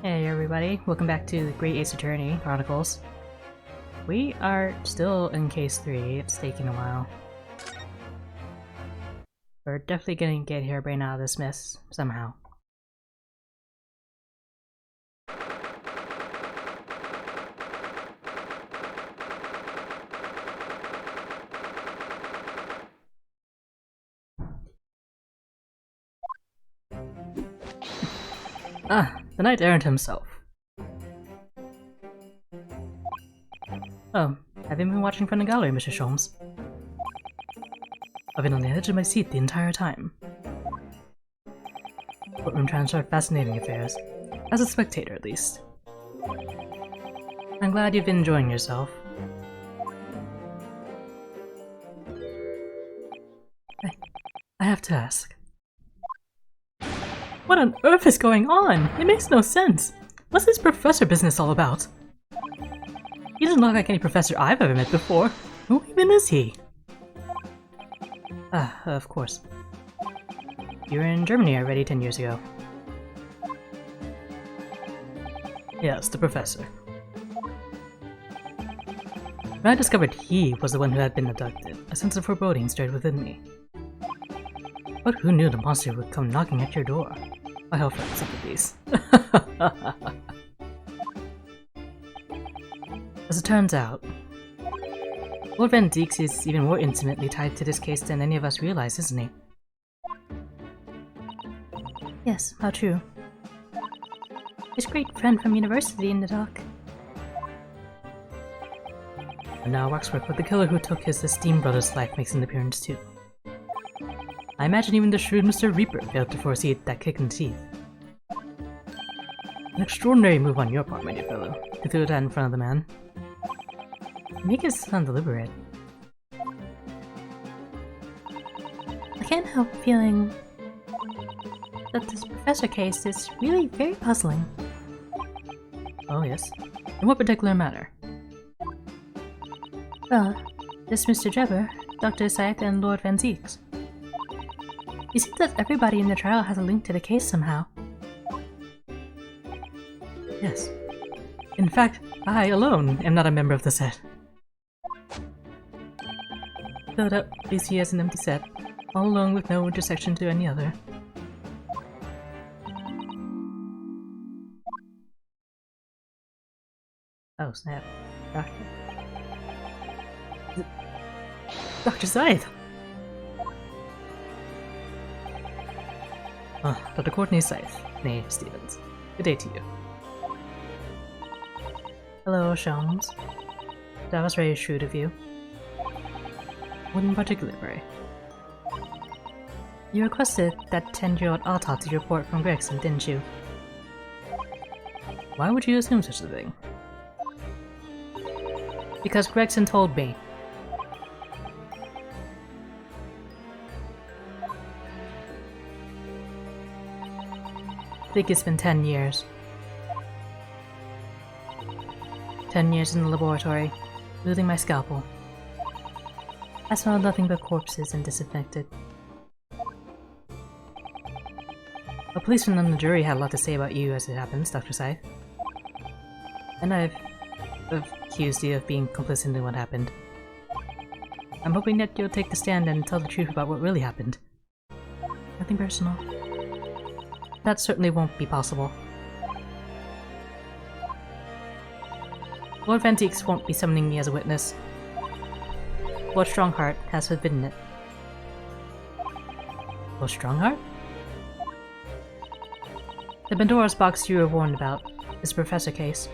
Hey everybody, welcome back to the Great Ace Attorney Chronicles. We are still in case 3, it's taking a while. We're definitely gonna get Hairbrain out of this mess, somehow. The Knight Errant himself. Oh, have you been watching from the gallery, Mr. Sholmes? I've been on the edge of my seat the entire time. Courtroom transfer are fascinating affairs, as a spectator at least. I'm glad you've been enjoying yourself. I have to ask. What on earth is going on? It makes no sense. What's this professor business all about? He doesn't look like any professor I've ever met before. Who even is he? Of course. You were in Germany already 10 years ago. Yes, the professor. When I discovered he was the one who had been abducted, a sense of foreboding stirred within me. But who knew the monster would come knocking at your door? I hope for sympathies. As it turns out, Lord Van Deeks is even more intimately tied to this case than any of us realize, isn't he? Yes, how true. His great friend from university in the dock. And now waxwork with the killer who took his esteemed brother's life makes an appearance too. I imagine even the shrewd Mr. Reaper failed to foresee that kick in the teeth. An extraordinary move on your part, my dear fellow, to throw that in front of the man. Make it sound deliberate. I can't help feeling that this professor case is really very puzzling. Oh yes? In what particular matter? Well, this Mr. Drebber, Dr. Scythe, and Lord Van Deeks. It seems that everybody in the trial has a link to the case somehow. Yes. In fact, I alone am not a member of the set. Filled up, you see as an empty set, all alone with no intersection to any other. Oh snap. Dr. Scythe! Dr. Courtney Scythe, nee Stevens. Good day to you. Hello, Sholmes. That was very shrewd of you. What in particular, Bray? You requested that 10-year-old autopsy report from Gregson, didn't you? Why would you assume such a thing? Because Gregson told me. I think it's been 10 years. 10 years in the laboratory, losing my scalpel. I smelled nothing but corpses and disinfected. A policeman on the jury had a lot to say about you as it happens, Dr. Scythe. And I've accused you of being complicit in what happened. I'm hoping that you'll take the stand and tell the truth about what really happened. Nothing personal. That certainly won't be possible. Lord Van Deeks won't be summoning me as a witness. Lord Strongheart has forbidden it. Lord Strongheart? The Pandora's box you were warned about is a professor case.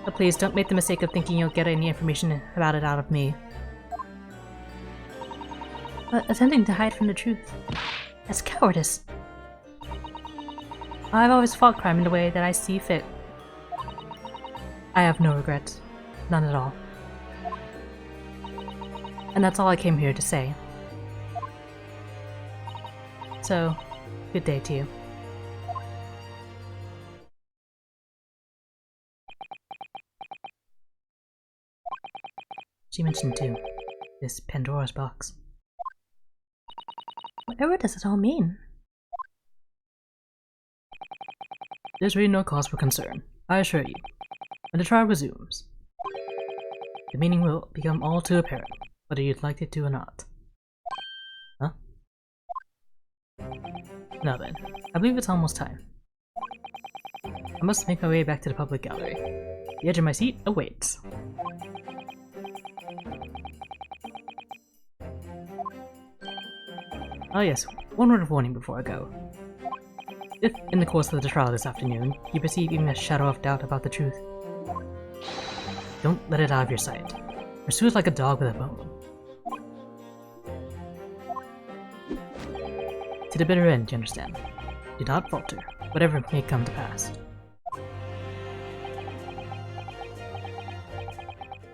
But please don't make the mistake of thinking you'll get any information about it out of me. But attempting to hide from the truth, that's cowardice. I've always fought crime in the way that I see fit. I have no regrets. None at all. And that's all I came here to say. So, good day to you. She mentioned too, this Pandora's box. Whatever does it all mean? There's really no cause for concern, I assure you. When the trial resumes, the meaning will become all too apparent, whether you'd like it to or not. Huh? Now then, I believe it's almost time. I must make my way back to the public gallery. The edge of my seat awaits. Oh yes, one word of warning before I go. If, in the course of the trial this afternoon, you perceive even a shadow of doubt about the truth, don't let it out of your sight. Pursue it like a dog with a bone. To the bitter end, you understand. Do not falter, whatever may come to pass.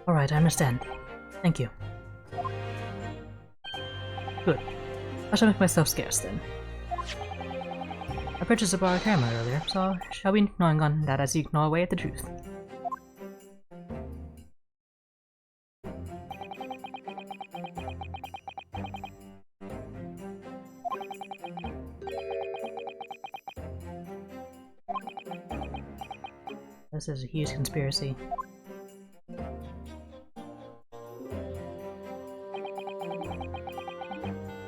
Alright, I understand. Thank you. Good. I shall make myself scarce then. I purchased a bar camera earlier, so shall we gnawing on that as you gnaw away at the truth. This is a huge conspiracy.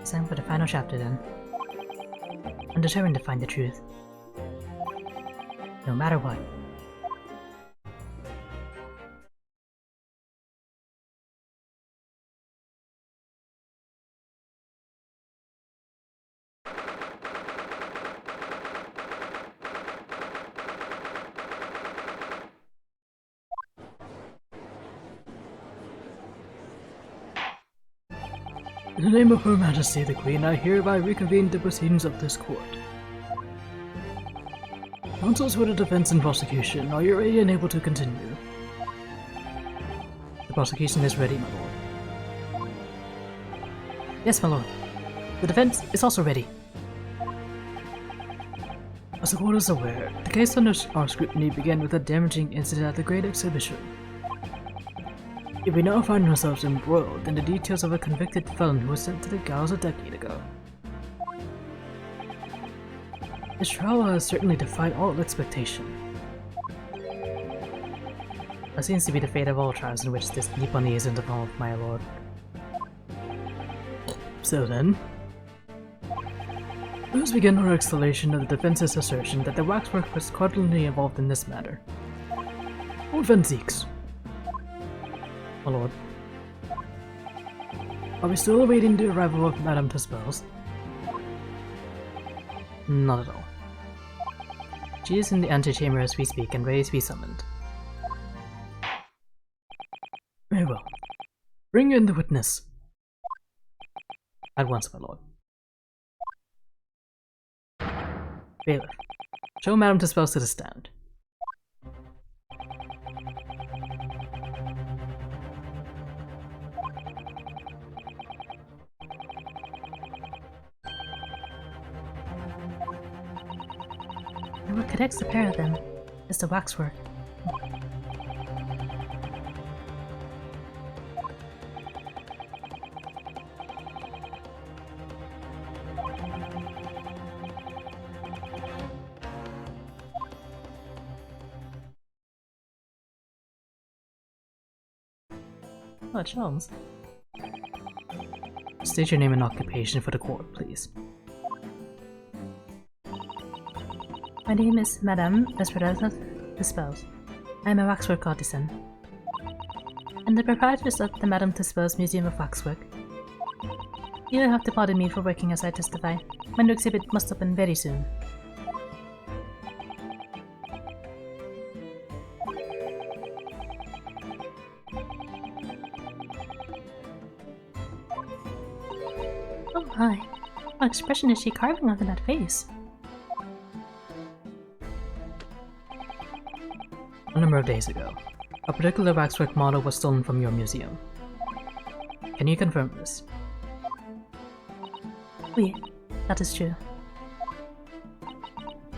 It's time for the final chapter then. I'm determined to find the truth. No matter what. In the name of Her Majesty the Queen, I hereby reconvene the proceedings of this court. Counsels for the defense and prosecution, are you ready and able to continue? The prosecution is ready, my lord. Yes, my lord. The defense is also ready. As the court is aware, the case under our scrutiny began with a damaging incident at the Great Exhibition. If we now find ourselves embroiled in the details of a convicted felon who was sent to the gallows a decade ago. This trial has certainly defied all expectation. That seems to be the fate of all trials in which this Nipponi isn't involved, my lord. So then, let us begin our explanation of the defense's assertion that the waxwork was cordially involved in this matter. What defense seeks? My lord. Are we still awaiting the arrival of Madame Tuspel's? Not at all. She is in the antechamber as we speak and ready to be summoned. Very well. Bring in the witness. At once, my lord. Bailiff, show Madame Tuspel's to the stand. What connects the pair of them is the waxwork. Oh, it shows. State your name and occupation for the court, please. My name is Madame Esperanza Tuspels. I am a waxwork artisan, and the proprietress of the Madame Tuspels Museum of Waxwork. You will have to pardon me for working as I testify. My new exhibit must open very soon. Oh my, what expression is she carving onto that face? A number of days ago, a particular waxwork model was stolen from your museum. Can you confirm this? Oui, that is true.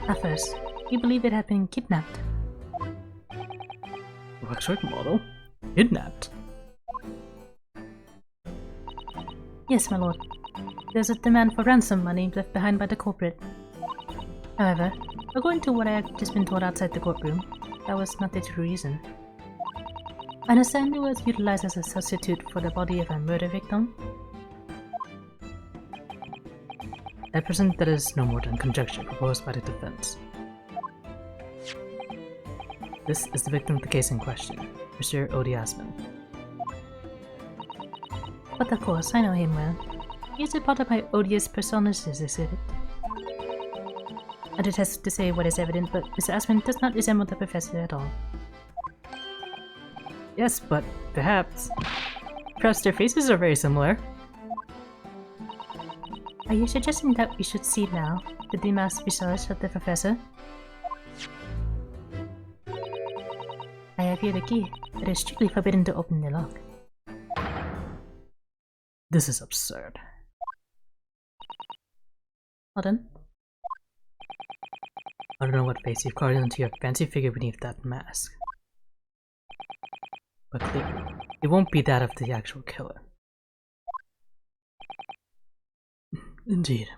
At first, we believe it had been kidnapped. A waxwork model? Kidnapped? Yes, my lord. There's a demand for ransom money left behind by the culprit. However, According to what I had just been told outside the courtroom, that was not the true reason. I understand it was utilized as a substitute for the body of a murder victim. At present, that is no more than conjecture proposed by the defense. This is the victim of the case in question, Mr. Odie Aspen. But of course, I know him well. He is a part of my odious personages exhibit. I detest to say what is evident, but Mr. Aspen does not resemble the professor at all. Yes, but perhaps their faces are very similar. Are you suggesting that we should see now the demasked visage of the professor? I have here the key. It is strictly forbidden to open the lock. This is absurd. Hold on. I don't know what face you've carved into your fancy figure beneath that mask. But clearly, it won't be that of the actual killer. Indeed.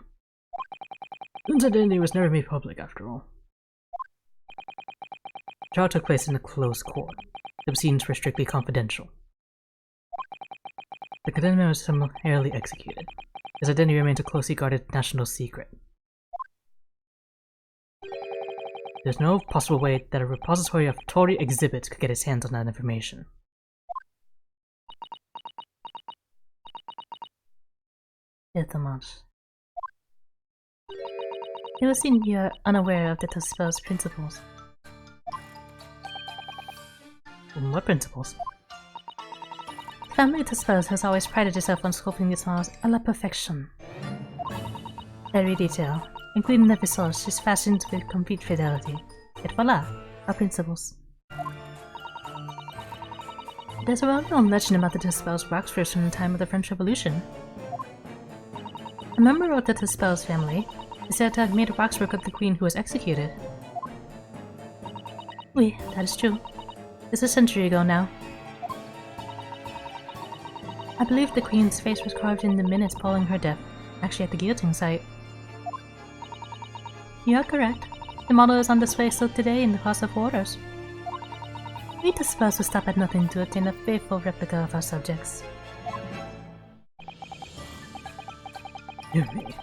His identity was never made public after all. The trial took place in a closed court. The scenes were strictly confidential. The condemned man was summarily executed. His identity remains a closely guarded national secret. There's no possible way that a repository of Tory exhibits could get its hands on that information. Thomas. It would seem you are unaware of the Tuspel's principles. What principles? The family Tuspel has always prided itself on sculpting its models a la perfection. Every detail, including the visage, is fashioned with complete fidelity. Yet voila, our principles. There's a well-known legend about the Tuspel's waxworks from the time of the French Revolution. A member of the Tuspel's family is said to have made a waxwork of the queen who was executed. Oui, that is true. It's a century ago now. I believe the queen's face was carved in the minutes following her death, actually at the guillotine site. You are correct. The model is on display still today in the House of Orders. We Tuspels will stop at nothing to obtain a faithful replica of our subjects. Dear me,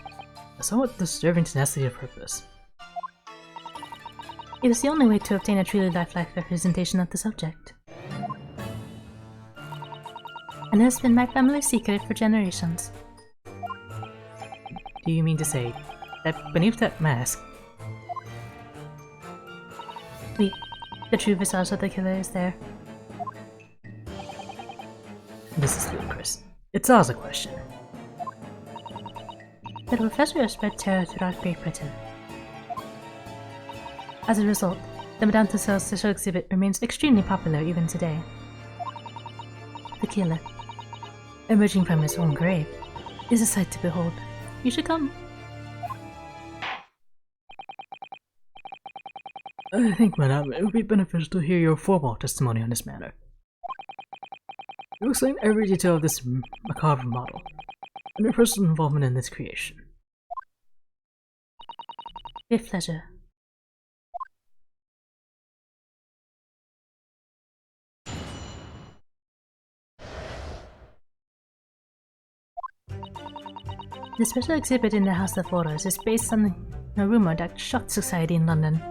a somewhat disturbing tenacity of purpose. It is the only way to obtain a truly lifelike representation of the subject. And it has been my family's secret for generations. Do you mean to say that beneath that mask, the true visage of the killer is there? This is ludicrous. It's also a question. The professor has spread terror throughout Great Britain. As a result, the Madame Tussauds special exhibit remains extremely popular even today. The killer, emerging from his own grave, is a sight to behold. You should come. I think, madame, it would be beneficial to hear your formal testimony on this matter. You explain every detail of this macabre model, and your personal involvement in this creation. With pleasure. The special exhibit in the House of Orders is based on a rumor that shocked society in London.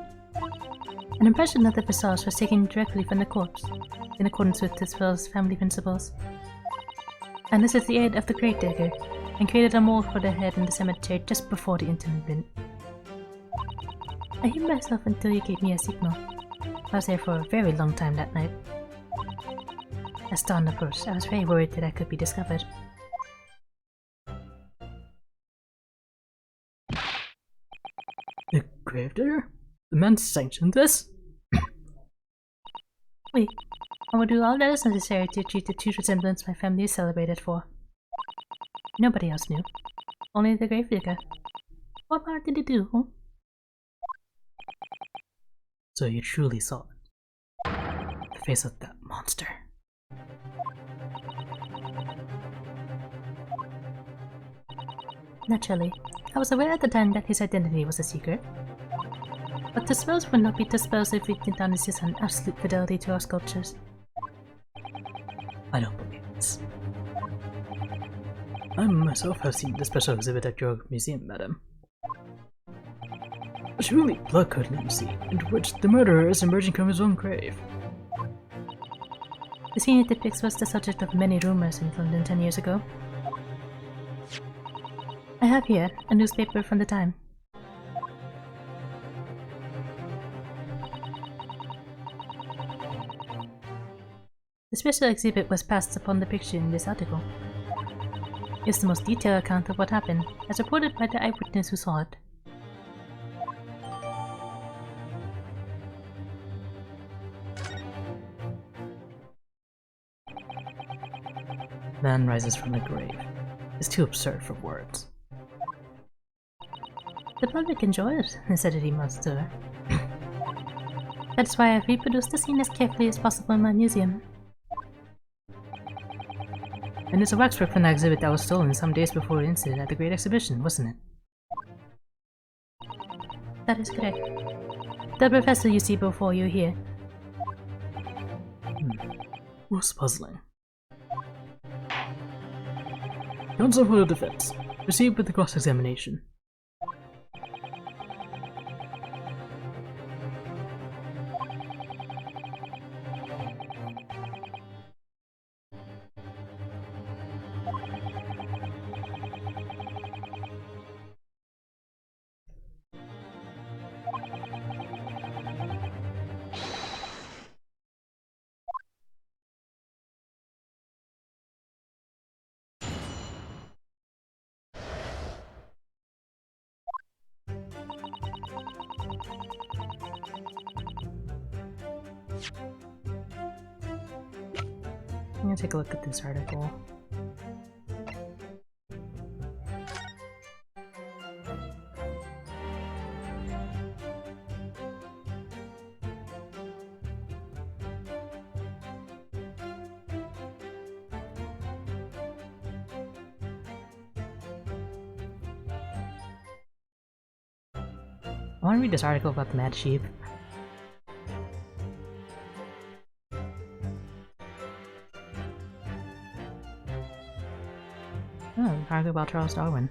An impression that the visage was taken directly from the corpse, in accordance with Tuspel's family principles. I enlisted the aid of the grave digger, and created a mold for the head in the cemetery just before the interment. I hid myself until you gave me a signal. I was there for a very long time that night. As dawn approached, I was very worried that I could be discovered. The gravedigger? The man sanctioned this? Wait, I will do all that is necessary to achieve the true resemblance my family is celebrated for. Nobody else knew. Only the gravedigger. What part did he do, huh? So you truly saw it. The face of that monster. Naturally, I was aware at the time that his identity was a secret. But the spells would not be dispelled if we did not insist on absolute fidelity to our sculptures. I don't believe this. I myself have seen the special exhibit at your museum, madam. A truly blood-curdling scene, in which the murderer is emerging from his own grave. The scene it depicts was the subject of many rumors in London 10 years ago. I have here a newspaper from the time. The special exhibit was passed upon the picture in this article. It's the most detailed account of what happened, as reported by the eyewitness who saw it. Man rises from the grave. It's too absurd for words. The public enjoys insanity monster. That's why I've reproduced the scene as carefully as possible in my museum. And it's a waxwork from the exhibit that was stolen some days before the incident at the Great Exhibition, wasn't it? That is correct. The professor you see before you here. Most puzzling. Counsel for the defense. Proceed with the cross-examination. I'm gonna take a look at this article. I want to read this article about the Mad Sheep. Oh, article about Charles Darwin.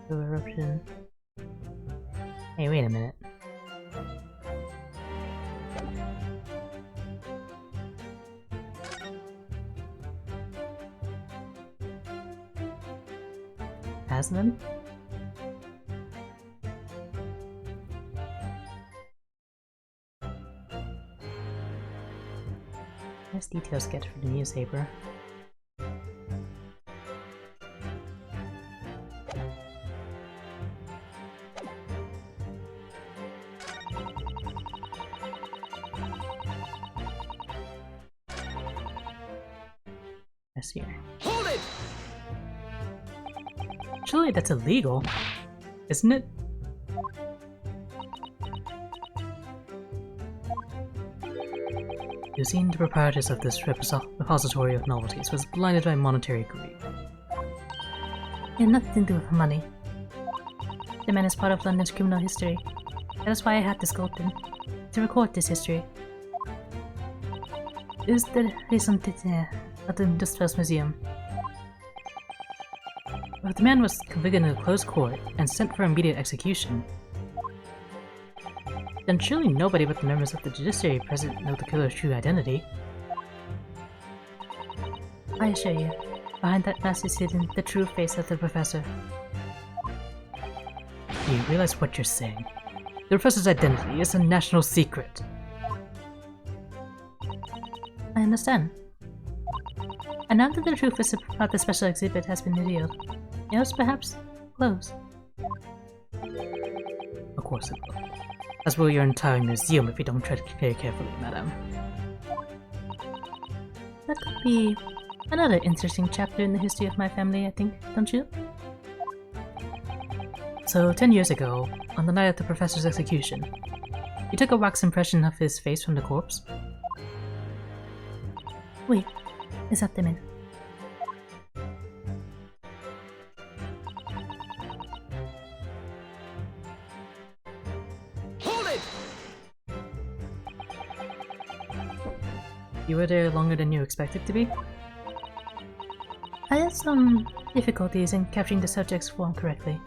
Eruption. Hey, wait a minute. Has them? Nice detail sketch for the newspaper. Yes, here. Hold it! Surely that's illegal, isn't it? You've seen the proprietors of this repository of novelties was blinded by monetary greed. It had nothing to do with money. The man is part of London's criminal history. That is why I had this sculpted, to record this history. Is the reason at the Industrial Museum. But the man was convicted in a closed court and sent for immediate execution. Then surely nobody but the members of the judiciary present know the killer's true identity. I assure you, behind that mask is hidden the true face of the professor. You realize what you're saying. The professor's identity is a national secret. I understand. And now that the truth about the special exhibit has been revealed, it was perhaps close. Of course it will. As will your entire museum if you don't tread very carefully, madam. That could be another interesting chapter in the history of my family, I think, don't you? So, 10 years ago, on the night of the professor's execution, you took a wax impression of his face from the corpse? Wait, is that the man? Hold it! You were there longer than you expected to be? I had some difficulties in capturing the subject's form correctly.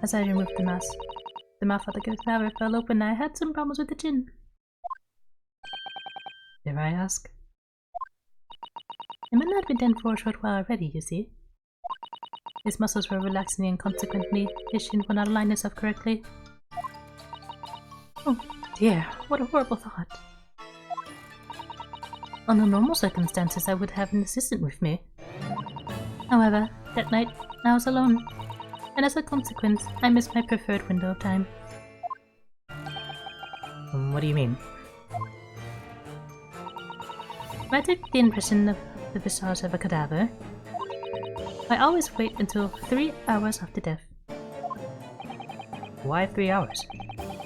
As I removed the mask, the mouth of the cadaver fell open and I had some problems with the chin. Dare I ask? It might not have been done for a short while already, you see. His muscles were relaxing and consequently his chin would not align itself correctly. Oh dear, what a horrible thought. Under normal circumstances I would have an assistant with me. However, that night I was alone, and as a consequence I missed my preferred window of time. What do you mean? When I take the impression of the visage of a cadaver, I always wait until 3 hours after death. Why 3 hours?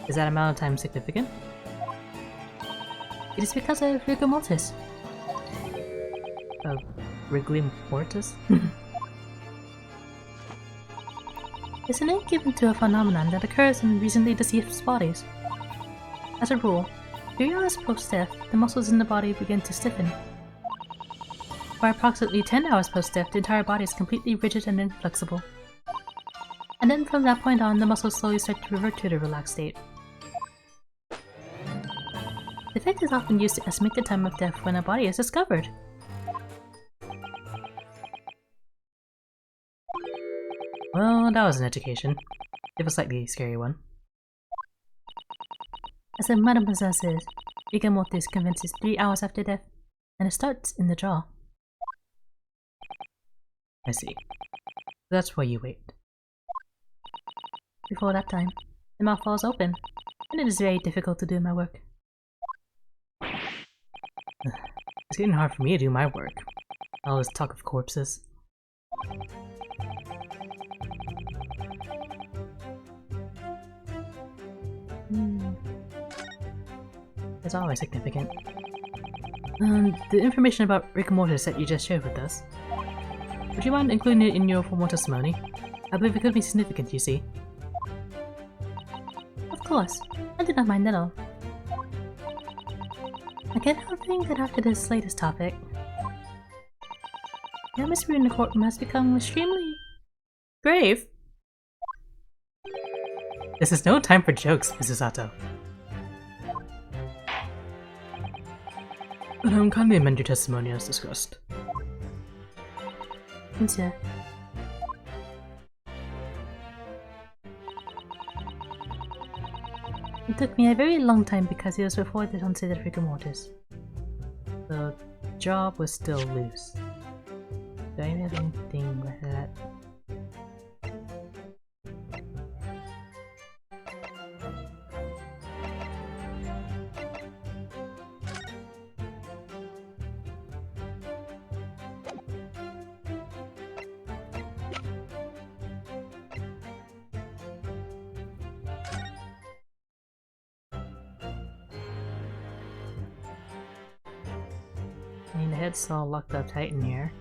Is that amount of time significant? It is because of rigor mortis. Wriggly mortis? It's a name given to a phenomenon that occurs in recently deceased bodies. As a rule, 3 hours post-death, the muscles in the body begin to stiffen. By approximately 10 hours post-death, the entire body is completely rigid and inflexible. And then from that point on, the muscles slowly start to revert to the relaxed state. The fact is often used to estimate the time of death when a body is discovered. Well, that was an education. If a slightly scary one. As a mademoiselle says, rigor mortis commences 3 hours after death, and it starts in the jaw. I see. That's why you wait. Before that time, the mouth falls open, and it is very difficult to do my work. It's getting hard for me to do my work. All this talk of corpses. It's always significant. The information about rigor mortis that you just shared with us. Would you mind including it in your formal testimony? I believe it could be significant, you see. Of course, I do not mind at all. I can't help think that after this latest topic, the atmosphere in the courtroom has become extremely grave. This is no time for jokes, Mrs. Sato. Kindly amend your testimony as discussed. Sir. It took me a very long time because it was before the onset of rigor mortis. The jaw was still loose. Do I have anything with that? I mean, the head's all locked up tight in here.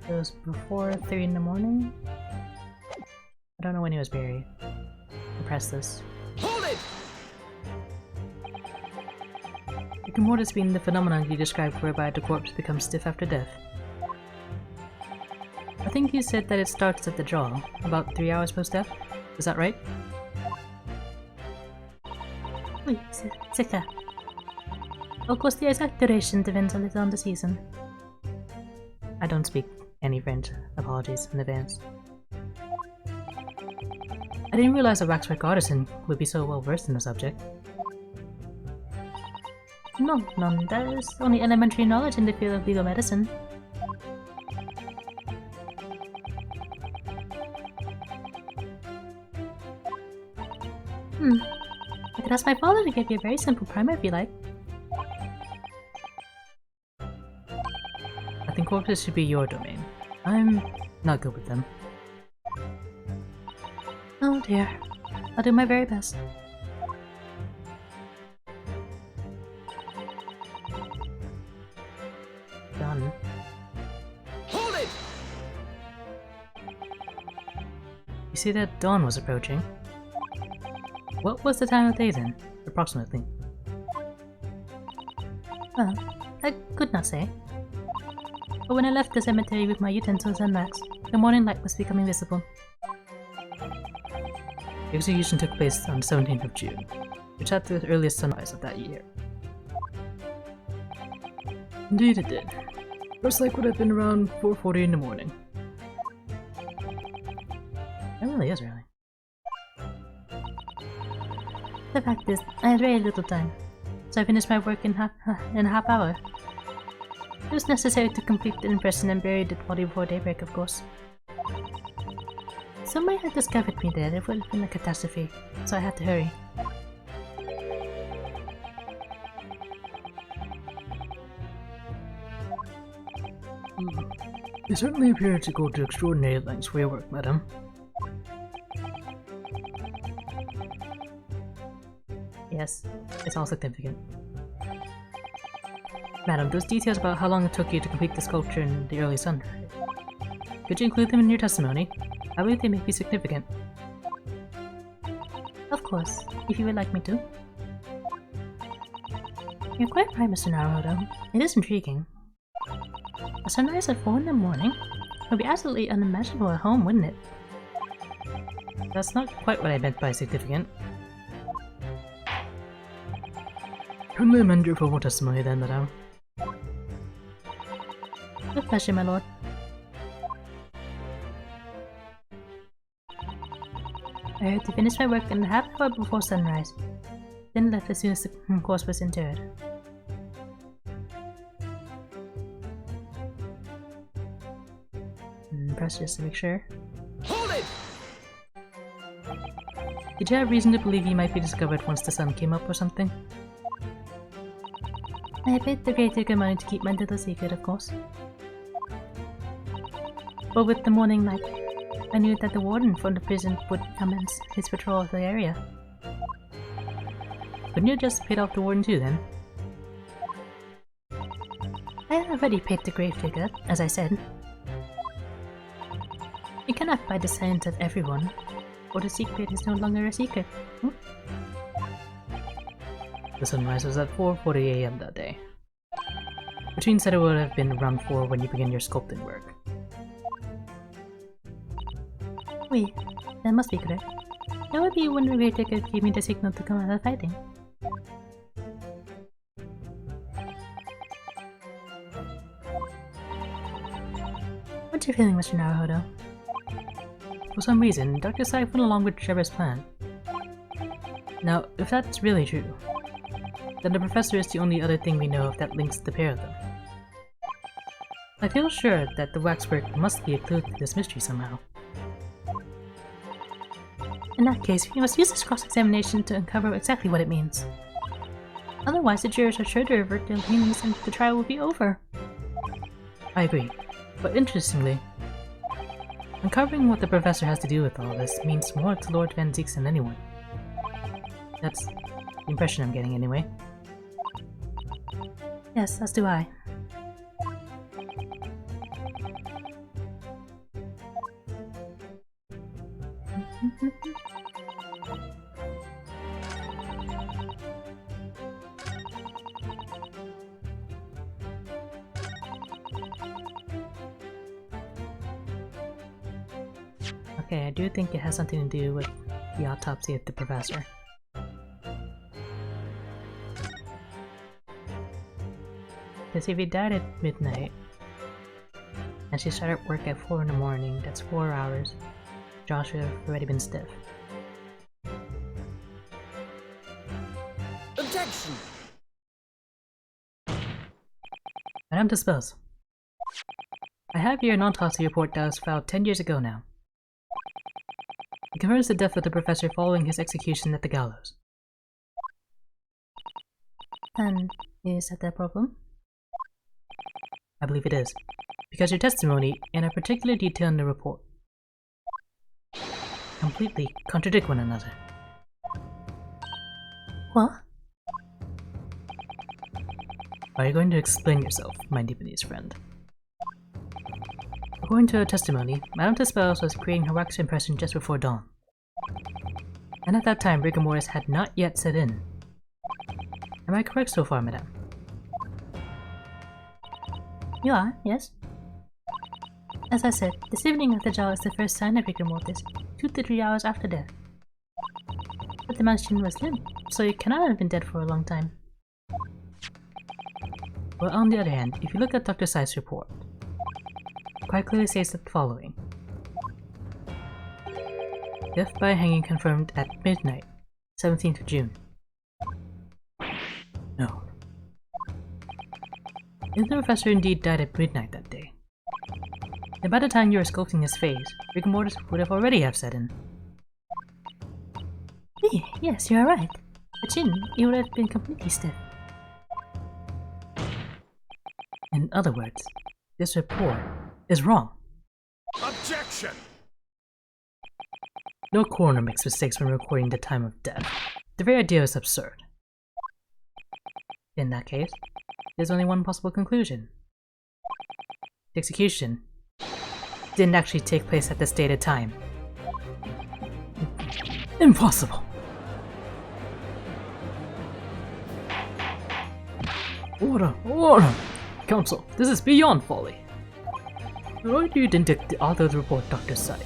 It was before 3 in the morning? I don't know when he was buried. I'll press this. Hold it! Rigor mortis being the phenomenon you described whereby the corpse becomes stiff after death. I think you said that it starts at the jaw, about 3 hours post-death? Is that right? Oui, c'est clair. Of course, the exact duration depends a little on the season. I don't speak any French. Apologies in advance. I didn't realize a waxwork artisan would be so well versed in the subject. No, none. That is only elementary knowledge in the field of legal medicine. I could ask my father to give you a very simple primer if you like. I think corpses should be your domain. I'm not good with them. Oh dear. I'll do my very best. Done. Hold it! You see that dawn was approaching? What was the time of day then, approximately? Well, I could not say. But when I left the cemetery with my utensils and max, the morning light was becoming visible. The execution took place on the 17th of June, which had the earliest sunrise of that year. Indeed it did. First light would have been around 4:40 in the morning. It really is early. The fact is, I had very little time, so I finished my work in a half hour. It was necessary to complete the impression and bury the body before daybreak, of course. Somebody had discovered me there, it would have been a catastrophe, so I had to hurry. You certainly appear to go to extraordinary lengths for your work, madam. Yes, it's all significant. Madam, those details about how long it took you to complete the sculpture in the early sun, could you include them in your testimony? I believe they may be significant. Of course, if you would like me to. You're quite right, Mr. Naruhodo. It is intriguing. A sunrise at 4 in the morning? Would be absolutely unimaginable at home, wouldn't it? That's not quite what I meant by significant. Kindly amend your formal testimony then, madam. With pleasure, my lord. I had to finish my work in a half hour before sunrise, then left as soon as the corpse was interred. Press just to make sure. Hold it! Did you have reason to believe you might be discovered once the sun came up or something? I paid the great digger money to keep my little secret, of course. But with the morning light, I knew that the warden from the prison would commence his patrol of the area. Couldn't you just paid off the warden too then? I had already paid the grave digger, as I said. You cannot buy the silence of everyone, or the secret is no longer a secret. The sunrise was at 4:40 AM that day. Between said it would have been around 4 when you begin your sculpting work. Oui, that must be correct. That would be when the grave digger gave me the signal to come out of fighting. What's your feeling, Mr. Naruhodo? For some reason, Dr. Sai went along with Trevor's plan. Now, if that's really true, then the professor is the only other thing we know of that links the pair of them. I feel sure that the waxwork must be a clue to this mystery somehow. In that case, we must use this cross-examination to uncover exactly what it means. Otherwise, the jurors are sure to revert their opinions and the trial will be over. I agree, but interestingly, uncovering what the professor has to do with all this means more to Lord Van Zieks than anyone. That's the impression I'm getting anyway. Yes, as do I. Okay, I do think it has something to do with the autopsy of the professor. Because if he died at midnight, and she started work at 4 in the morning, that's 4 hours. Josh would have already been stiff. Objection! Madame Dispose. I have here an autopsy report that was filed 10 years ago now. It confirms the death of the professor following his execution at the gallows. And is that the problem? I believe it is, because your testimony and a particular detail in the report completely contradict one another. What? Are you going to explain yourself, my Japanese friend? According to her testimony, Madame Dispose was creating her wax impression just before dawn. And at that time, rigor mortis had not yet set in. Am I correct so far, Madame? You are, yes? As I said, the stiffening of the jaw is the first sign of rigor mortis, 2 to 3 hours after death. But the man's chin was limp, so he cannot have been dead for a long time. Well, on the other hand, if you look at Dr. Sai's report, it quite clearly says the following. Death by hanging confirmed at midnight, 17th of June. No. If the professor indeed died at midnight that day, then by the time you were sculpting his face, rigor mortis would have already have set in. Yes, you are right. The chin, it would have been completely stiff. In other words, this report is wrong. Objection! No coroner makes mistakes when recording the time of death. The very idea is absurd. In that case, there's only one possible conclusion. The execution didn't actually take place at the stated time. Impossible! Order! Order! Counsel, this is beyond folly. Why do you indict the author of the report, Dr. Sai?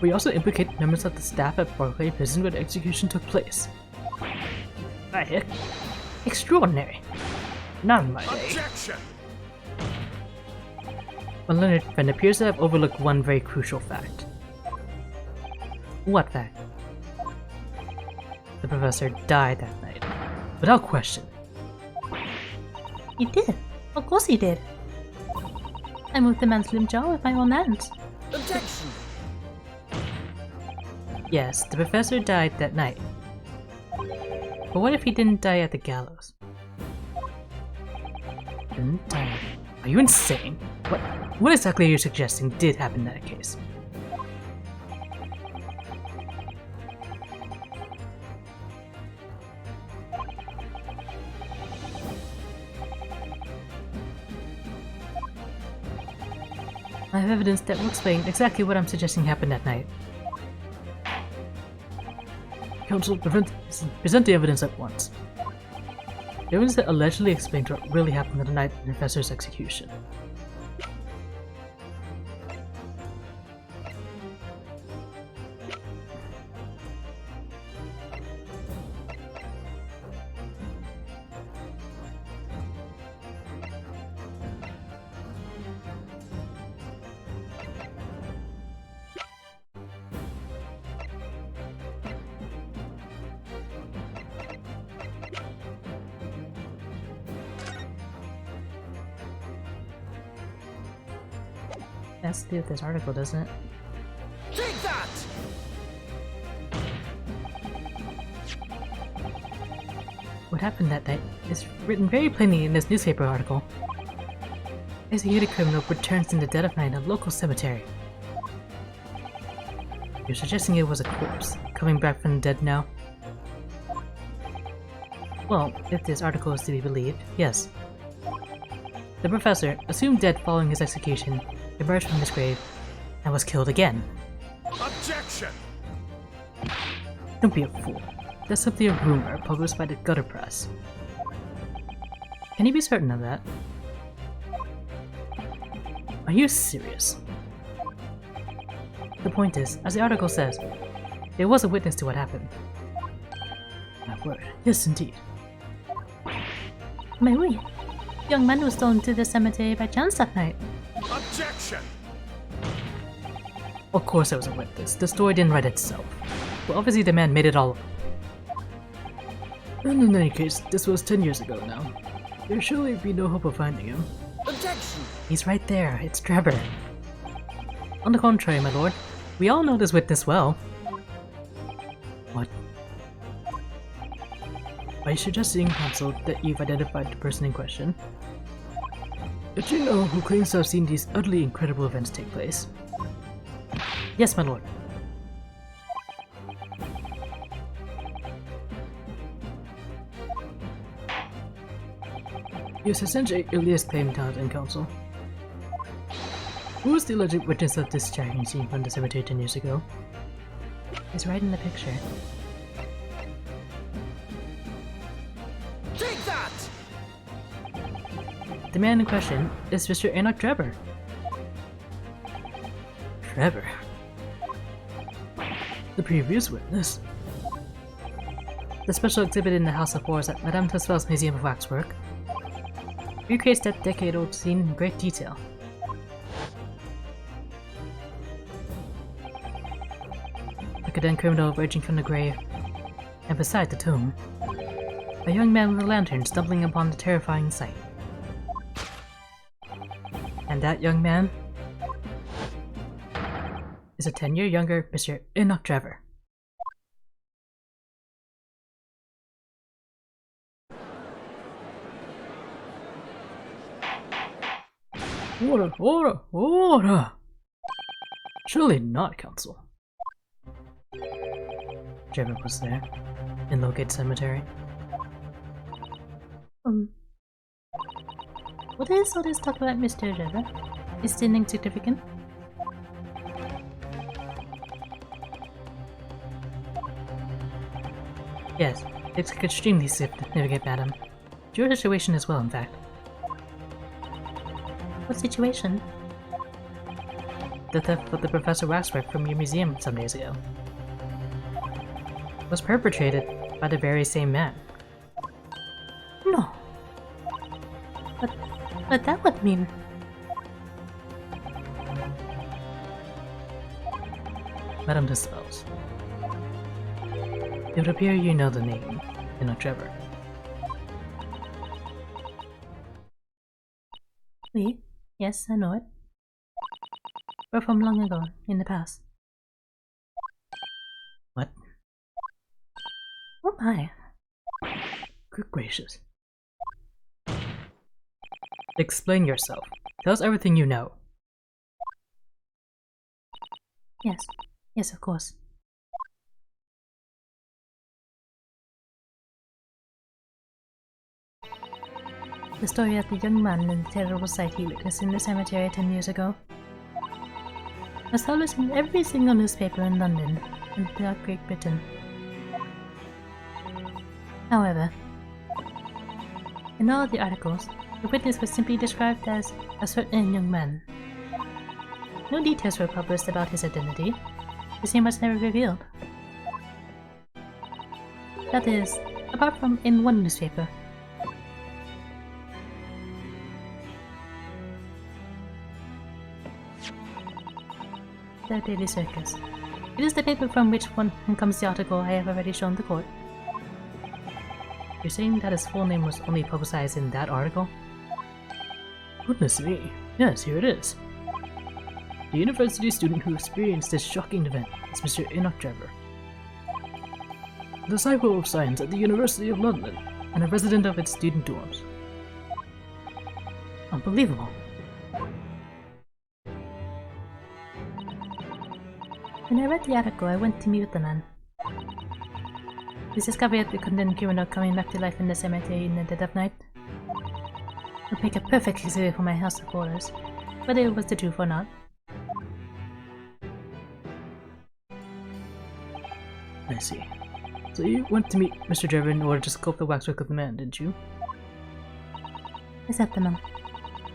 We also implicate members of the staff at Barclay Prison where the execution took place. By heck, extraordinary. Not in my day. Objection! But Leonard Friend appears to have overlooked one very crucial fact. What fact? The professor died that night, without question. He did. Of course he did. I moved the man's limp jaw with my own hands. Objection! Yes, the professor died that night. But what if he didn't die at the gallows? Didn't die? Are you insane? What exactly are you suggesting did happen in that case? I have evidence that will explain exactly what I'm suggesting happened that night. Counsel, present the evidence at once. The evidence that allegedly explains what really happened on the night of the professor's execution. Has to do with this article, doesn't it? Take that! What happened that night is written very plainly in this newspaper article. Executed criminal returns in the dead of night in a local cemetery. You're suggesting it was a corpse, coming back from the dead now? Well, if this article is to be believed, yes. The professor, assumed dead following his execution, emerged from his grave and was killed again. Objection! Don't be a fool. That's simply a rumor published by the gutter press. Can you be certain of that? Are you serious? The point is, as the article says, there was a witness to what happened. My word, yes indeed. My word. young man was thrown into the cemetery by chance that night. Objection! Of course there was a witness. The story didn't write itself. But obviously the man made it all up. And in any case, this was 10 years ago now. There surely be no hope of finding him. Objection! He's right there. It's Trevor. On the contrary, my lord. We all know this witness well. What? Are you suggesting, Counsel, that you've identified the person in question? But you know who claims to have seen these utterly incredible events take place? Yes, my lord. He was essentially earliest claimed talent in Council. Who was the alleged witness of this striking scene from the cemetery 10 years ago? He's right in the picture. Take that! The man in question is Mr. Enoch Trevor. Trevor? The previous witness? The special exhibit in the House of Horrors at Madame Tussauds Museum of Waxwork recreates that decade-old scene in great detail. The condemned criminal emerging from the grave, and beside the tomb, a young man with a lantern stumbling upon the terrifying sight. And that young man is a 10-year younger Mr. Enoch Trevor. Order! Surely not, Counsel. Trevor was there, in Logate Cemetery. What is all this talk about Mr. Trevor? Is it insignificant? Yes, it's extremely significant, madam. Your situation as well, in fact. What situation? The theft of the Professor Waxwork from your museum some days ago was perpetrated by the very same man. No. But that would mean... Madame Tussauds. It would appear you know the name, Enoch Trevor. Oui, yes, I know it. But from long ago, in the past. What? Oh my. Good gracious. Explain yourself. Tell us everything you know. Yes. Yes, of course. The story of the young man and the terrible sight he witnessed in the cemetery 10 years ago was published in every single newspaper in London and throughout Great Britain. However, in all the articles, the witness was simply described as a certain young man. No details were published about his identity. His name was never revealed. That is, apart from in one newspaper. The Daily Circus. It is the paper from which one comes the article I have already shown the court. You're saying that his full name was only publicized in that article? Goodness me. Yes, here it is. The university student who experienced this shocking event is Mr. Enoch Trevor. A disciple of science at the University of London and a resident of its student dorms. Unbelievable. When I read the article, I went to meet with the man. His discovery of the condemned criminal coming back to life in the cemetery in the dead of night would make a perfect exhibit for my House of Horrors, whether it was the truth or not. I see. So you went to meet Mr. Trevor in order to sculpt the waxwork of the man, didn't you? Exactly.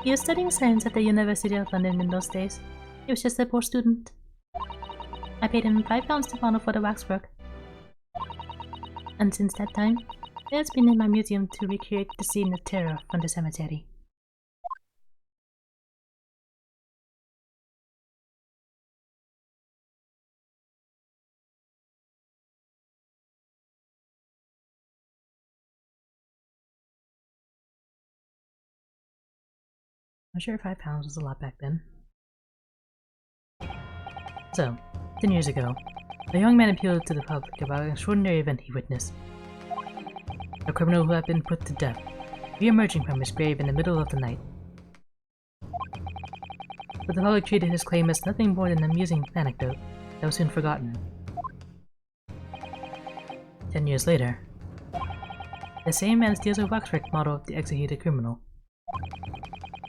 He was studying science at the University of London in those days. He was just a poor student. I paid him £5 to model for the waxwork. And since that time, it has been in my museum to recreate the scene of terror from the cemetery. I'm sure 5 pounds was a lot back then. So, 10 years ago, a young man appealed to the public about an extraordinary event he witnessed. A criminal who had been put to death, re-emerging from his grave in the middle of the night. But the public treated his claim as nothing more than an amusing anecdote that was soon forgotten. 10 years later, the same man steals a waxwork model of the executed criminal,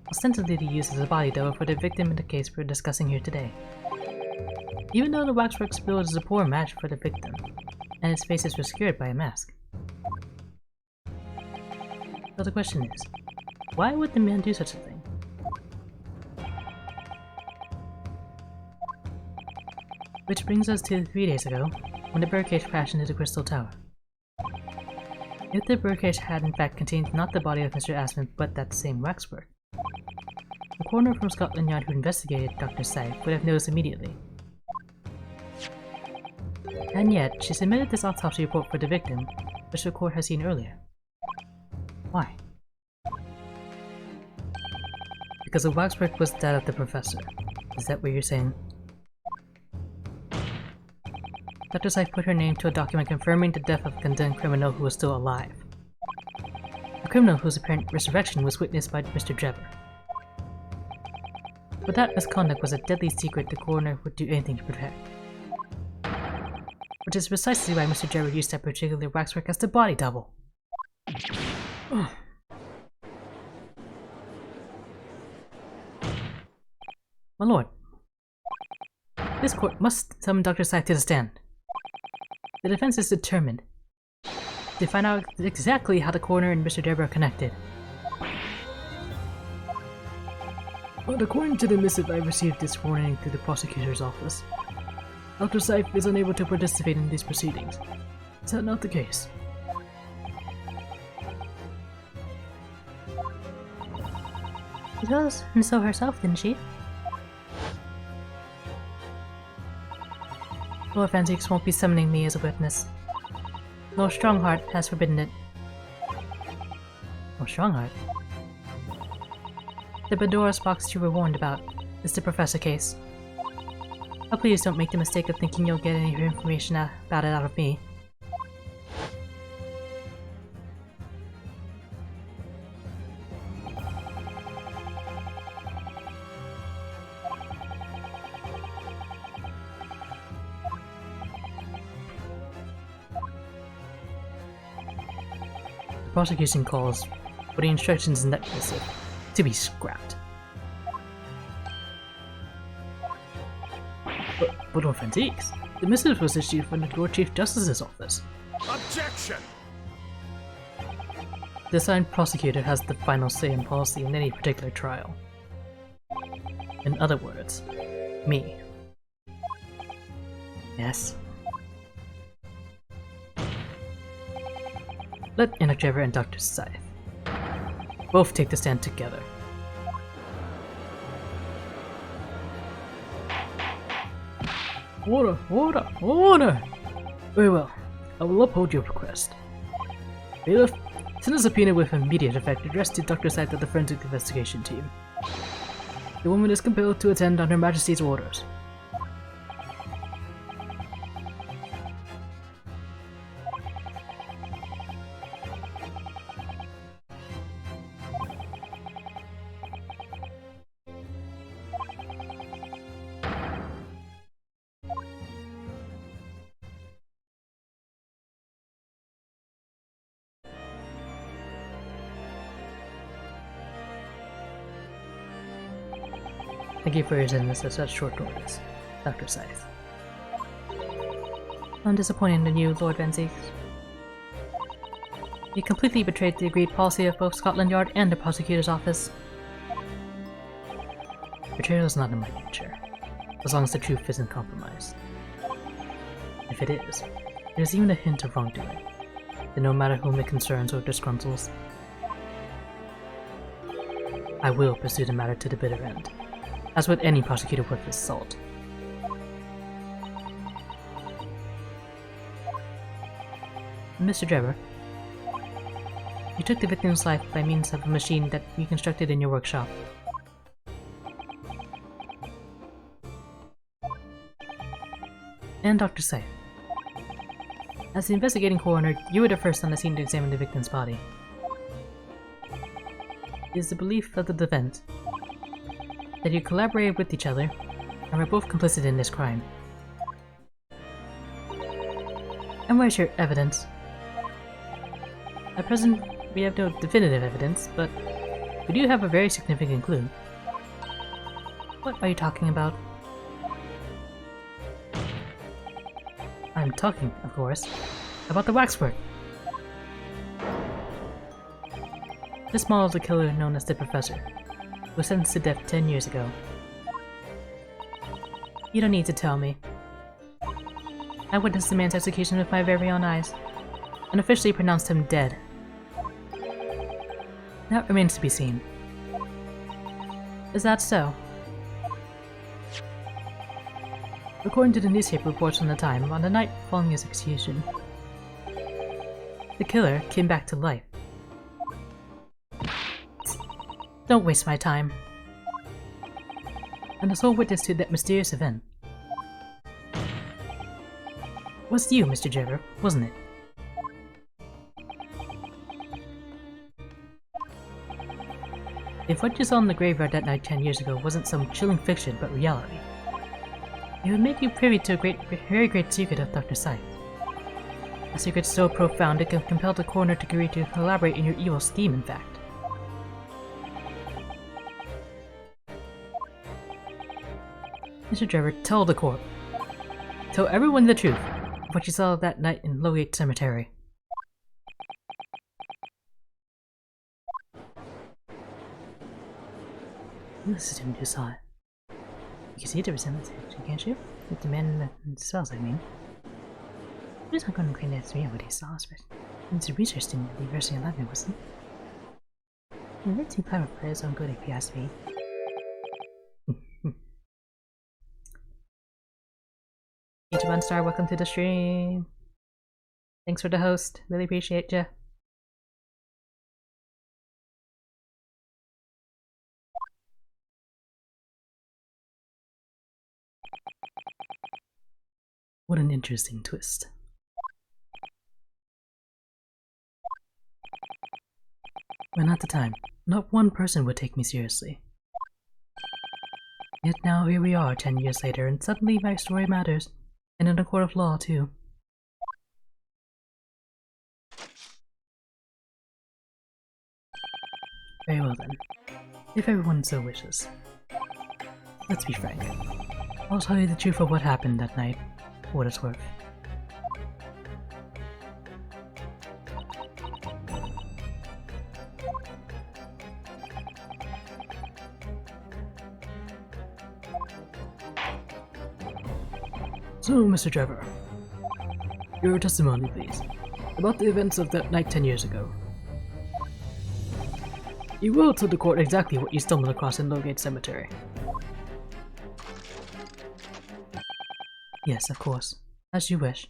ostensibly to use as a body double for the victim in the case we're discussing here today. Even though the waxwork's build is a poor match for the victim, and his face is obscured by a mask. So the question is, why would the man do such a thing? Which brings us to 3 days ago, when the birdcage crashed into the Crystal Tower. If the birdcage had in fact contained not the body of Mr. Aspen but that same waxwork, the coroner from Scotland Yard who investigated Dr. Syfe would have noticed immediately. And yet, she submitted this autopsy report for the victim, which the court has seen earlier. Why? Because the waxwork was that of the professor. Is that what you're saying? Dr. Syfe put her name to a document confirming the death of a condemned criminal who was still alive. A criminal whose apparent resurrection was witnessed by Mr. Drebber. But that misconduct was a deadly secret the coroner would do anything to protect. Which is precisely why Mr. Drebber used that particular waxwork as the body double. My lord, this court must summon Dr. Syfe to the stand. The defense is determined to find out exactly how the coroner and Mr. Drebber are connected. But according to the missive I received this morning through the prosecutor's office, Dr. Syfe is unable to participate in these proceedings. Is that not the case? She does, and so herself, didn't she? Lord Vanzix won't be summoning me as a witness. Lord Strongheart has forbidden it. Lord Strongheart? The Pandora's box you were warned about is the Professor case. Oh, please don't make the mistake of thinking you'll get any information about it out of me. The prosecution calls for the instructions in that missive to be scrapped. But Lord Vanzix, the missive was issued from the Lord Chief Justice's office. Objection! The assigned prosecutor has the final say in policy in any particular trial. In other words, me. Yes? Let Enoch Drebber and Dr. Syfe both take the stand together. Order! Order! Order! Very well. I will uphold your request. Bailiff, send a subpoena with immediate effect addressed to Dr. Syfe of the Forensic Investigation Team. The woman is compelled to attend on Her Majesty's orders. Thank you for your attendance at such short notice, Dr. Syfe. I'm disappointed in you, Lord Vanzix. You completely betrayed the agreed policy of both Scotland Yard and the prosecutor's office. Betrayal is not in my nature, as long as the truth isn't compromised. If it is, there's even a hint of wrongdoing, then no matter whom it concerns or disgruntles, I will pursue the matter to the bitter end. As with any prosecutor worth his salt. Mr. Drebber, you took the victim's life by means of a machine that you constructed in your workshop. And Dr. Safe. As the investigating coroner, you were the first on the scene to examine the victim's body. It is the belief of the defense that you collaborated with each other and were both complicit in this crime. And where's your evidence? At present, we have no definitive evidence, but we do have a very significant clue. What are you talking about? I'm talking, of course, about the waxwork. This model of the killer known as the Professor was sentenced to death 10 years ago. You don't need to tell me. I witnessed the man's execution with my very own eyes, and officially pronounced him dead. That remains to be seen. Is that so? According to the newspaper reports from the time, on the night following his execution, the killer came back to life. Don't waste my time. And the sole witness to that mysterious event was you, Mr. Jebber, wasn't it? If what you saw in the graveyard that night 10 years ago wasn't some chilling fiction but reality, it would make you privy to a very great secret of Dr. Scythe. A secret so profound it could compel the coroner to agree to collaborate in your evil scheme, in fact. Mr. Trevor, tell the court. Tell everyone the truth of what you saw that night in Lowgate Cemetery. You assumed you saw it. You can see the resemblance, can't you? With the man in the cells, I mean. I'm just not going to claim that's real what he saw, but it's a research student at the University of London, wasn't it? You're way too clever for his own good, if you ask me. H1star, welcome to the stream. Thanks for the host. Really appreciate ya. What an interesting twist. When at the time, not one person would take me seriously. Yet now here we are 10 years later, and suddenly my story matters. And in a court of law, too. Very well then. If everyone so wishes. Let's be frank. I'll tell you the truth of what happened that night, for what it's worth. So, Mr. Trevor, your testimony, please, about the events of that night 10 years ago. You will tell the court exactly what you stumbled across in Lowgate Cemetery. Yes, of course. As you wish.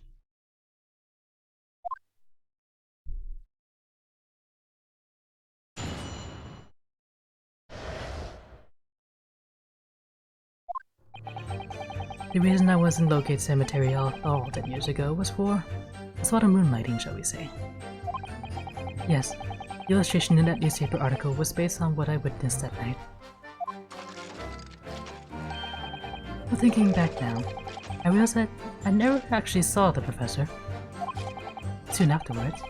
The reason I was in Lowgate Cemetery all 10 years ago was for a sort of moonlighting, shall we say. Yes, the illustration in that newspaper article was based on what I witnessed that night. But thinking back now, I realized that I never actually saw the professor. Soon afterwards,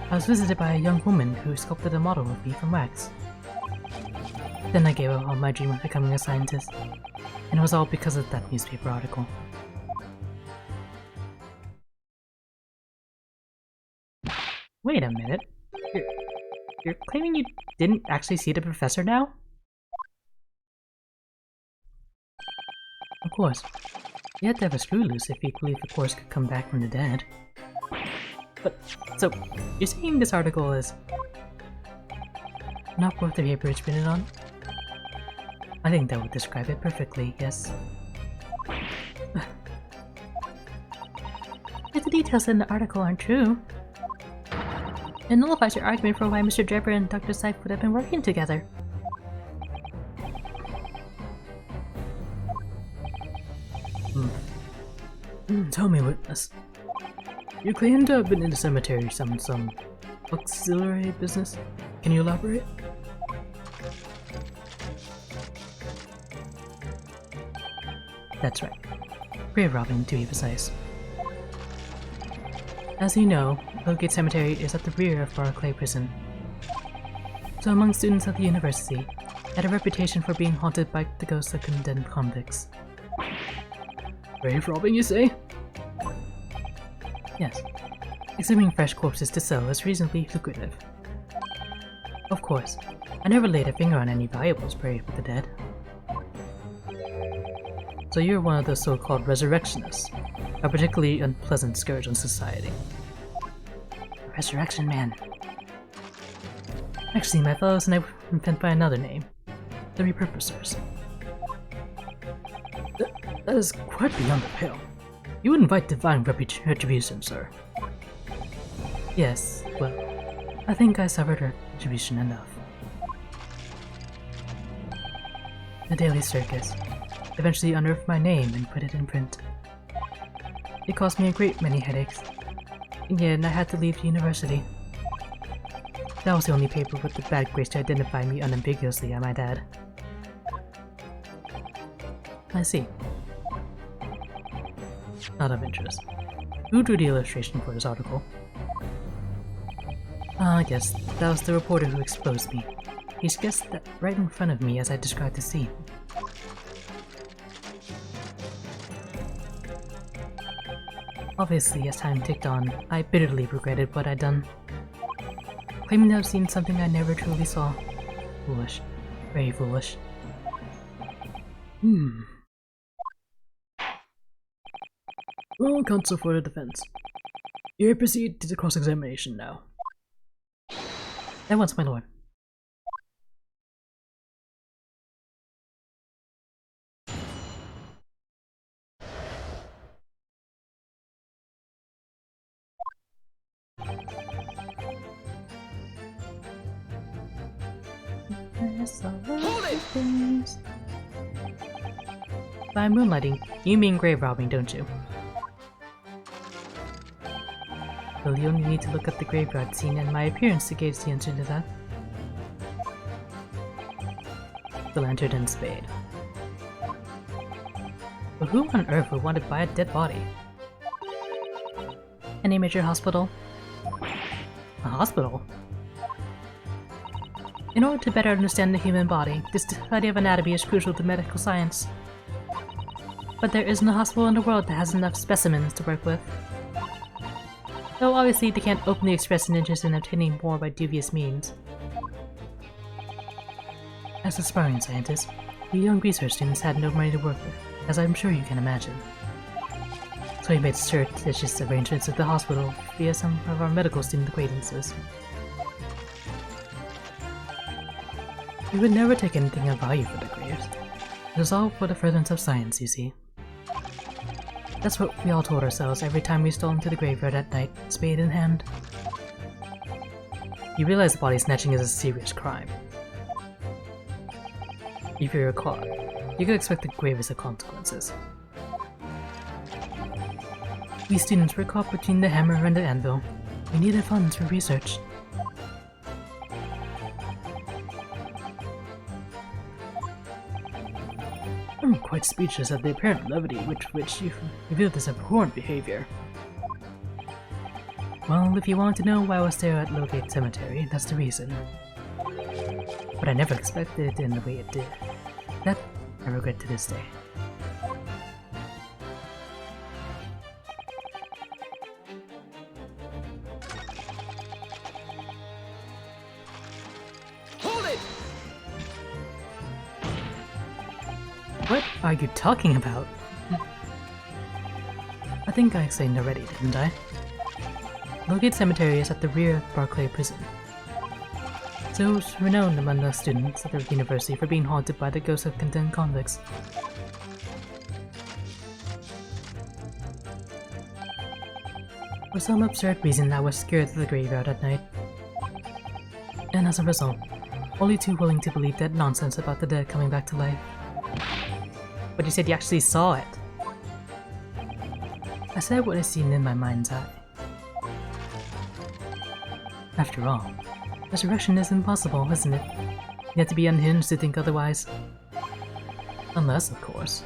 I was visited by a young woman who sculpted a model of me from wax. Then I gave up on my dream of becoming a scientist. And it was all because of that newspaper article. Wait a minute. You're claiming you didn't actually see the professor now? Of course. You had to have a screw loose if you believe the course could come back from the dead. But, so, you're saying this article is not worth the paper it's printed on? I think that would describe it perfectly, yes. If the details in the article aren't true, it nullifies your argument for why Mr. Drebber and Dr. Scythe would have been working together. Tell me, witness. You claim to have been in the cemetery some auxiliary business. Can you elaborate? That's right. Grave robbing, to be precise. As you know, Hillgate Cemetery is at the rear of Barclay Prison. So among students at the university, it had a reputation for being haunted by the ghosts of condemned convicts. Grave robbing, you say? Yes. Exhuming fresh corpses to sell is reasonably lucrative. Of course, I never laid a finger on any valuables buried with the dead. So you're one of those so-called resurrectionists, a particularly unpleasant scourge on society. Resurrection Man. Actually, my fellows and I went by another name. The Repurposers. That is quite beyond the pale. You invite divine retribution, sir. Yes, well, I think I suffered retribution enough. The Daily Circus eventually unearthed my name and put it in print. It caused me a great many headaches, and yet I had to leave the university. That was the only paper with the bad grace to identify me unambiguously, I might add. I see. Not of interest. Who drew the illustration for this article? Ah, yes, that was the reporter who exposed me. He sketched that right in front of me as I described the scene. Obviously, as time ticked on, I bitterly regretted what I'd done. Claiming to have seen something I never truly saw. Foolish. Very foolish. Well, counsel for the defense. You may proceed to the cross-examination now. At once, my lord. Hold it! By moonlighting, you mean grave robbing, don't you? Well, you only need to look at the graveyard scene and my appearance to gauge the answer to that. The lantern and spade. But who on earth would want to buy a dead body? Any major hospital? A hospital? In order to better understand the human body, the study of anatomy is crucial to medical science. But there isn't a hospital in the world that has enough specimens to work with. Though obviously they can't openly express an interest in obtaining more by dubious means. As aspiring scientists, we young research students had no money to work with, as I'm sure you can imagine. So we made surreptitious arrangements with the hospital via some of our medical student acquaintances. We would never take anything of value for the graves. It was all for the furtherance of science, you see. That's what we all told ourselves every time we stole into the graveyard at night, spade in hand. You realize body snatching is a serious crime. If you're caught, you could expect the gravest of consequences. We students were caught between the hammer and the anvil. We needed funds for research. I'm quite speechless at the apparent levity with which you revealed this abhorrent behavior. Well, if you want to know why I was there at Hillgate Cemetery, that's the reason. But I never expected it in the way it did. That I regret to this day. Hold it! What are you talking about? I think I explained already, didn't I? Hillgate Cemetery is at the rear of Barclay Prison. So it was renowned among the students at the university for being haunted by the ghosts of condemned convicts. For some absurd reason, I was scared of the graveyard at night. And as a result, only too willing to believe that nonsense about the dead coming back to life. But you said you actually saw it. I said what is seen in my mind's eye. After all, resurrection is impossible, isn't it? You have to be unhinged to think otherwise. Unless, of course,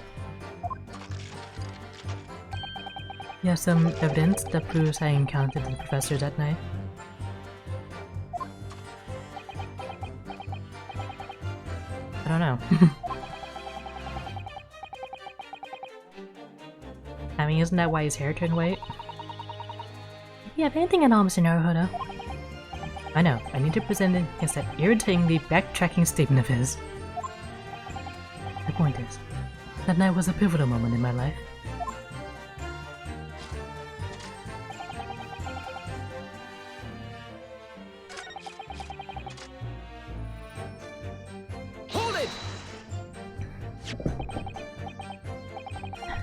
you have some evidence that proves I encountered the professor that night. I don't know. I mean, isn't that why his hair turned white? If you have anything at all, Mr. Naruhodo. I know, I need to present it against that irritatingly backtracking statement of his. The point is, that night was a pivotal moment in my life. Hold it!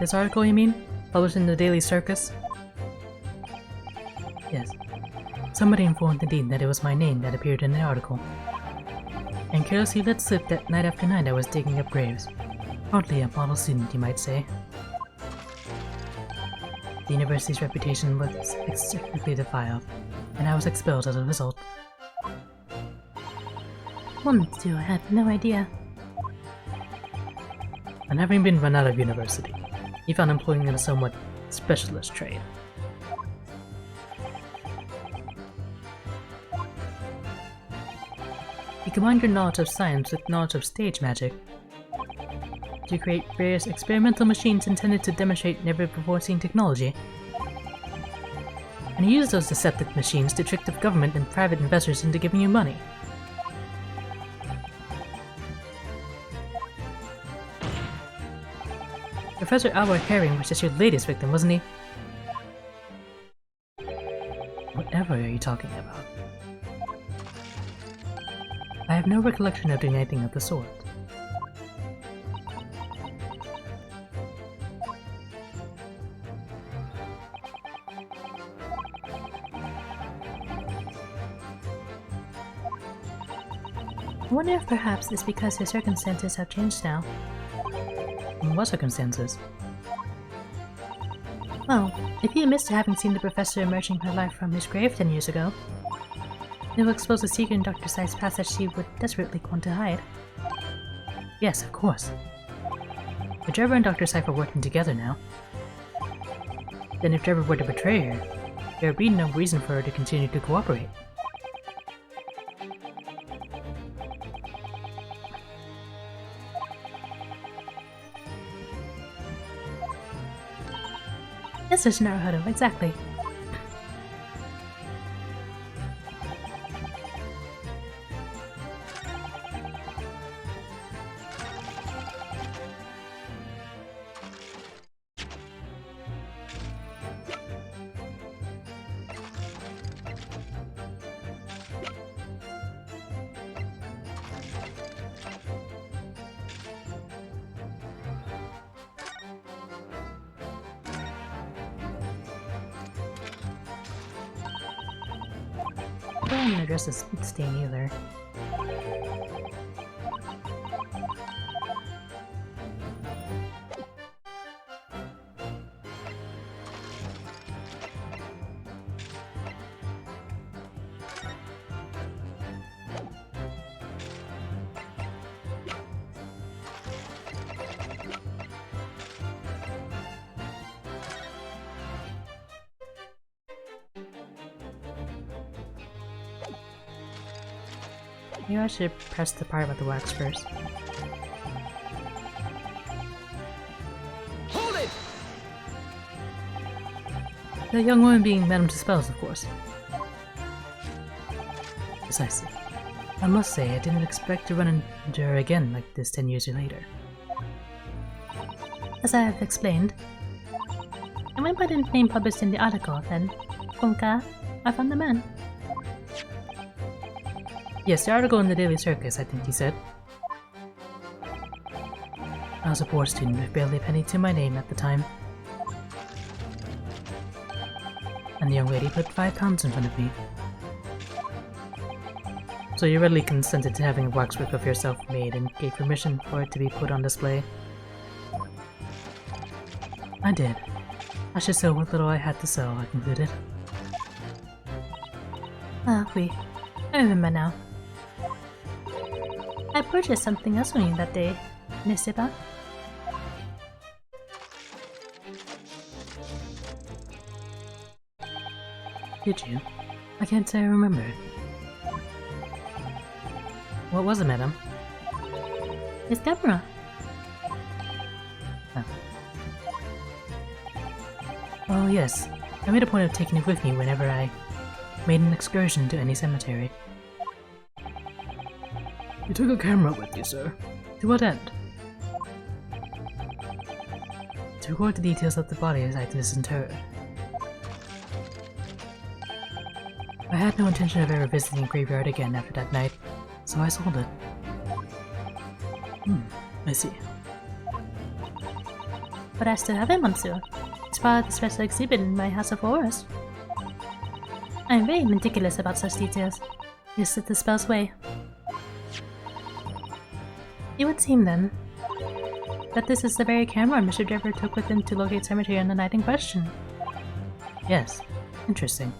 This article, you mean? Published in the Daily Circus? Yes. Somebody informed the dean that it was my name that appeared in the article, and carelessly let slip that night after night I was digging up graves. Hardly a model student, you might say. The university's reputation was extremely defiled, and I was expelled as a result. Wanted to, I had no idea. And having been run out of university, he found employing in a somewhat specialist trade. You combine your knowledge of science with knowledge of stage magic to create various experimental machines intended to demonstrate never-before-seen technology. And you use those deceptive machines to trick the government and private investors into giving you money. Professor Albert Herring was just your latest victim, wasn't he? Whatever are you talking about? I have no recollection of doing anything of the sort. I wonder if perhaps it's because his circumstances have changed now. In what circumstances? Well, if he admits to having seen the professor emerging her life from his grave 10 years ago, it will expose a secret in Dr. Sai's past that she would desperately want to hide. Yes, of course. If Trevor and Dr. Sai are working together now, then if Trevor were to betray her, there would be no reason for her to continue to cooperate. Yes, Mr. Naruhodo, exactly. I don't want to address this stain either. Maybe I should press the part about the wax first. Hold it! The young woman being Madame Dispels, of course. Precisely. I must say, I didn't expect to run into her again like this 10 years later. As I have explained, I went by the name published in the article, then, Funka, I found the man. Yes, the article in the Daily Circus, I think you said. I was a poor student with barely a penny to my name at the time. And the young lady put 5 pounds in front of me. So you readily consented to having a waxwork of yourself made and gave permission for it to be put on display? I did. I should sow what little I had to sow, I concluded. Ah, oui. I remember now. I purchased something else from you that day, n'est-ce pas? Did you? I can't say I remember. What was it, madam? His camera. Oh yes, I made a point of taking it with me whenever I made an excursion to any cemetery. You took a camera with you, sir. To what end? To record the details of the bodies I disinterred. I had no intention of ever visiting a graveyard again after that night, so I sold it. I see. But I still have it, monsieur. It's part of the special exhibit in my House of Horrors. I am very meticulous about such details. Just at the spell's way. It would seem, then, that this is the very camera Mr. Trevor took with him to locate cemetery on the night in question. Yes, interesting.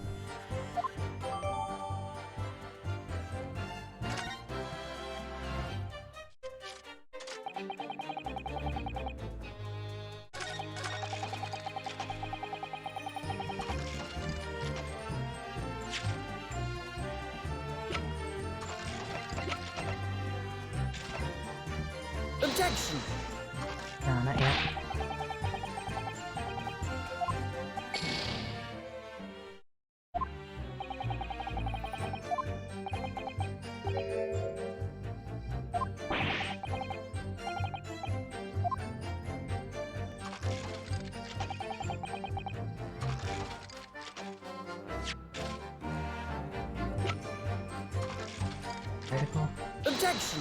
Objection! No, not yet. Vertical. Objection!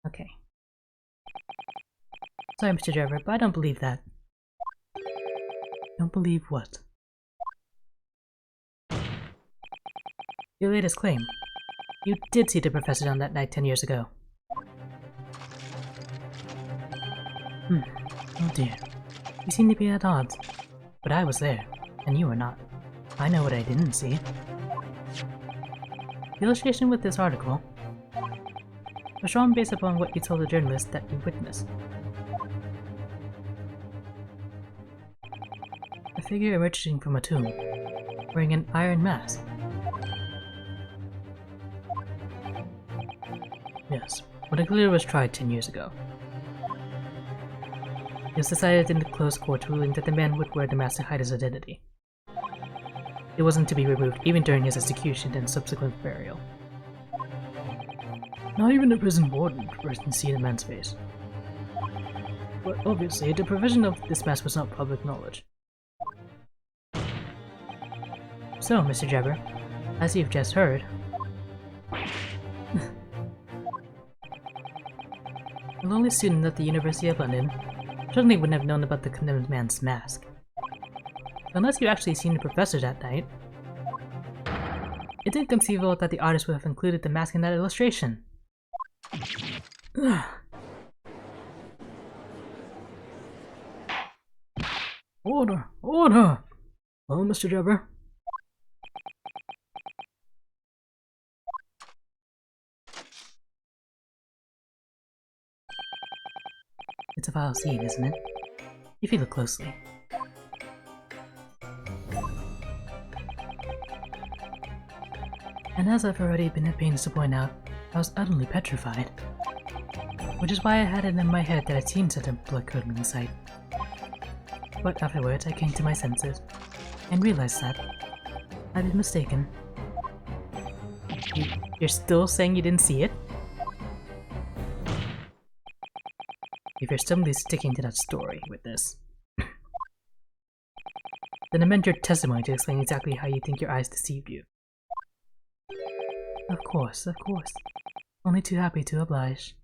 Okay. Sorry, Mr. Trevor, but I don't believe that. Don't believe what? Your latest claim. You did see the professor on that night 10 years ago. Oh dear. You seem to be at odds. But I was there, and you were not. I know what I didn't see. The illustration with this article was drawn based upon what you told the journalist that you witnessed. A figure emerging from a tomb, wearing an iron mask. Yes, but it clearly was tried 10 years ago. It was decided in the closed court ruling that the man would wear the mask to hide his identity. It wasn't to be removed even during his execution and subsequent burial. Not even the prison warden could personally see the man's face. But obviously, the provision of this mask was not public knowledge. So, Mr. Jabber, as you've just heard, a lonely student at the University of London certainly wouldn't have known about the condemned man's mask. Unless you actually seen the professor that night, it's inconceivable that the artist would have included the mask in that illustration. Order! Order! Hello, Mr. Jabber. It's a vile scene, isn't it? If you look closely. And as I've already been at pains to point out, I was utterly petrified. Which is why I had it in my head that I'd seen such a blood-curdling sight. But afterwards I came to my senses, and realized that I'd been mistaken. You're still saying you didn't see it? If you're still sticking to that story with this, then amend your testimony to explain exactly how you think your eyes deceived you. Of course, of course. Only too happy to oblige.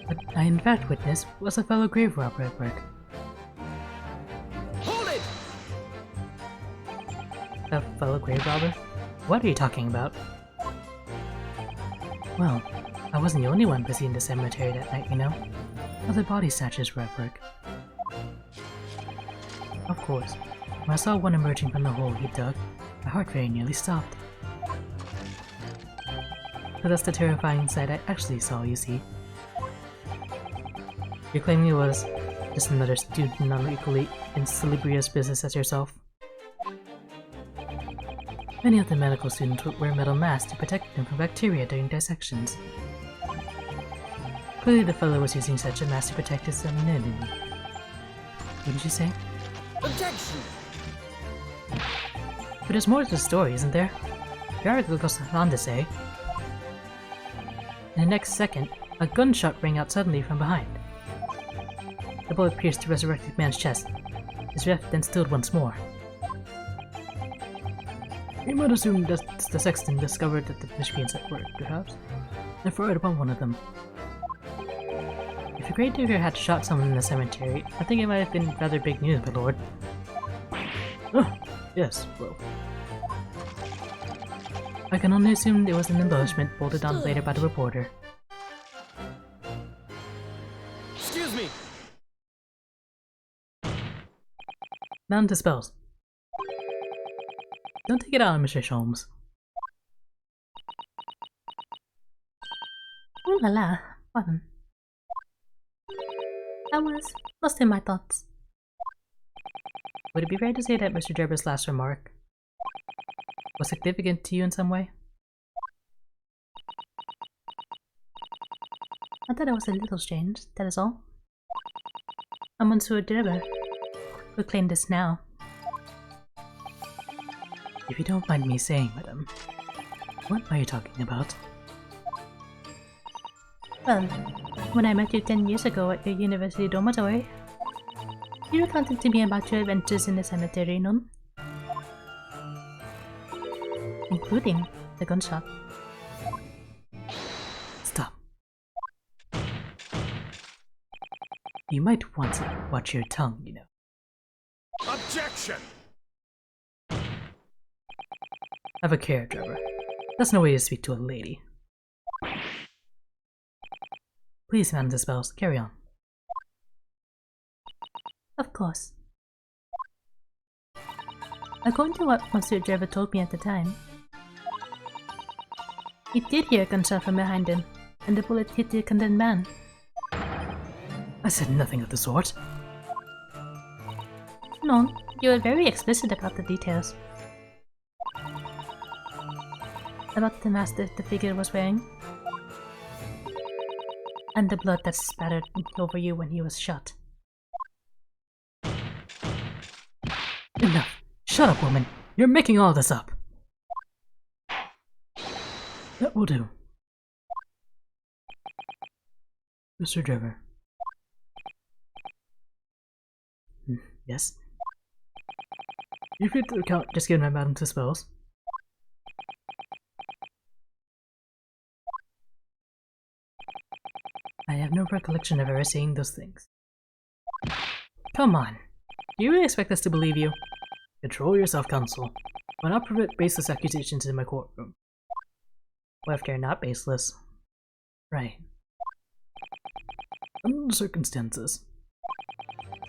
What I in fact witnessed was a fellow grave robber at work. Hold it! A fellow grave robber? What are you talking about? Well, I wasn't the only one busy in the cemetery that night, you know. Other body snatchers were at work. Of course, when I saw one emerging from the hole he dug, my heart very nearly stopped. But that's the terrifying sight I actually saw, you see. You're claiming it was just another student on equally insalubrious business as yourself? Many of the medical students would wear metal masks to protect them from bacteria during dissections. Clearly the fellow was using such a mask to protect his femininity. Wouldn't you say? Objection! But there's more to the story, isn't there? The article goes on to say, in the next second, a gunshot rang out suddenly from behind. The bullet pierced the resurrected man's chest. His breath then stilled once more. We might assume that the sexton discovered that the miscreants at work, perhaps, and fired upon one of them. If a great digger had shot someone in the cemetery, I think it might have been rather big news, my lord. Oh, yes, well. I can only assume it was an embellishment bolted on later by the reporter. Excuse me! Mountain to spells. Don't take it out on Mr. Sholmes. Ooh la la, pardon. I was lost in my thoughts. Would it be fair to say that Mr. Drebber's last remark was significant to you in some way? I thought it was a little strange, that is all. I'm Monsieur Drebber. Who claimed this now? If you don't mind me saying, madam, what are you talking about? Well, when I met you 10 years ago at your university dormitory, you recounted to me about your adventures in the cemetery, none? Including the gunshot. Stop. You might want to watch your tongue, you know. Objection! Have a care, Drebber. That's no way to speak to a lady. Please, Madame Dispels, carry on. Of course. According to what Monsieur Drebber told me at the time, he did hear a gunshot from behind him, and the bullet hit the condemned man. I said nothing of the sort. No, you were very explicit about the details. About the mask that the figure was wearing. And the blood that spattered over you when he was shot. Enough! Shut up, woman! You're making all this up! That will do. Mr. Drebber. Yes? You fit the account just given by Madame Dispels? I have no recollection of ever saying those things. Come on! Do you really expect us to believe you? Control yourself, counsel. Why not permit baseless accusations in my courtroom? What if they're not baseless? Right. Under the circumstances,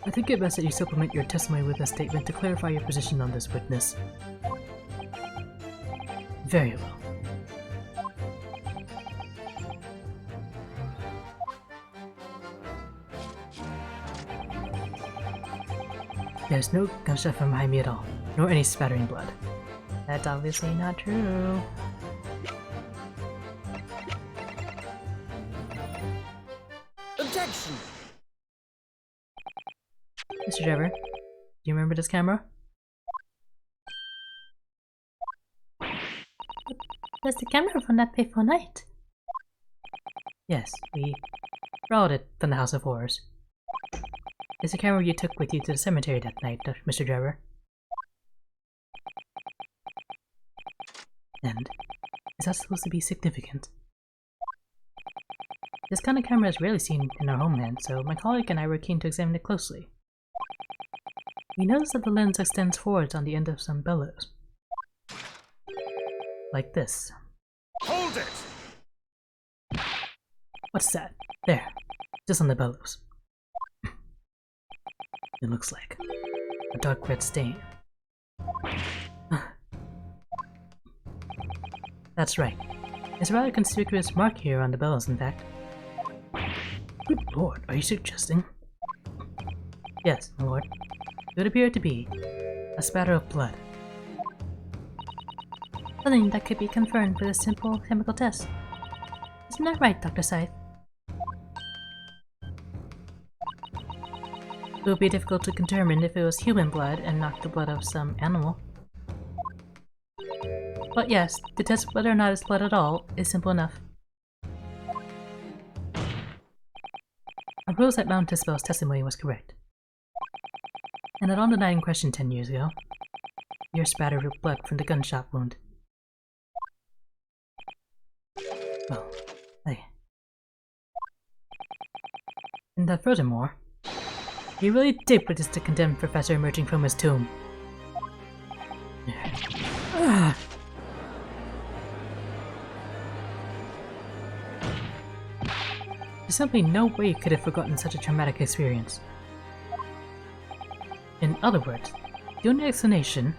I think it best that you supplement your testimony with a statement to clarify your position on this witness. Very well. There's no gunshot from behind me at all, nor any spattering blood. That's obviously not true. Objection! Mr. Trevor, do you remember this camera? That's the camera from that fateful night. Yes, we borrowed it from the House of Horrors. It's the camera you took with you to the cemetery that night, Mr. Trevor. And is that supposed to be significant? This kind of camera is rarely seen in our homeland, so my colleague and I were keen to examine it closely. We noticed that the lens extends forwards on the end of some bellows, like this. Hold it! What's that? There. Just on the bellows. It looks like a dark red stain. That's right. It's a rather conspicuous mark here on the bellows, in fact. Good lord, are you suggesting? Yes, my lord. It would appear to be a spatter of blood. Something that could be confirmed with a simple chemical test. Isn't that right, Dr. Scythe? It would be difficult to determine if it was human blood and not the blood of some animal. But yes, to test whether or not it's blood at all is simple enough. I suppose that Mount Isabel's testimony was correct. And that on the night in question 10 years ago, you're spattered with blood from the gunshot wound. Well, hey. And that furthermore, you really did witness the condemned professor emerging from his tomb. There's simply no way you could have forgotten such a traumatic experience. In other words, the only explanation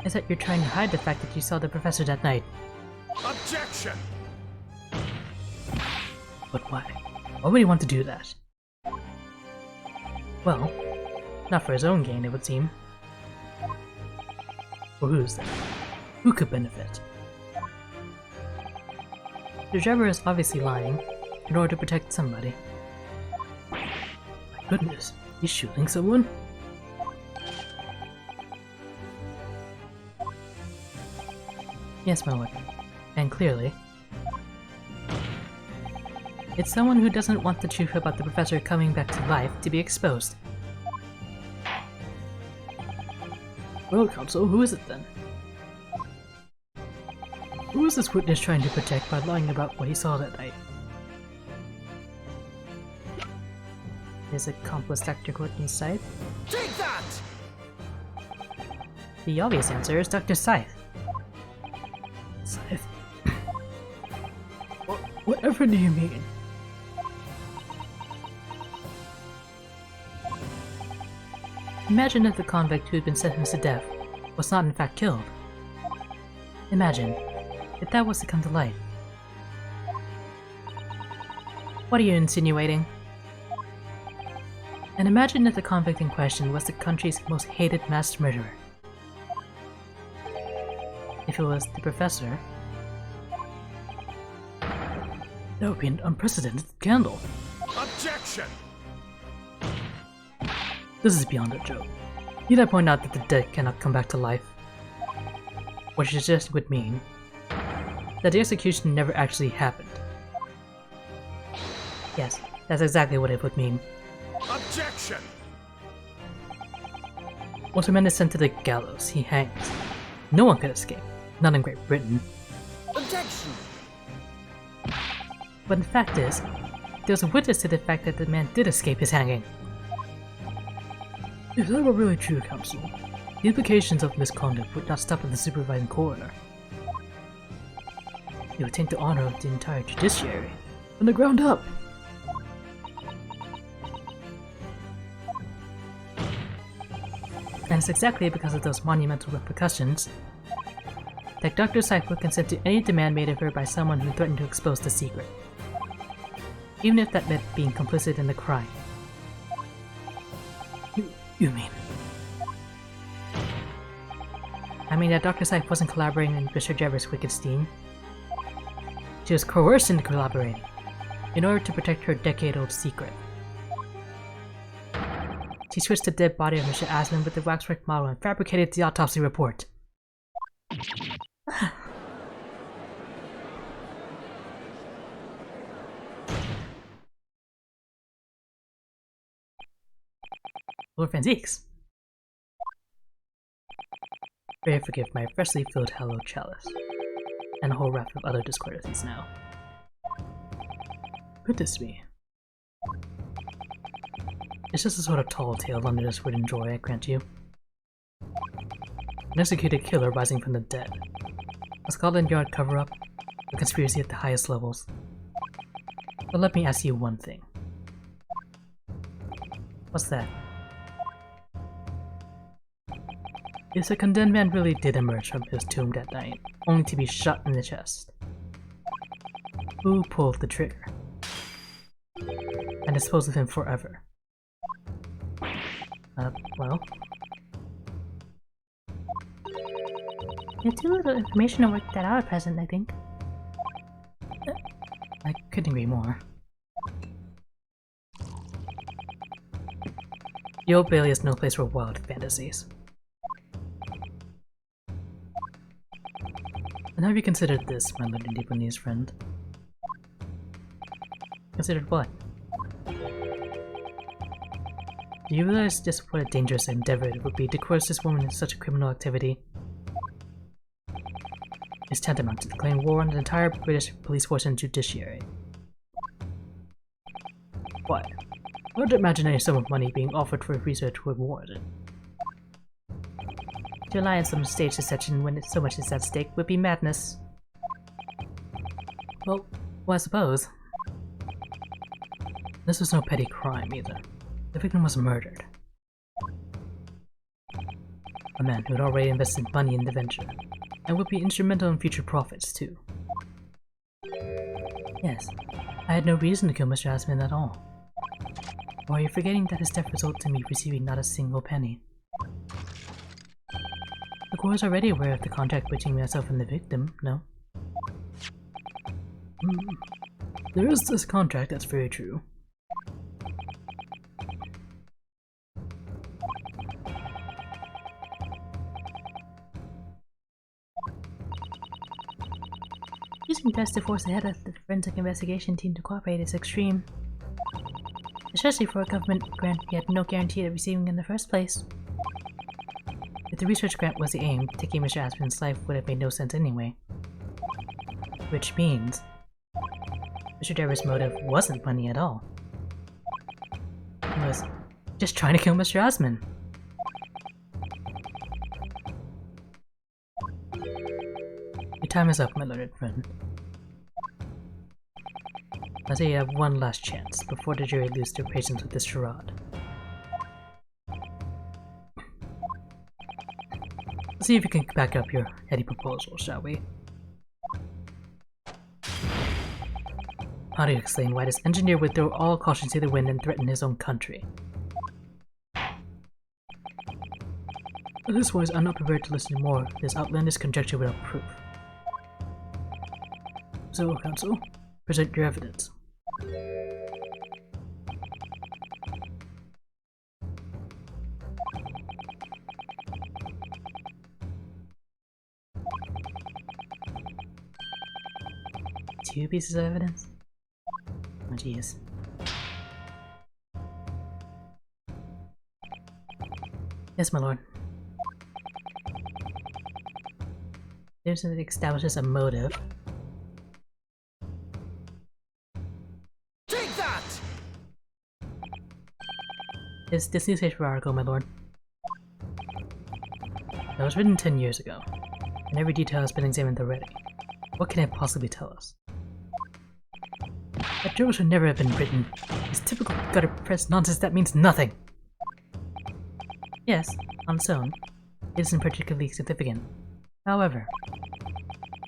is that you're trying to hide the fact that you saw the professor that night. Objection! But why? Why would he want to do that? Well, not for his own gain, it would seem. For whose then? Who could benefit? The driver is obviously lying in order to protect somebody. My goodness, he's shooting someone? Yes, my lord. And clearly, it's someone who doesn't want the truth about the professor coming back to life to be exposed. Well, Counsel, who is it then? Who is this witness trying to protect by lying about what he saw that night? His accomplice, Dr. Courtney Scythe? Take that! The obvious answer is Dr. Scythe. Scythe? Whatever do you mean? Imagine if the convict who had been sentenced to death was not in fact killed. Imagine if that was to come to light. What are you insinuating? And imagine if the convict in question was the country's most hated mass murderer. If it was the professor, that would be an unprecedented scandal. Objection! This is beyond a joke. Need I point out that the dead cannot come back to life? Which just would mean that the execution never actually happened. Yes, that's exactly what it would mean. Objection! Once a man is sent to the gallows, he hangs. No one could escape, not in Great Britain. Objection! But the fact is, there's a witness to the fact that the man did escape his hanging. If that were really true, Counsel, the implications of misconduct would not stop at the supervising coroner. It would taint the honor of the entire judiciary, from the ground up. And it's exactly because of those monumental repercussions that Dr. Scythe would consent to any demand made of her by someone who threatened to expose the secret, even if that meant being complicit in the crime. You mean? I mean that Dr. Scythe wasn't collaborating in Mr. Jeffers' wicked scheme. She was coerced into collaborating, in order to protect her decade-old secret. She switched the dead body of Mr. Aslan with the waxwork model and fabricated the autopsy report. Lord Fanziques. Pray forgive my freshly filled hallowed chalice, and a whole raft of other discordities now. Goodness me. It's just a sort of tall tale Londoners would enjoy, I grant you. An executed killer rising from the dead, A Scotland Yard cover-up, a conspiracy at the highest levels. But let me ask you one thing. What's that? If the condemned man really did emerge from his tomb that night, only to be shot in the chest, who pulled the trigger? And dispose of him forever? Well... You have too little information to work that out at present, I think. I couldn't agree more. The Old Bailey is no place for wild fantasies. And have you considered this, my little Japanese friend? Considered what? Do you realize just what a dangerous endeavor it would be to coerce this woman in such a criminal activity? It's tantamount to declaring war on the entire British police force and judiciary. What? I would imagine any sum of money being offered for research would warrant it. To rely on some stage deception when so much is at stake would be madness. Well, I suppose. This was no petty crime either. The victim was murdered. A man who had already invested money in the venture, and would be instrumental in future profits too. Yes, I had no reason to kill Mr. Asman at all. Or are you forgetting that his death resulted in me receiving not a single penny? The court is already aware of the contract between myself and the victim, no? There is this contract, that's very true. Using best to force the head of the forensic investigation team to cooperate is extreme. Especially for a government grant he had no guarantee of receiving in the first place. If the research grant was the aim, taking Mr. Aspen's life would have made no sense anyway. Which means... Mr. Dever's motive wasn't money at all. He was just trying to kill Mr. Asman. Your time is up, my learned friend. I say you have one last chance before the jury lose their patience with this charade. Let's see if you can back up your heady proposal, shall we? How do you explain why this engineer would throw all caution to the wind and threaten his own country? At this point, I'm not prepared to listen to more of this outlandish conjecture without proof. So, counsel, present your evidence. Two pieces of evidence? Oh jeez. Yes, my lord. There's something that establishes a motive. Take that! Is this newspaper article, my lord? That was written 10 years ago, and every detail has been examined already. What can it possibly tell us? That joke should never have been written. This typical gutter press nonsense that means nothing! Yes, on its own, it isn't particularly significant. However,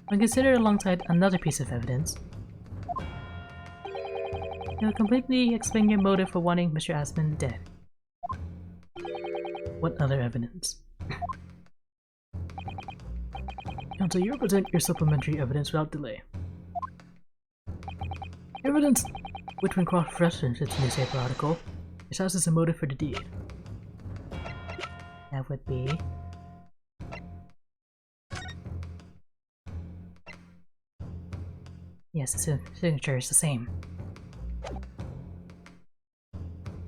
when considered alongside another piece of evidence, it will completely explain your motive for wanting Mr. Asman dead. What other evidence? Counsel, you present your supplementary evidence without delay. Evidence which, when cross-referenced in the newspaper article, establishes a motive for the deed. That would be... Yes, the signature is the same.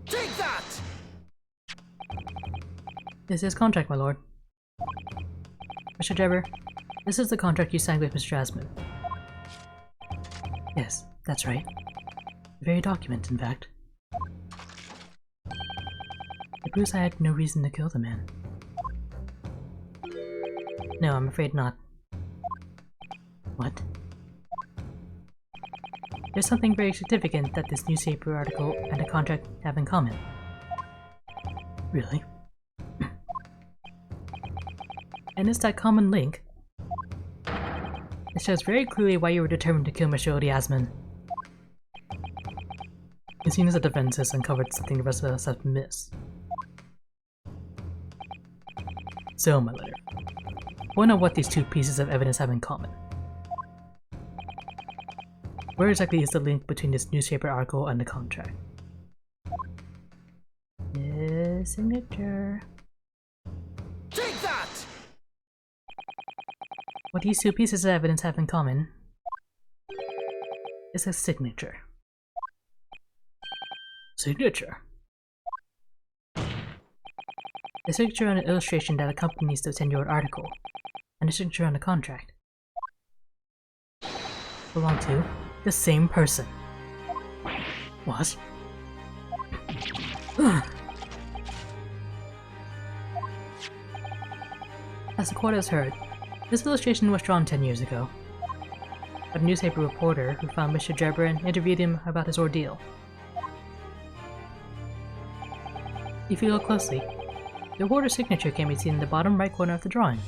Take that! This is contract, my lord. Mr. Dever, this is the contract you signed with Mr. Asman. Yes, that's right. The very document, in fact. It proves I had no reason to kill the man. No, I'm afraid not. What? There's something very significant that this newspaper article and the contract have in common. Really? And it's that common link. It shows very clearly why you were determined to kill Mr. Odiasman. It seems the defense has uncovered something the rest of us have missed. So, my letter. I want to know what these two pieces of evidence have in common. Where exactly is the link between this newspaper article and the contract? The signature. Take that! What these two pieces of evidence have in common is a signature. Signature? The signature on an illustration that accompanies the 10-year-old article, and the signature on the contract belong to the same person. What? As the court has heard, this illustration was drawn 10 years ago. But a newspaper reporter who found Mr. Jabber and interviewed him about his ordeal. If you look closely, the reporter's signature can be seen in the bottom right corner of the drawing.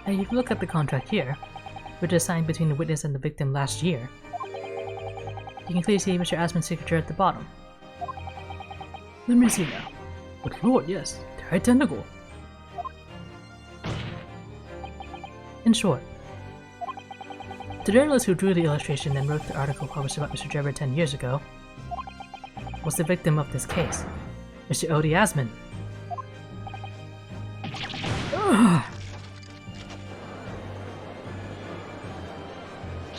And if you look at the contract here, which is signed between the witness and the victim last year, you can clearly see Mr. Asman's signature at the bottom. Let me see now. But Lord, yes, they're identical. In short, the journalist who drew the illustration and wrote the article published about Mr. Jabber 10 years ago was the victim of this case, Mr. Odiasman.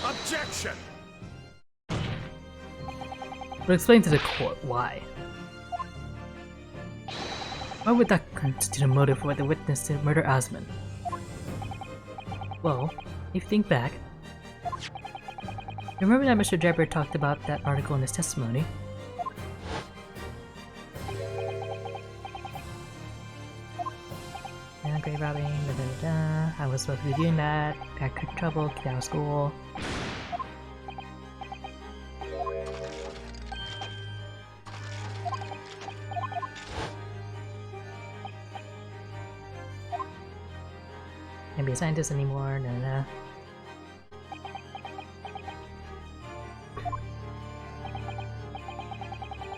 Objection! But explain to the court why. Why would that constitute a motive for the witness to murder Asman? Well, if you think back, remember that Mr. Jabber talked about that article in his testimony? Yeah, grave robbing, I was supposed to be doing that, got quick trouble, kicked out of school. Can't be a scientist anymore, nah.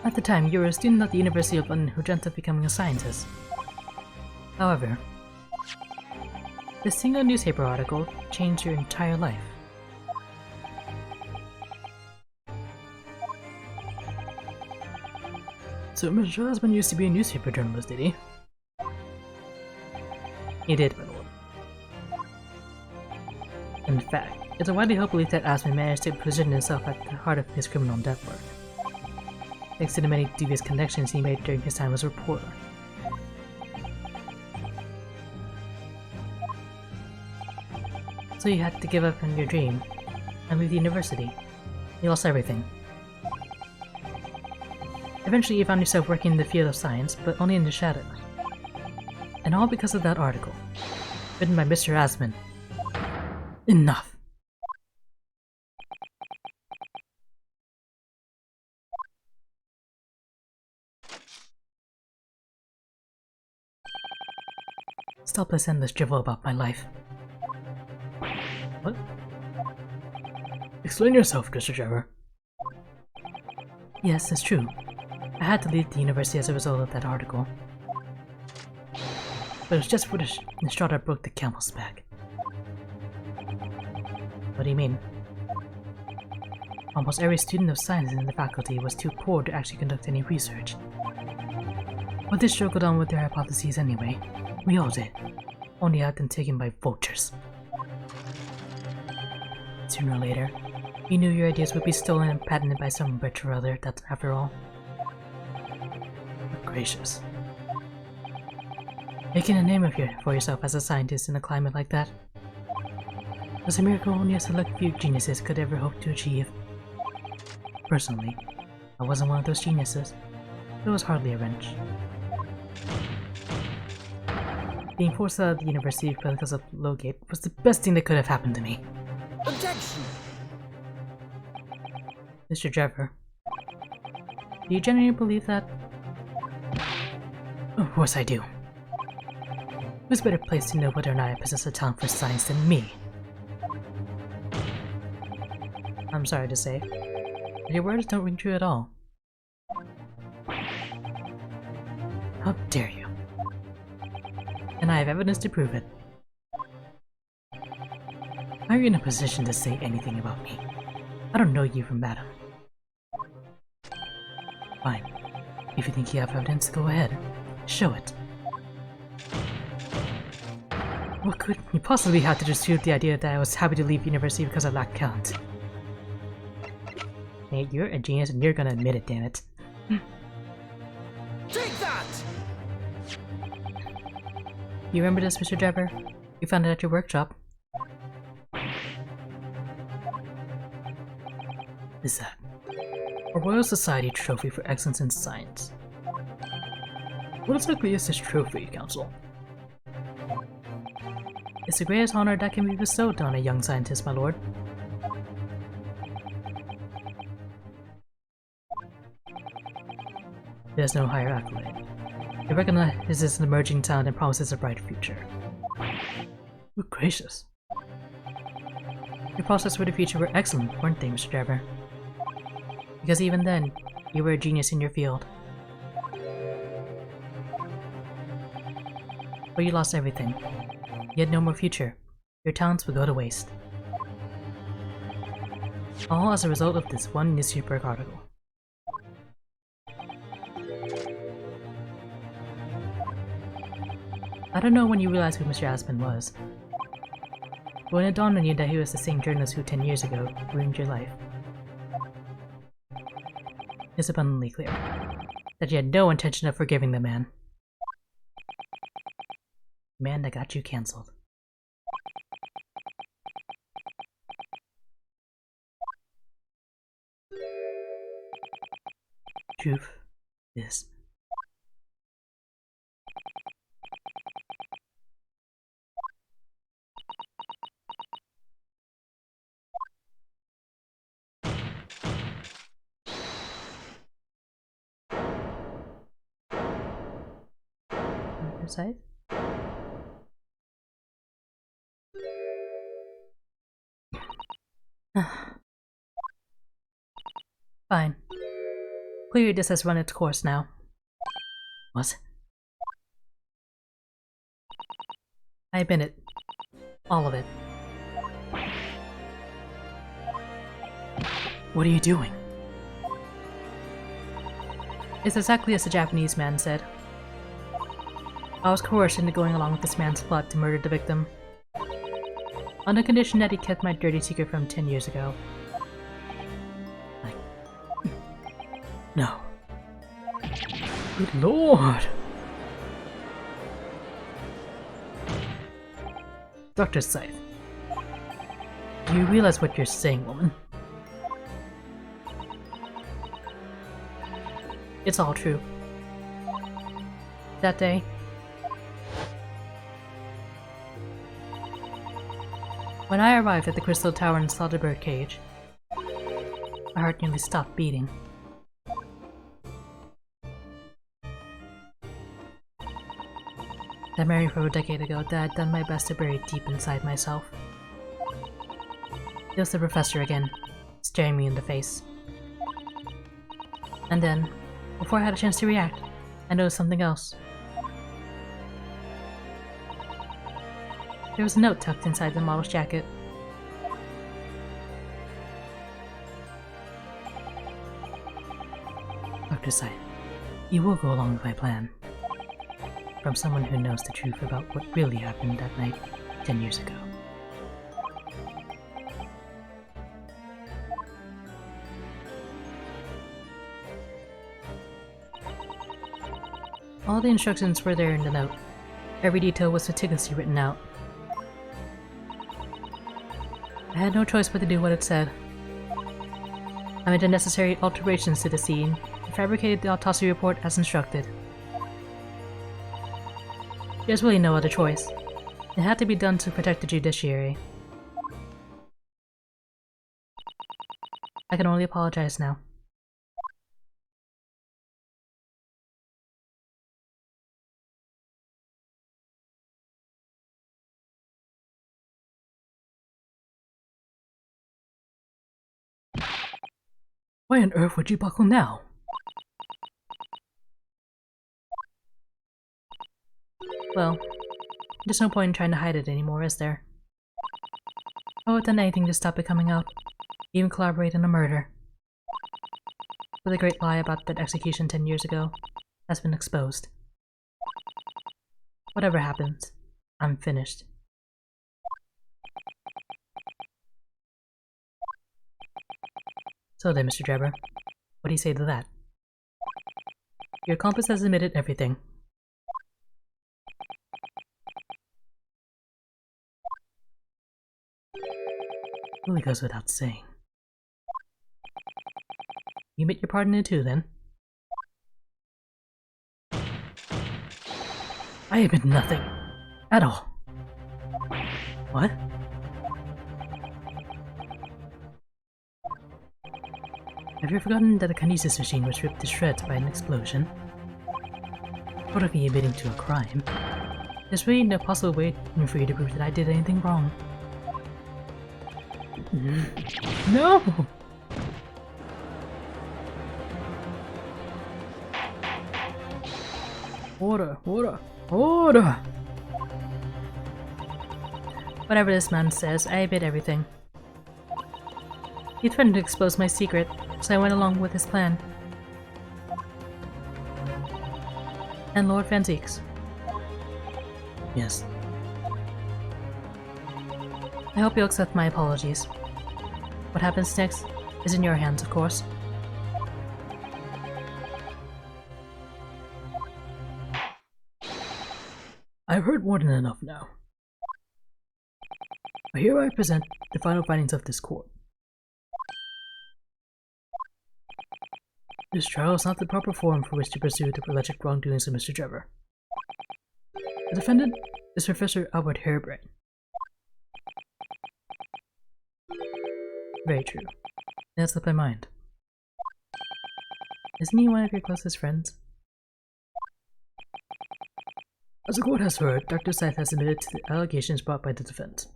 At the time, you were a student at the University of London who dreamt of becoming a scientist. However, this single newspaper article changed your entire life. So Mr. Husband used to be a newspaper journalist, did he? He did, my lord. In fact, it's a widely held belief that Asman managed to position himself at the heart of his criminal network, thanks to the many dubious connections he made during his time as a reporter. So you had to give up on your dream and leave the university. You lost everything. Eventually you found yourself working in the field of science, but only in the shadows. And all because of that article, written by Mr. Asman. Enough! Stop this endless drivel about my life. What? Explain yourself, Mr. Jabber. Yes, it's true. I had to leave the university as a result of that article. But it was just for the straw that broke the camel's back. What do you mean? Almost every student of science in the faculty was too poor to actually conduct any research. But they struggled on with their hypotheses anyway. We all did. Only had them taken by vultures. Sooner or later, you knew your ideas would be stolen and patented by some rich or other, that's after all. But gracious. Making a name for yourself as a scientist in a climate like that was a miracle only a select few geniuses could ever hope to achieve. Personally, I wasn't one of those geniuses, but it was hardly a wrench. Being forced out of the university because of Lowgate was the best thing that could have happened to me. Objection! Mr. Trevor, do you genuinely believe that? Of course I do. Who's better placed to know whether or not I possess a talent for science than me? I'm sorry to say, but your words don't ring true at all. How dare you? And I have evidence to prove it. Are you in a position to say anything about me? I don't know you from Adam. Fine. If you think you have evidence, go ahead. Show it. What could you possibly have to dispute the idea that I was happy to leave university because I lacked talent? Hey, you're a genius and you're gonna admit it, damn it. Take that! You remember this, Mr. Trevor? You found it at your workshop. Is that a Royal Society trophy for excellence in science? What exactly is this trophy, Council? It's the greatest honor that can be bestowed on a young scientist, my lord. There's no higher accolade. It recognizes an emerging talent and promises a bright future. Good gracious. Your prospects for the future were excellent, weren't they, Mr. Trevor? Because even then, you were a genius in your field. But you lost everything. You had no more future. Your talents would go to waste. All as a result of this one newspaper article. I don't know when you realized who Mr. Aspen was. But when it dawned on you that he was the same journalist who 10 years ago ruined your life, it's abundantly clear that you had no intention of forgiving the man. The man that got you cancelled. Truth is... Side? Fine. Clearly this has run its course now. What? I admit it. All of it. What are you doing? It's exactly as the Japanese man said. I was coerced into going along with this man's plot to murder the victim, on the condition that he kept my dirty secret from 10 years ago. No. Good lord! Dr. Scythe, do you realize what you're saying, woman? It's all true. That day, when I arrived at the Crystal Tower and saw the birdcage, my heart nearly stopped beating. That memory from a decade ago that I'd done my best to bury deep inside myself. It was the professor again, staring me in the face. And then, before I had a chance to react, I noticed something else. There was a note tucked inside the model's jacket. Dr. Scythe, you will go along with my plan. From someone who knows the truth about what really happened that night 10 years ago. All the instructions were there in the note. Every detail was meticulously written out. I had no choice but to do what it said. I made the necessary alterations to the scene and fabricated the autopsy report as instructed. There's really no other choice. It had to be done to protect the judiciary. I can only apologize now. Why on earth would you buckle now? Well, there's no point in trying to hide it anymore, is there? I would have done anything to stop it coming out, even collaborate in a murder. But the great lie about that execution 10 years ago has been exposed. Whatever happens, I'm finished. So then, Mr. Drebber, what do you say to that? Your accomplice has admitted everything. Really goes without saying. You admit your part in it too, then? I admit nothing. At all. What? Have you forgotten that a kinesis machine was ripped to shreds by an explosion? Short of me admitting to a crime, there's really no possible way for you to prove that I did anything wrong. No! Order, order, order! Whatever this man says, I admit everything. He threatened to expose my secret, so I went along with his plan. And Lord Van Ziek's. Yes. I hope you'll accept my apologies. What happens next is in your hands, of course. I've heard more than enough now. I hereby present the final findings of this court. This trial is not the proper forum for which to pursue the alleged wrongdoings of Mr. Drebber. The defendant is Professor Albert Harebrain. Very true. That slipped my mind. Isn't he one of your closest friends? As the court has heard, Dr. Scythe has admitted to the allegations brought by the defense,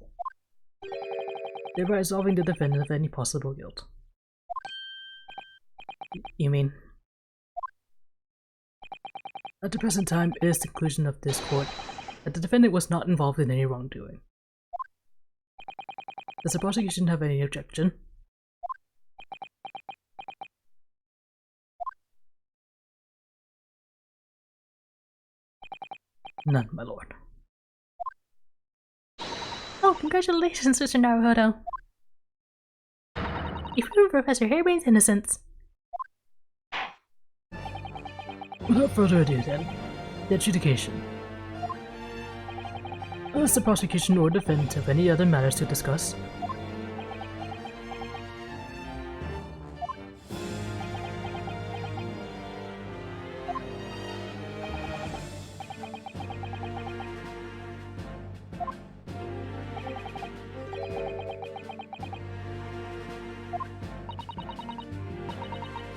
thereby absolving the defendant of any possible guilt. You mean? At the present time, it is the conclusion of this court that the defendant was not involved in any wrongdoing. Does the prosecution have any objection? None, my lord. Oh, congratulations, Mr. Naruhodo. You proved Professor Harebrain's innocence. Without further ado then, the adjudication. Unless the prosecution or defendant have any other matters to discuss.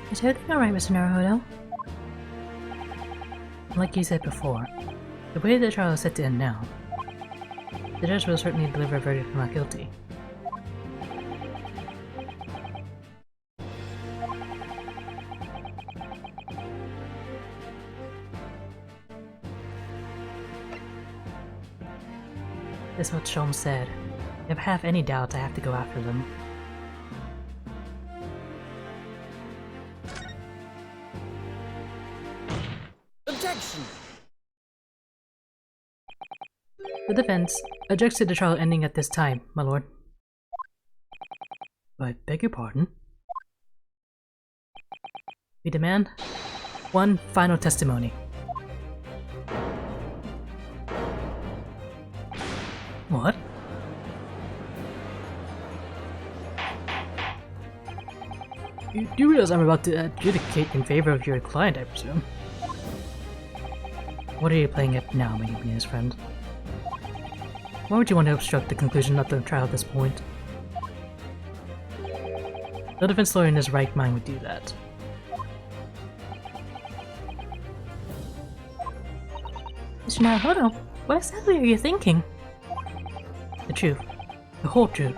Is everything alright, Mr. Naruhodo? Like you said before, the way the trial is set to end now, the judge will certainly deliver a verdict of not guilty. That's what Sholmes said. If I have any doubts, I have to go after them. Objection! The defense objects to the trial ending at this time, my lord. I beg your pardon? We demand one final testimony. What? You do realize I'm about to adjudicate in favor of your client, I presume? What are you playing at now, my Japanese friend? Why would you want to obstruct the conclusion of the trial at this point? No defense lawyer in his right mind would do that. Mr. Naruhodo, what exactly are you thinking? The truth. The whole truth.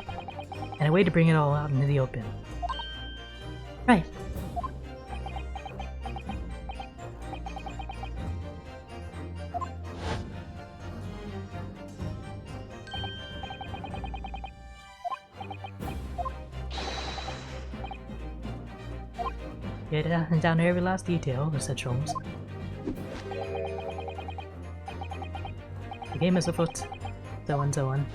And a way to bring it all out into the open. Right. Get it down to every last detail, said Sholmes. The game is afoot. So on, so on.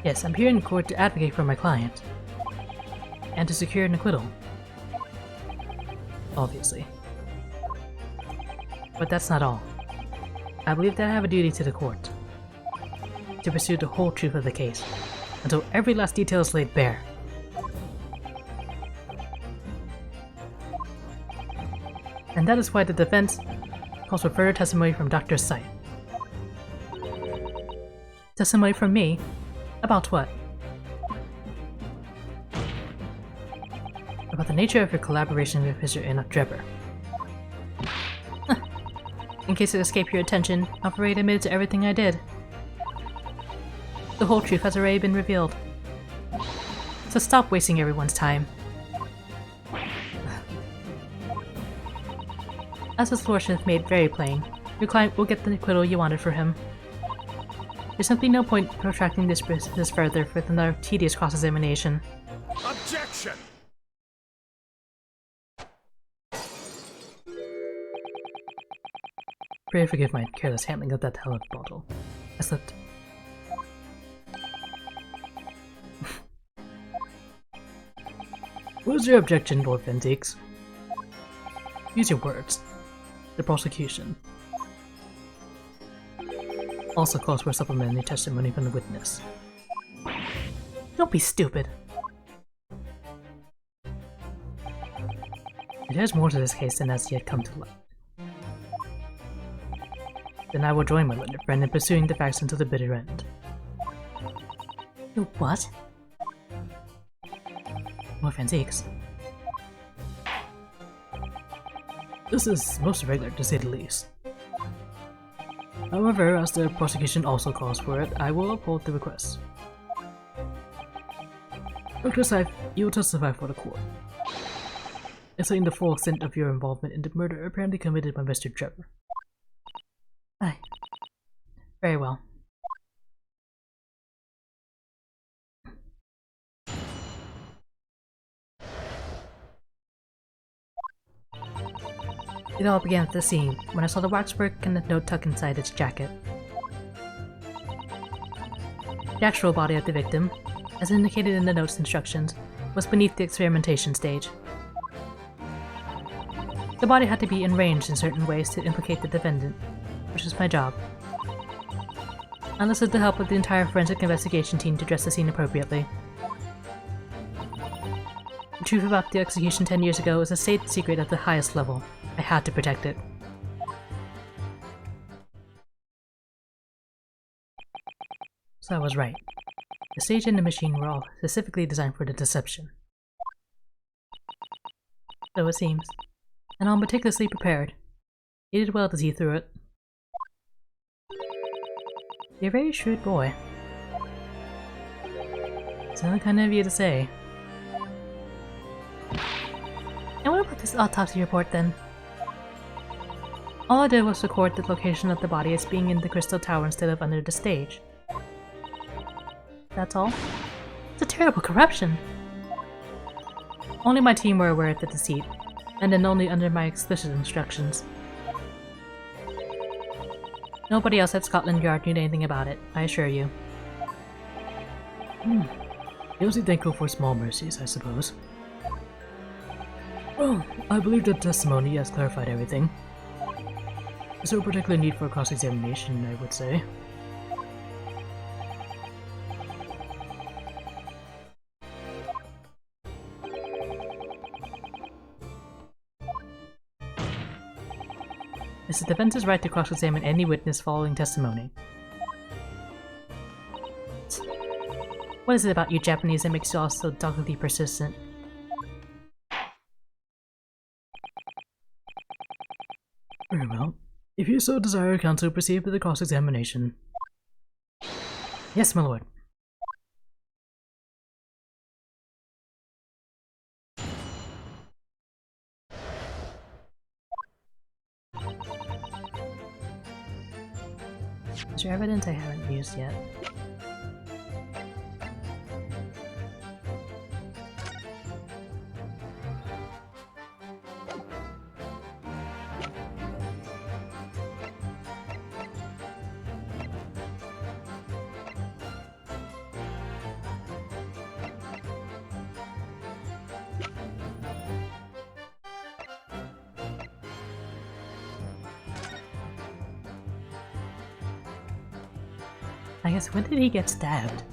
Yes, I'm here in court to advocate for my client. And to secure an acquittal. Obviously. But that's not all. I believe that I have a duty to the court. To pursue the whole truth of the case, until every last detail is laid bare. And that is why the defense calls for further testimony from Dr. Sight. Testimony from me? About what? About the nature of your collaboration with Mr. Enoch Drebber. In case it escaped your attention, I've already admitted to everything I did. The whole truth has already been revealed. So stop wasting everyone's time. As his lordship made very plain, your client will get the acquittal you wanted for him. There's simply no point protracting this further with another tedious cross-examination. Objection! Pray forgive my careless handling of that hell of a bottle. I slipped. What is your objection, Lord Ventix? Use your words. The prosecution also calls for supplementary testimony from the witness. Don't be stupid. There's more to this case than has yet come to light. Then I will join my learned friend in pursuing the facts until the bitter end. You what? Lord Ventix. This is most irregular, to say the least. However, as the prosecution also calls for it, I will uphold the request. Dr. Scythe, you will testify for the court, explaining the full extent of your involvement in the murder apparently committed by Mr. Drebber. Aye. Very well. It all began at the scene, when I saw the waxwork and the note tucked inside its jacket. The actual body of the victim, as indicated in the note's instructions, was beneath the experimentation stage. The body had to be arranged in certain ways to implicate the defendant, which was my job. I enlisted the help of the entire forensic investigation team to dress the scene appropriately. The truth about the execution 10 years ago is a state secret at the highest level. I had to protect it. So I was right. The stage and the machine were all specifically designed for the deception. So it seems. And I'm meticulously prepared. You did well to see through it. You're a very shrewd boy. It's not kind of you to say. And what about this autopsy report then? All I did was record the location of the body as being in the crystal tower instead of under the stage. That's all? It's a terrible corruption! Only my team were aware of the deceit, and then only under my explicit instructions. Nobody else at Scotland Yard knew anything about it, I assure you. You must be thankful for small mercies, I suppose. Well, I believe that testimony has clarified everything. There's no particular need for cross-examination, I would say. It's the defense's right to cross-examine any witness following testimony. What is it about you Japanese that makes you all so doggedly persistent? Very well. If you so desire, counsel, proceed with the cross-examination. Yes, my lord. Is there evidence I haven't used yet? I guess when did he get stabbed?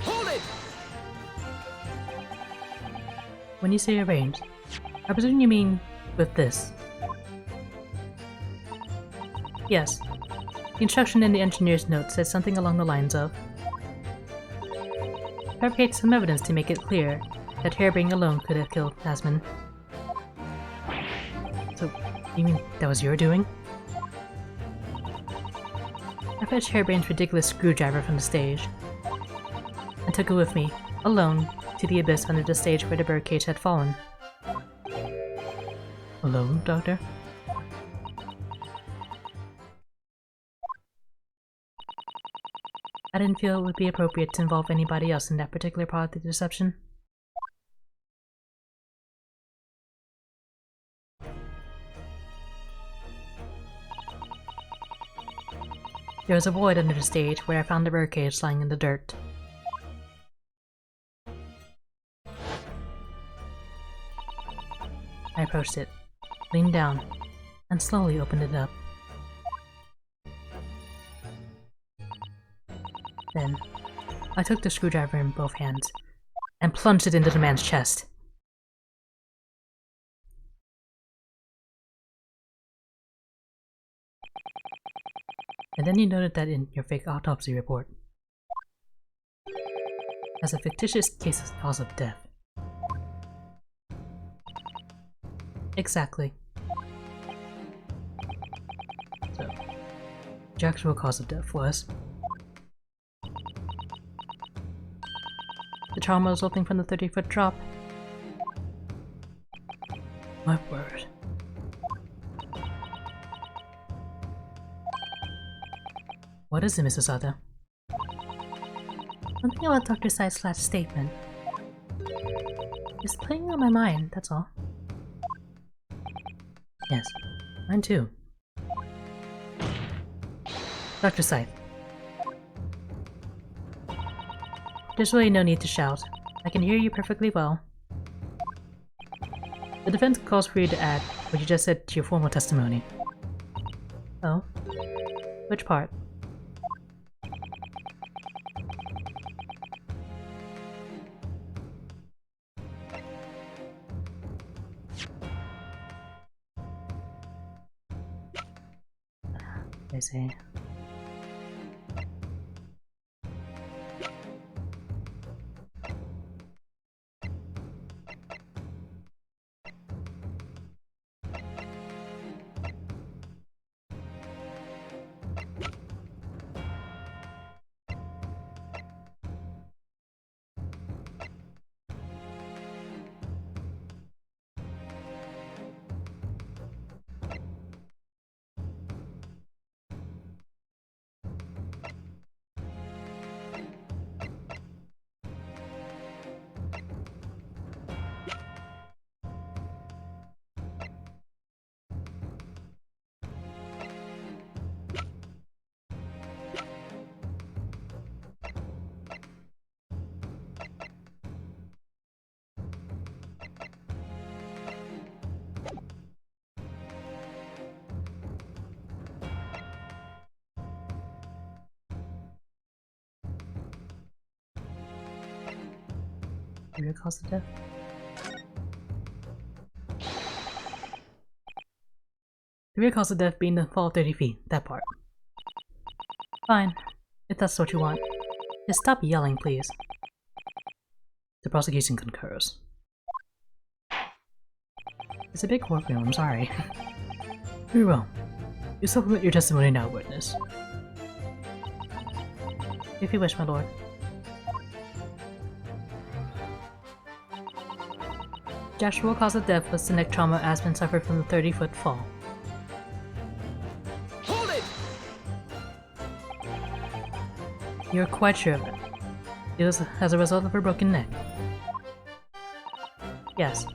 Hold it! When you say arranged, I presume you mean with this. Yes. The instruction in the engineer's note says something along the lines of fabricate some evidence to make it clear that Harebrain alone could have killed Asmon. So, you mean that was your doing? I fetched Harebrain's ridiculous screwdriver from the stage and took it with me, alone, to the abyss under the stage where the birdcage had fallen. Alone, Doctor? I didn't feel it would be appropriate to involve anybody else in that particular part of the deception. There was a void under the stage where I found the birdcage lying in the dirt. I approached it, leaned down, and slowly opened it up. Then, I took the screwdriver in both hands and plunged it into the man's chest. And then you noted that in your fake autopsy report as a fictitious cause of death. Exactly. So, the actual cause of death was the trauma resulting from the 30-foot drop. My word. What is it, Mrs. Otto? Something about Dr. Sai's last statement. It's playing on my mind, that's all. Yes, mine too. Dr. Scythe. There's really no need to shout. I can hear you perfectly well. The defense calls for you to add what you just said to your formal testimony. Oh? Which part? I see. the real cause of death? The real cause of death being the fall of 30 feet, that part. Fine, if that's what you want. Just stop yelling, please. The prosecution concurs. It's a big courtroom, I'm sorry. Very well. You supplement your testimony now, witness. If you wish, my lord. The actual cause of death was the neck trauma Aspen suffered from the 30-foot fall. Hold it! You're quite sure of that. It was as a result of her broken neck. Yes.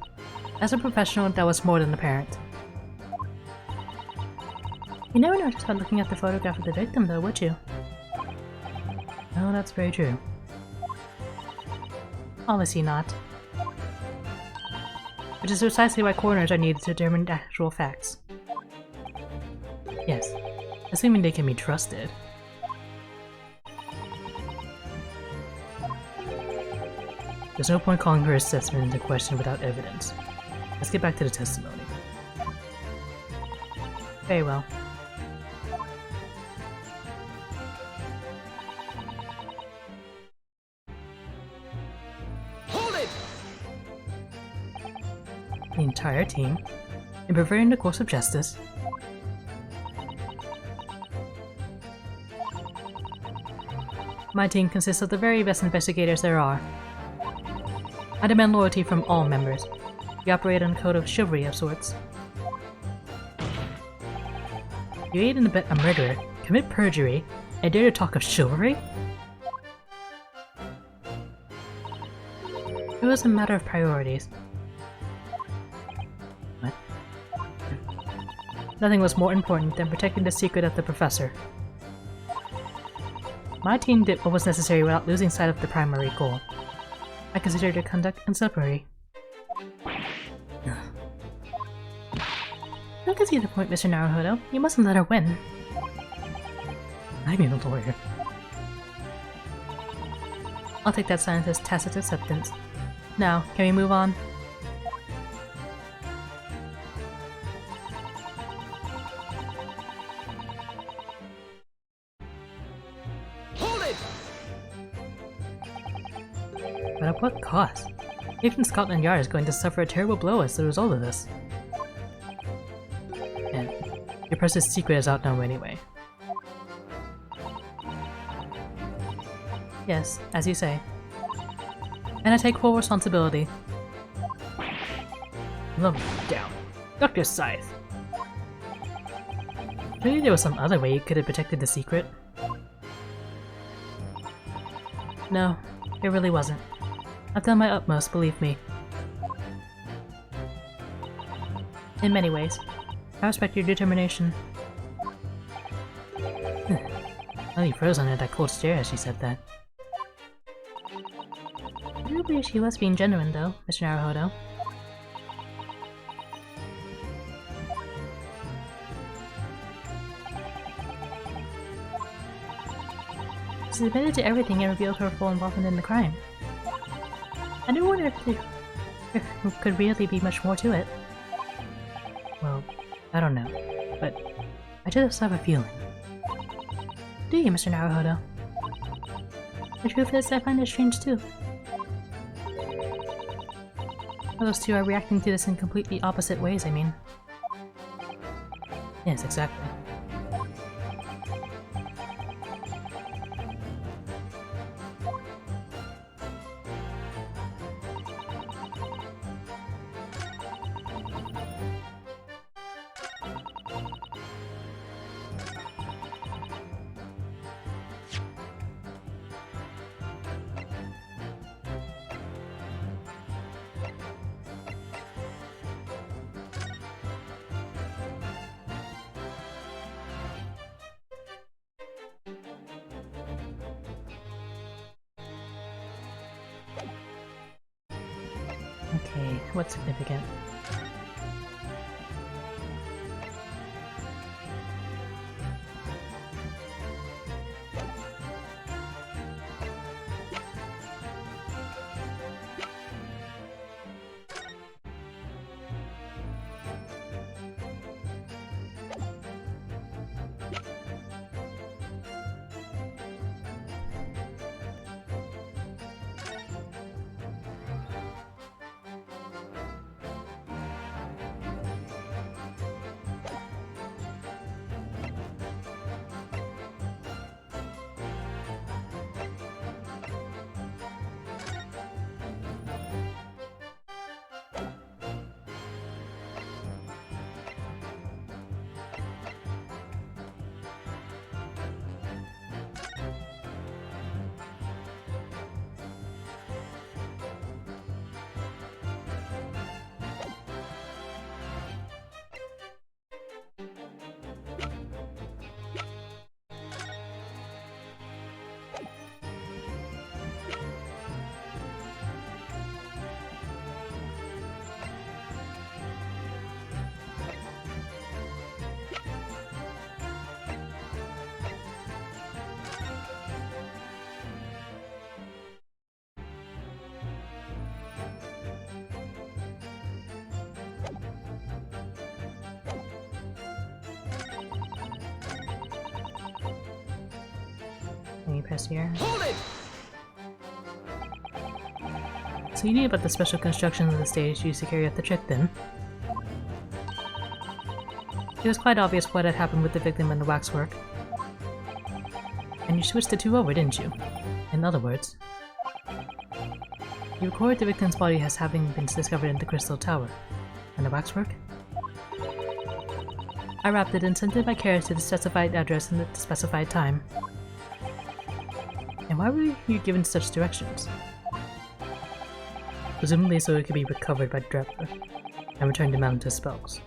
As a professional, that was more than apparent. You never know just by looking at the photograph of the victim, though, would you? No, that's very true. Obviously not. Which is precisely why coroners are needed to determine the actual facts. Yes, assuming they can be trusted. There's no point calling her assessment into question without evidence. Let's get back to the testimony. Very well. Hold it! The entire team, in perverting the course of justice, my team consists of the very best investigators there are. I demand loyalty from all members. We operate on a code of chivalry of sorts. You aid and abet a murderer, commit perjury, and dare to talk of chivalry? It was a matter of priorities. What? Nothing was more important than protecting the secret of the professor. My team did what was necessary without losing sight of the primary goal. I consider their conduct exemplary. I can see the point, Mr. Naruhodo. You mustn't let her win. I'm a lawyer. I'll take that sign as tacit acceptance. Now, can we move on? Hold it! But at what cost? Even Scotland Yard is going to suffer a terrible blow as a result of this. And your precious secret is out now anyway. Yes, as you say. And I take full responsibility. Look down. Dr. Scythe. Maybe there was some other way you could have protected the secret. No, it really wasn't. I've done my utmost, believe me. In many ways. I respect your determination. Oh, you froze under that cold stare as she said that. I do believe she was being genuine, though, Mr. Naruhodo. She admitted to everything and revealed her full involvement in the crime. I do wonder if there could really be much more to it. Well, I don't know, but I just have a feeling. Do you, Mr. Naruhodo? The truth is, I find it strange too. Those two are reacting to this in completely opposite ways, I mean. Yes, exactly. Okay, what's significant? press here. Hold it! So you knew about the special construction of the stage used to carry out the trick then? It was quite obvious what had happened with the victim and the waxwork. And you switched the two over, didn't you? In other words, you recorded the victim's body as having been discovered in the Crystal Tower. And the waxwork? I wrapped it and sent it by carriage to the specified address and at the specified time. And why were you given such directions? Presumably so it could be recovered by Drepler and returned to Mountain's spells.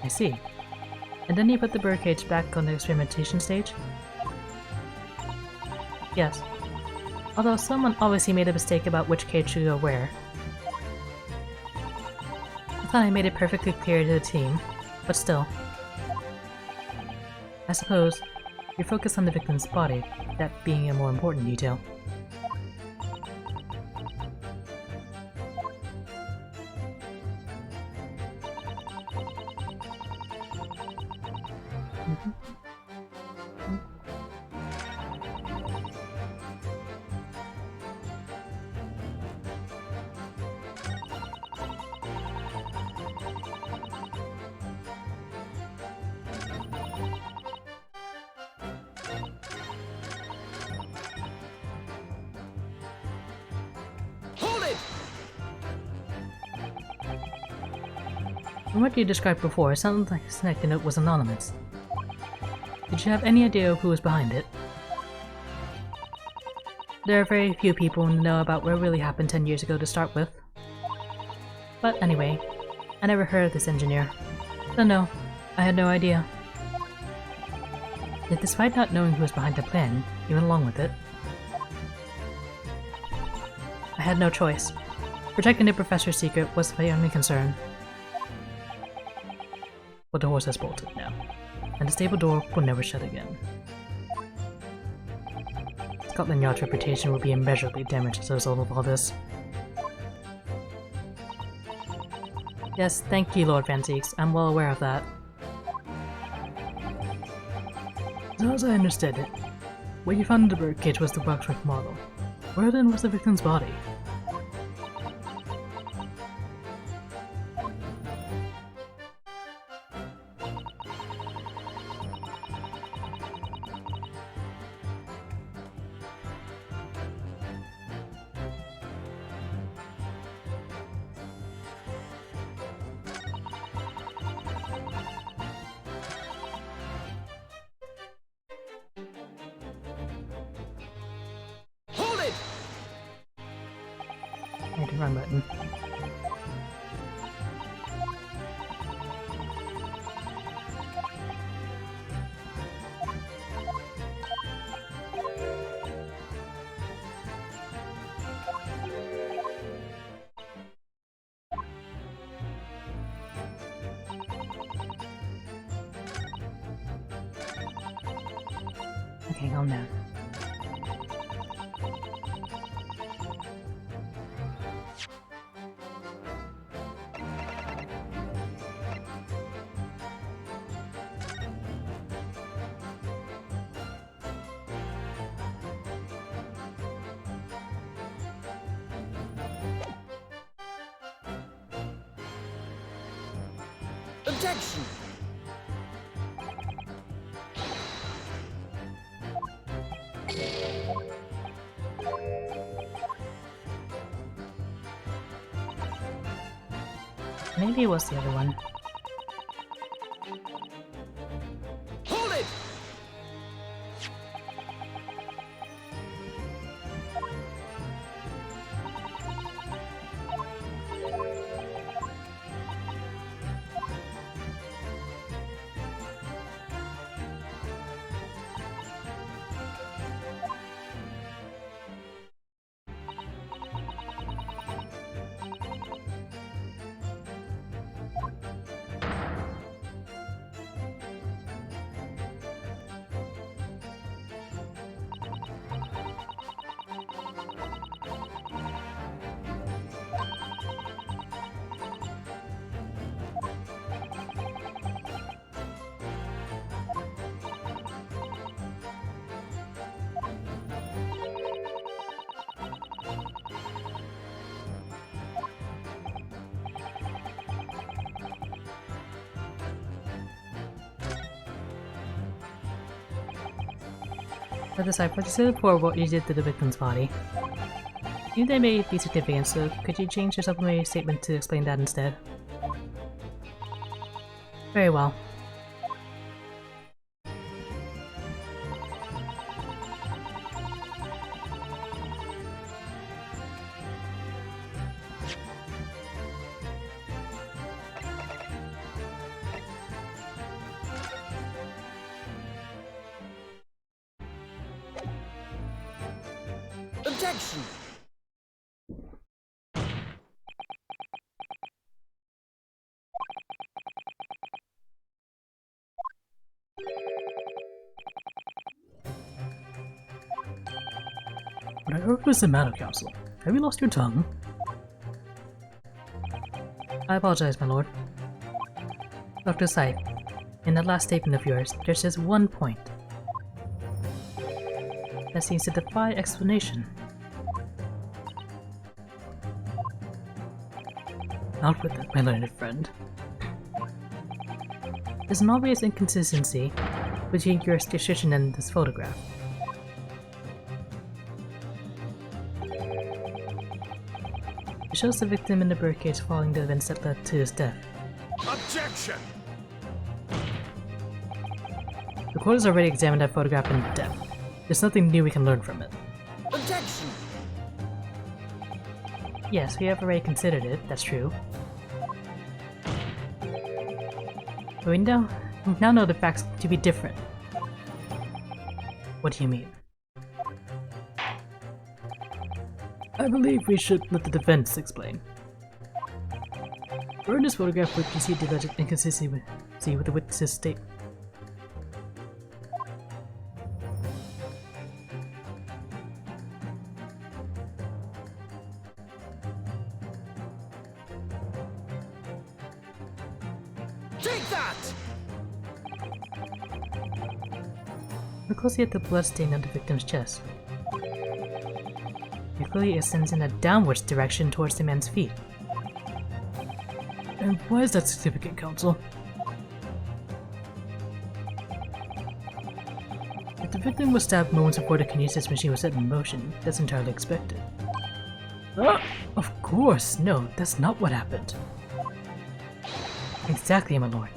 I see. And then you put the birdcage back on the experimentation stage? Yes. Although someone obviously made a mistake about which cage should go where. I thought I made it perfectly clear to the team, but still. I suppose you're focused on the victim's body, that being a more important detail. Hold it! From what you described before, it sounded like the note was anonymous. Did you have any idea of who was behind it? There are very few people who know about what really happened 10 years ago to start with. But anyway, I never heard of this engineer. So no, I had no idea. Yet despite not knowing who was behind the plan, you went along with it. I had no choice. Protecting the professor's secret was my only concern. But the horse has bolted now, and the stable door will never shut again. Scotland Yard's reputation will be immeasurably damaged as a result of all this. Yes, thank you, Lord Van Zieks. I'm well aware of that. So as I understood it, what you found in the birdcage was the waxwork model. Where then was the victim's body? Hold it! I hit the wrong button. Okay, calm down. Objection! Maybe it was the other one. Hold it! Dr. Cypher, to say before what you did to the victim's body. You think may be significant, so could you change your supplementary statement to explain that instead? Very well. Objection! What was the matter, Council? Have you lost your tongue? I apologize, my lord. Dr. Scythe, in that last statement of yours, there's just one point that seems to defy explanation. Out with it, my learned friend. There's an obvious inconsistency between your description and this photograph. It shows the victim in the birdcage following the events that led to his death. Objection! The court has already examined that photograph in depth. There's nothing new we can learn from it. Objection! Yes, we have already considered it, that's true. But we now know the facts to be different. What do you mean? I believe we should let the defense explain. Where in this photograph would you see the alleged inconsistency with the witness's statement? Take that! Look closely at the blood stain on the victim's chest. It clearly extends in a downwards direction towards the man's feet. And why is that significant, Counsel? If the victim was stabbed moments before the kinesis machine was set in motion, that's entirely expected. Ah, of course, no, that's not what happened. Exactly, my lord.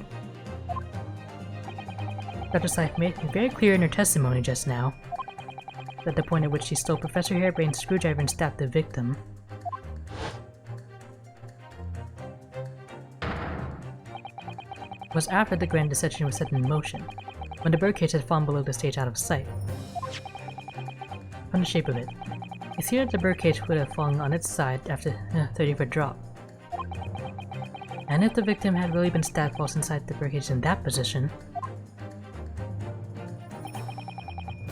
Dr. Scythe made it very clear in her testimony just now that the point at which she stole Professor Hairbrain's screwdriver and stabbed the victim was after the grand deception was set in motion, when the birdcage had fallen below the stage out of sight. From the shape of it, it's clear that the birdcage would have fallen on its side after a 30-foot drop. And if the victim had really been stabbed whilst inside the birdcage in that position,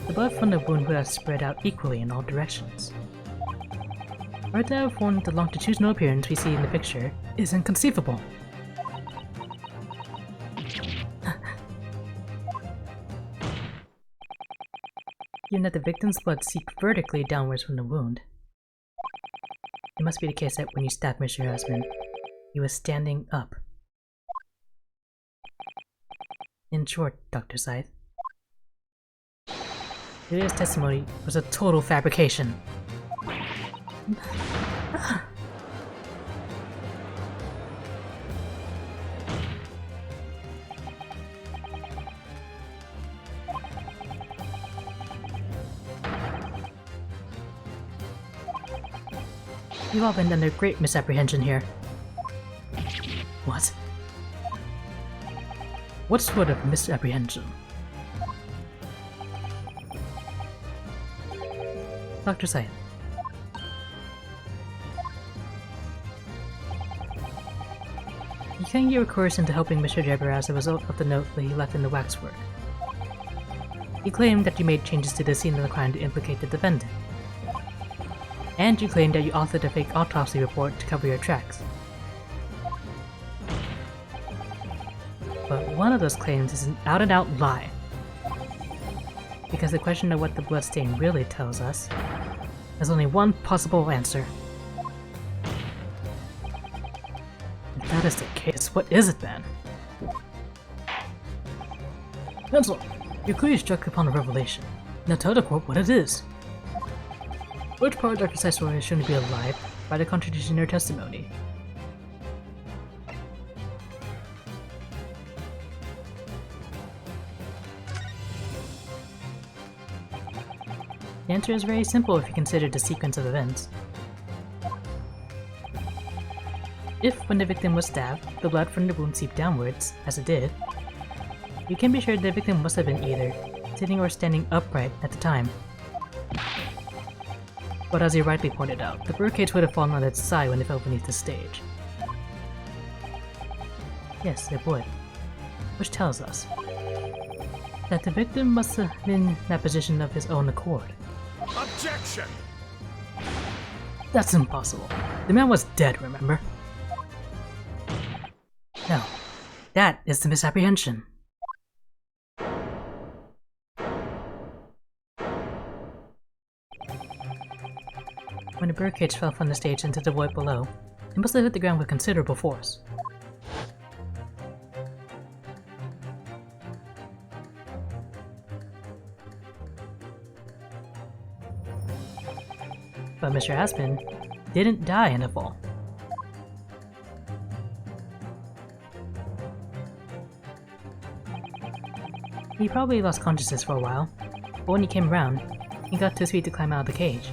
the blood from the wound would have spread out equally in all directions. For it to have formed the longitudinal appearance we see in the picture is inconceivable. Given that the victim's blood seeped vertically downwards from the wound, it must be the case that when you stabbed Mr. Husband, he was standing up. In short, Dr. Scythe, today's testimony was a total fabrication. You've all been under great misapprehension here. What? What sort of misapprehension? Dr. Scythe. You can't get recourse into helping Mr. Jabber as a result of the note that he left in the waxwork. You claim that you made changes to the scene of the crime to implicate the defendant. And you claim that you authored a fake autopsy report to cover your tracks. But one of those claims is an out-and-out lie. Because the question of what the bloodstain really tells us has only one possible answer. If that is the case, what is it then? Pencil, you clearly struck upon a revelation. Now tell the court what it is. Which part of Dr. Sai's story shouldn't be alive by the contradiction in her testimony? The answer is very simple if you consider the sequence of events. If, when the victim was stabbed, the blood from the wound seeped downwards, as it did, you can be sure the victim must have been either sitting or standing upright at the time. But as you rightly pointed out, the birdcage would have fallen on its side when it fell beneath the stage. Yes, it would. Which tells us that the victim must have been in that position of his own accord. Objection! That's impossible. The man was dead, remember? No. That is the misapprehension. When the birdcage fell from the stage into the void below, it must have hit the ground with considerable force. But Mr. Aspen didn't die in the fall. He probably lost consciousness for a while, but when he came around, he got to his feet to climb out of the cage.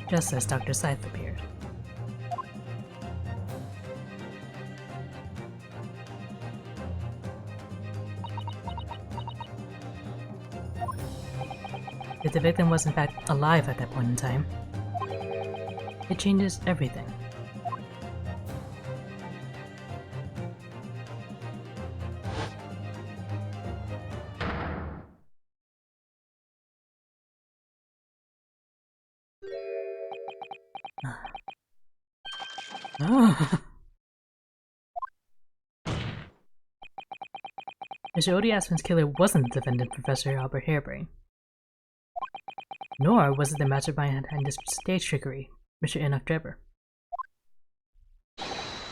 Just as Dr. Scythe appeared. If the victim was in fact alive at that point in time, it changes everything. Mr. Odie Aspen's killer wasn't the defendant, Professor Albert Harebrain. Nor was it the mastermind behind this stage trickery, Mr. Enoch Drebber.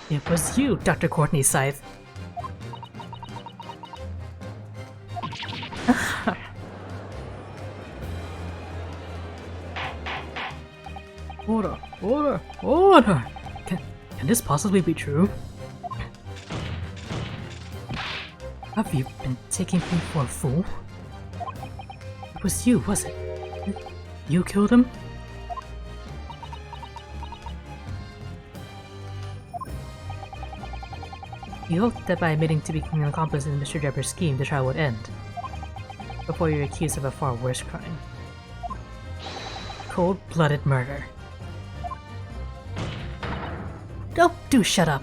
It was you, Dr. Courtney Scythe. Order! Order! Order! Can this possibly be true? Have you been taking me for a fool? It was you, was it? You killed him? You hoped that by admitting to being an accomplice in Mr. Drebber's scheme, the trial would end, before you're accused of a far worse crime. Cold-blooded murder. Oh, do shut up!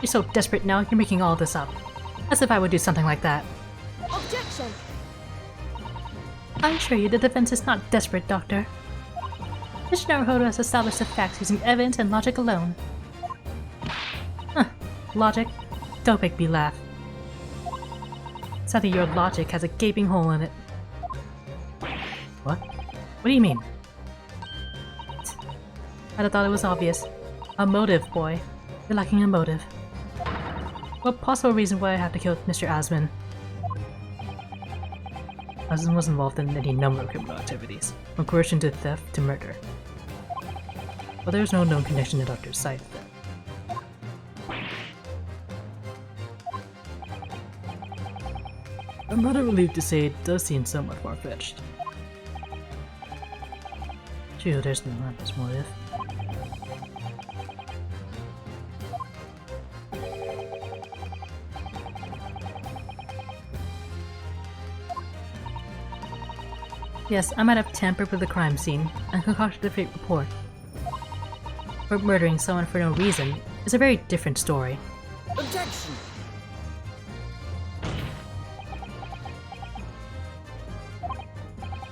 You're so desperate now, you're making all this up. As if I would do something like that. Objection! I assure you the defense is not desperate, Doctor. Mr. Naruhodo has established the facts using evidence and logic alone. Huh, logic? Don't make me laugh. Sadly, your logic has a gaping hole in it. What? What do you mean? I thought it was obvious. A motive, boy. You're lacking a motive. What possible reason would I have to kill Mr. Asman? Asman was involved in any number of criminal activities, from coercion to theft to murder. But there is no known connection to Dr. Scythe. I'm rather relieved to say it does seem somewhat far-fetched. True, there's no obvious motive. Yes, I might have tampered with the crime scene and concocted a fake report. But murdering someone for no reason is a very different story. Objection!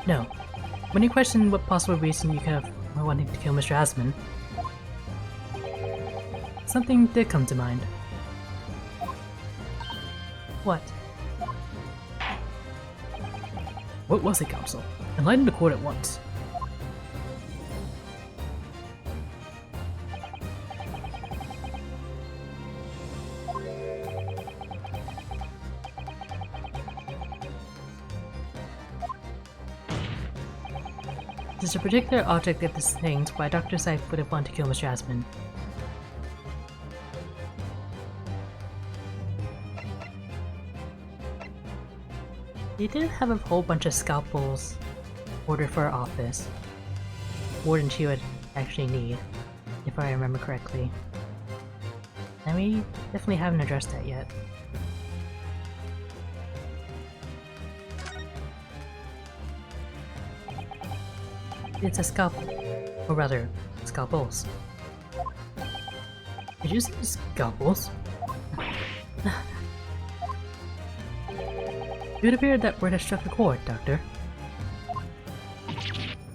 No. When you question what possible reason you could have for wanting to kill Mr. Asman, something did come to mind. What? What was it, Counsel? Enlighten the court at once. There's a particular object that distinct why Dr. Scythe would have wanted to kill Mr. Aspen. He did have a whole bunch of scalpels ordered for our office. More than she would actually need, if I remember correctly. And we definitely haven't addressed that yet. It's a scalpel. Or rather, scalpels. Did you say scalpels? It would appear that word has struck a chord, Doctor.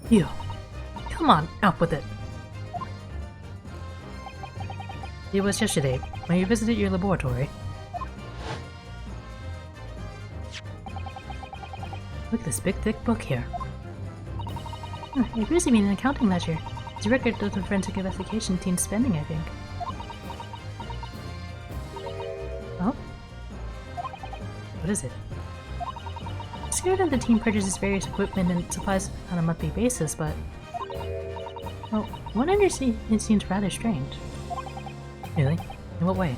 You. Come on, out with it. It was yesterday, when you visited your laboratory. Look at this big thick book here. It appears to be an accounting ledger. It's a record of the forensic investigation team's spending, I think. Oh? What is it? It's clear that the team purchases various equipment and supplies on a monthly basis, but... well, one understanding it seems rather strange. Really? In what way?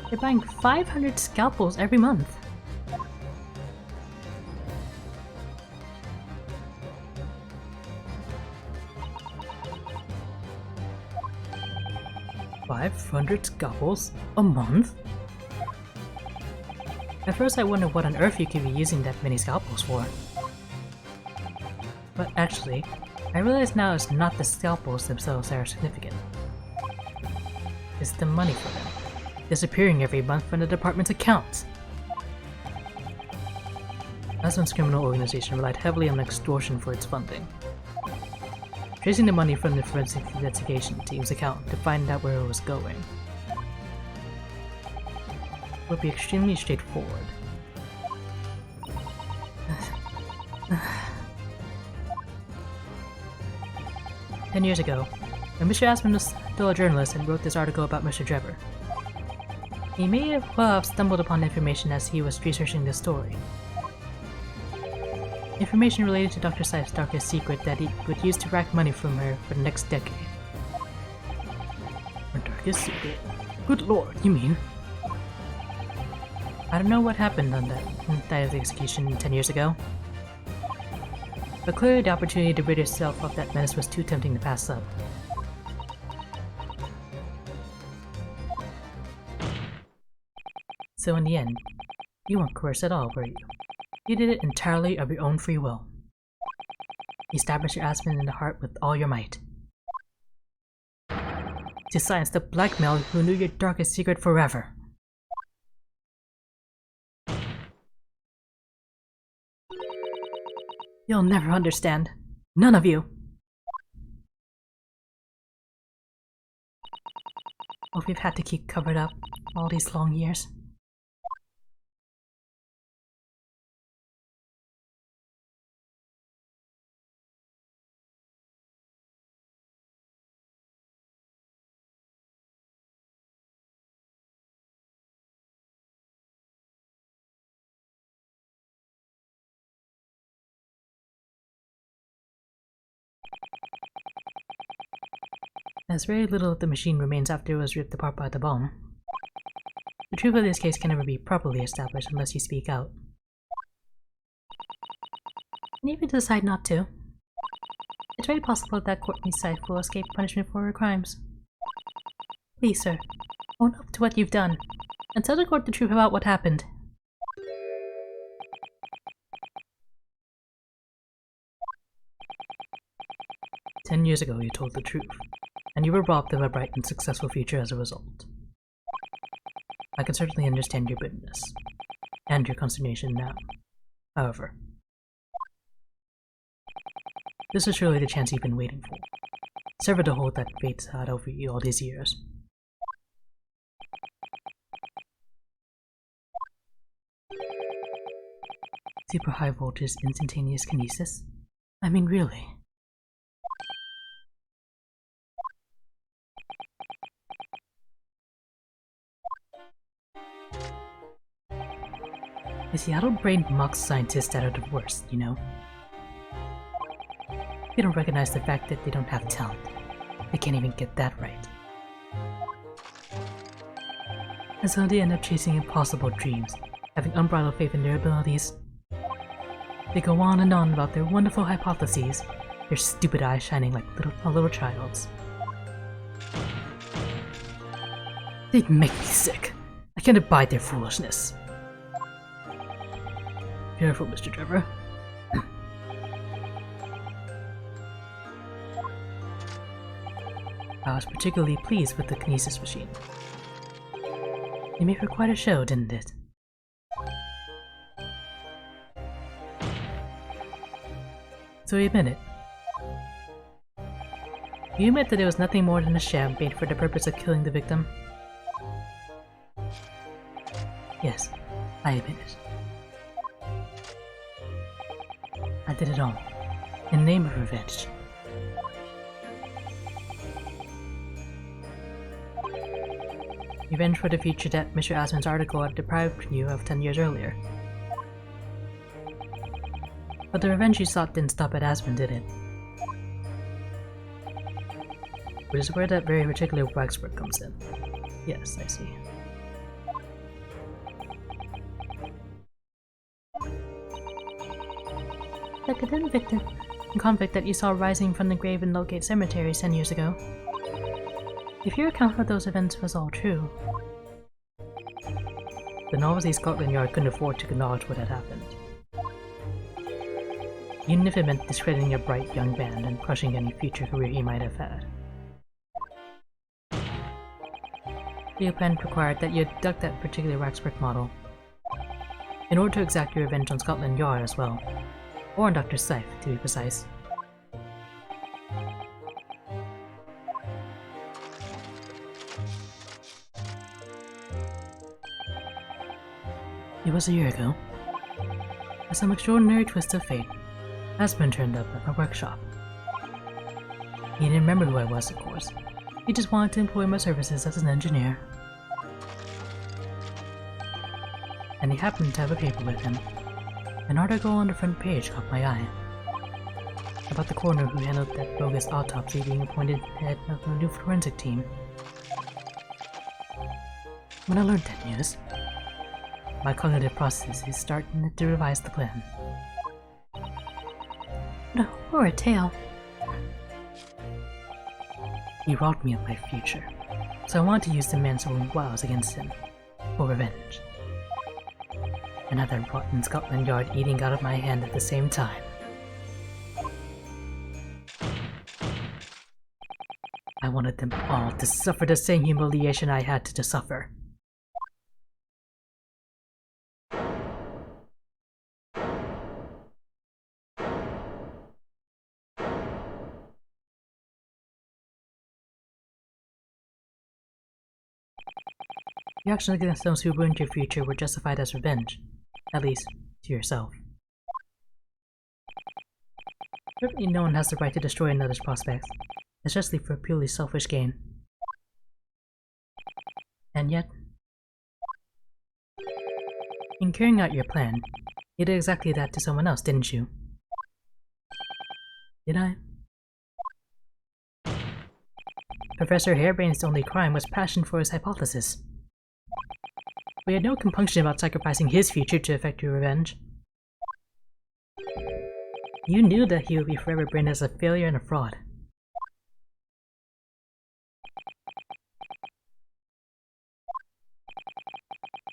They're buying 500 scalpels every month. $500 scalpels a month? At first I wondered what on earth you could be using that many scalpels for. But actually, I realize now it's not the scalpels themselves that are significant. It's the money for them, disappearing every month from the department's accounts. Aspen's criminal organization relied heavily on extortion for its funding. Tracing the money from the forensic investigation team's account to find out where it was going would be extremely straightforward. 10 years ago, when Mr. Aspen was still a journalist and wrote this article about Mr. Trevor, he may well have stumbled upon information as he was researching this story. Information related to Dr. Scythe's darkest secret that he would use to rack money from her for the next decade. Her darkest secret? Good lord, you mean? I don't know what happened on that day of the execution 10 years ago. But clearly the opportunity to rid herself of that menace was too tempting to pass up. So in the end, you weren't coerced at all, were you? You did it entirely of your own free will. You stabbed Mr. Aspen in the heart with all your might. To silence the blackmail who knew your darkest secret forever. You'll never understand. None of you. What we've had to keep covered up all these long years. As very little of the machine remains after it was ripped apart by the bomb. The truth of this case can never be properly established unless you speak out. And even decide not to. It's very possible that Courtney Scythe will escape punishment for her crimes. Please, sir, own up to what you've done, and tell the court the truth about what happened. "10 years ago you told the truth, and you were robbed of a bright and successful future as a result. I can certainly understand your bitterness, and your consternation now. However, this is surely the chance you've been waiting for. Sever the hold that fate's had over you all these years. Super high voltage instantaneous kinesis? I mean, really? The Seattle brain mocks scientists that are the worst, you know? They don't recognize the fact that they don't have talent. They can't even get that right. And so they end up chasing impossible dreams, having unbridled faith in their abilities. They go on and on about their wonderful hypotheses, their stupid eyes shining like a little child's. They make me sick. I can't abide their foolishness. Careful, Mr. Trevor. I was particularly pleased with the kinesis machine. It made for quite a show, didn't it? So you admit it. You admit that it was nothing more than a sham made for the purpose of killing the victim? Yes, I admit it. I did it all, in the name of revenge. Revenge for the future that Mr. Asman's article had deprived you of 10 years earlier. But the revenge you sought didn't stop at Asman, did it? Which is where that very particular waxwork comes in. Yes, I see. The convict convict that you saw rising from the grave in Logate Cemetery 10 years ago. If your account of those events was all true, then obviously Scotland Yard couldn't afford to acknowledge what had happened. Even if it meant discrediting a bright young man and crushing any future career he might have had. Your plan required that you abduct that particular waxwork model, in order to exact your revenge on Scotland Yard as well, or on Dr. Scythe, to be precise. It was a year ago. By some extraordinary twist of fate, Aspen turned up at my workshop. He didn't remember who I was, of course. He just wanted to employ my services as an engineer. And he happened to have a paper with him. An article on the front page caught my eye. About the coroner who handled that bogus autopsy being appointed head of the new forensic team. When I learned that news, my cognitive process is starting to revise the plan. what a horrid tale. He robbed me of my future, so I wanted to use the man's own wiles against him, for revenge. And had that rotten Scotland Yard eating out of my hand at the same time. I wanted them all to suffer the same humiliation I had to suffer. Your actions against those who ruined your future were justified as revenge, at least to yourself. Certainly no one has the right to destroy another's prospects, especially for purely selfish gain. And yet, in carrying out your plan, you did exactly that to someone else, didn't you? Did I? Professor Harebrain's only crime was passion for his hypothesis. We had no compunction about sacrificing his future to effect your revenge. You knew that he would be forever branded as a failure and a fraud.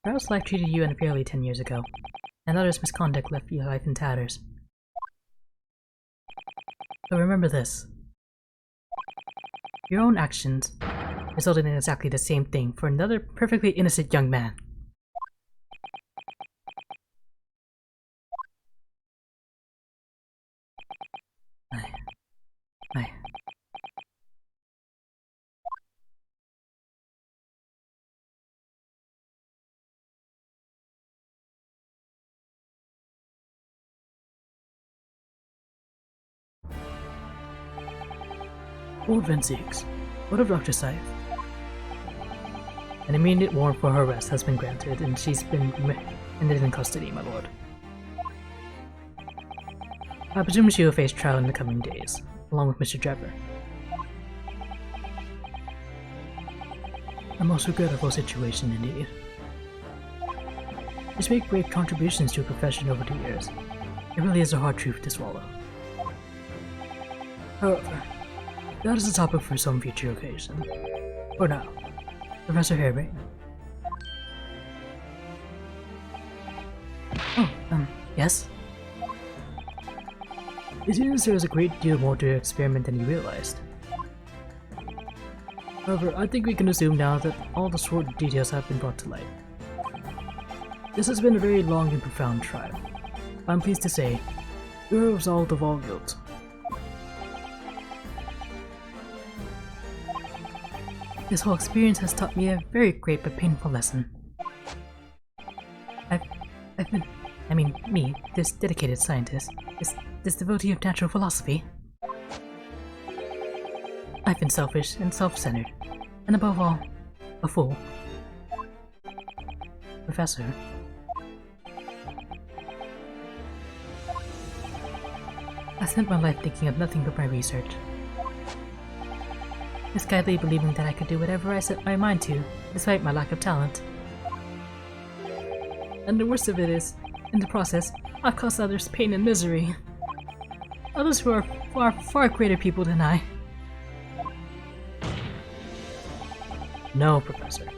Perhaps life treated you unfairly 10 years ago, and others' misconduct left your life in tatters. But remember this. Your own actions resulted in exactly the same thing for another perfectly innocent young man. I... Lord Vinsix, what of Dr. Scythe? An immediate warrant for her arrest has been granted, and she's been ended in custody, my lord. I presume she will face trial in the coming days. along with Mr. Trevor. A most regrettable situation indeed. He's made great contributions to a profession over the years. It really is a hard truth to swallow. However, that is a topic for some future occasion. For now, Professor Harebrained. Oh, yes? It seems there is a great deal more to your experiment than you realized. However, I think we can assume now that all the sordid details have been brought to light. This has been a very long and profound trial. I'm pleased to say, you are absolved of all guilt. This whole experience has taught me a very great but painful lesson. This dedicated scientist, this devotee of natural philosophy. I've been selfish and self-centered, and above all, a fool. Professor. I spent my life thinking of nothing but my research. Misguidedly believing that I could do whatever I set my mind to, despite my lack of talent. And the worst of it is, in the process, I've caused others pain and misery. Others who are far greater people than I. No, Professor.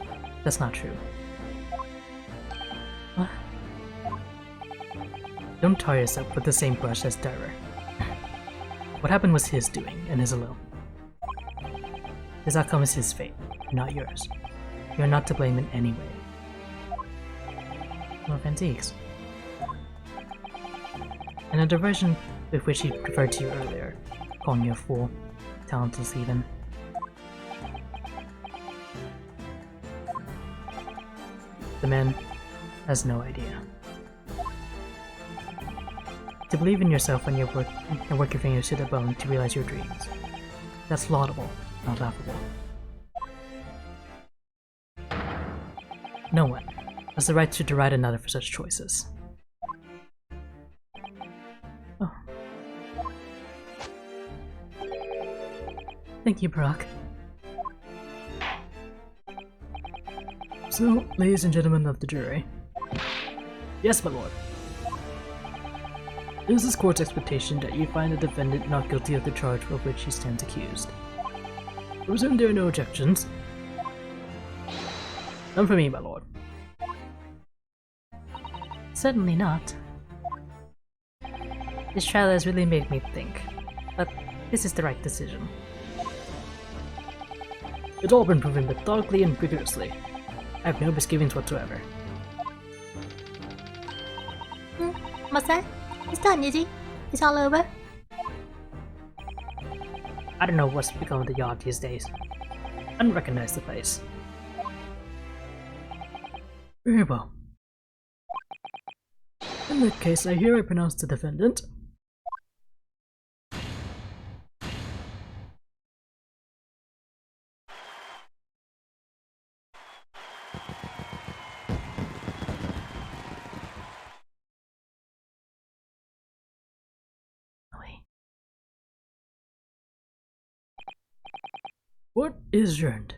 That's not true. What? Don't tar yourself with the same brush as Durer. What happened was his doing, and his alone. His outcome is his fate, not yours. You're not to blame in any way. Well, antiques. And a diversion with which he referred to you earlier, calling you a fool, talentless even. The man has no idea. To believe in yourself when you work and work your fingers to the bone to realize your dreams. That's laudable, not laughable. No one has the right to deride another for such choices. Oh. Thank you, Brock. So, ladies and gentlemen of the jury. Yes, my lord. It is this court's expectation that you find the defendant not guilty of the charge of which he stands accused. I presume there are no objections. None for me, my lord. Certainly not. This trial has really made me think, but this is the right decision. It's all been proven methodically and rigorously. I have no misgivings whatsoever. What's that? It's done, is it? It's all over? I don't know what's become of the yard these days. I don't recognize the place. Very well. In that case, I hereby pronounce the defendant. What is adjourned?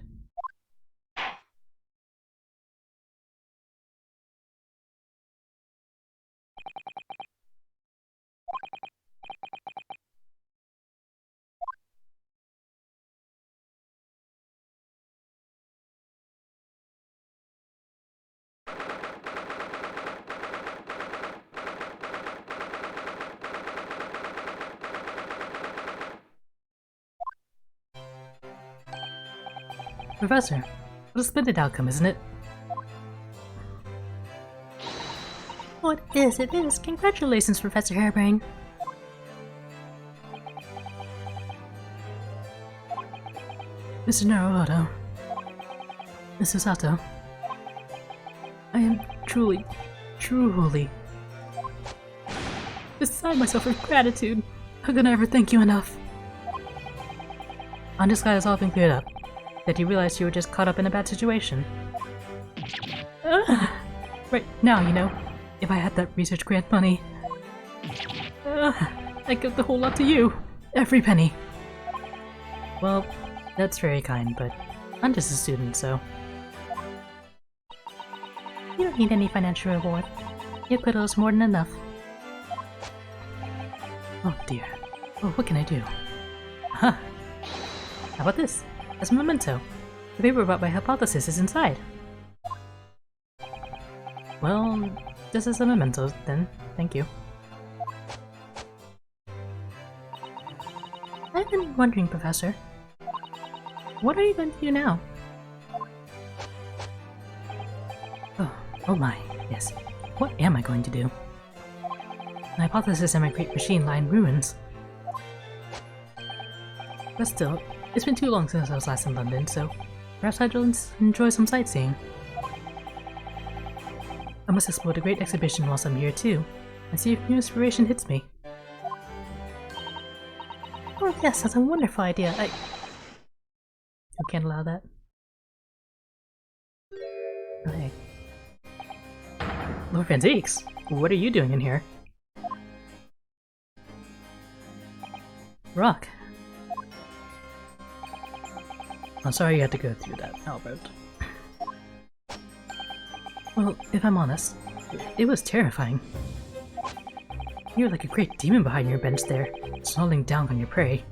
Professor, what a splendid outcome, isn't it? What is it is? Congratulations, Professor Harebrained. Mr. Naruhodo, Mr. Sato, I am truly beside myself with gratitude. How can I ever thank you enough? I'm just glad it's all been cleared up. That you realized you were just caught up in a bad situation. Right now, you know, if I had that research grant money, I'd give the whole lot to you. Every penny! Well, that's very kind, but I'm just a student, so... You don't need any financial reward. Your quibble is more than enough. Oh dear. Oh, what can I do? Huh. How about this? As a memento. The paper about my hypothesis is inside. Well, this is a memento, then. Thank you. I've been wondering, Professor. What are you going to do now? Oh my, yes. What am I going to do? My hypothesis and my great machine lie in ruins. But still, it's been too long since I was last in London, so perhaps I'll enjoy some sightseeing. I must explore the great exhibition whilst I'm here too, and see if new inspiration hits me. Oh yes, that's a wonderful idea. You can't allow that? Oh, hey. Lord Vanzeeks, what are you doing in here? Rock. I'm sorry you had to go through that, Albert. Well, if I'm honest, it was terrifying. You're like a great demon behind your bench there, snarling down on your prey.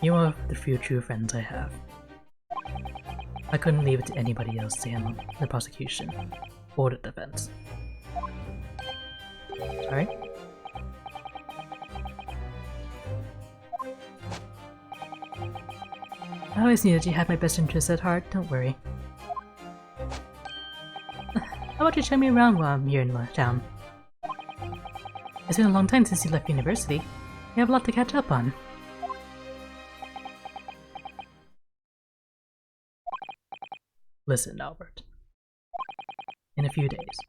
You are the few true friends I have. I couldn't leave it to anybody else to handle the prosecution or the defense. Sorry? I always knew that you had my best interests at heart, don't worry. How about you show me around while I'm here in town? It's been a long time since you left university. You have a lot to catch up on. Listen, Albert. In a few days,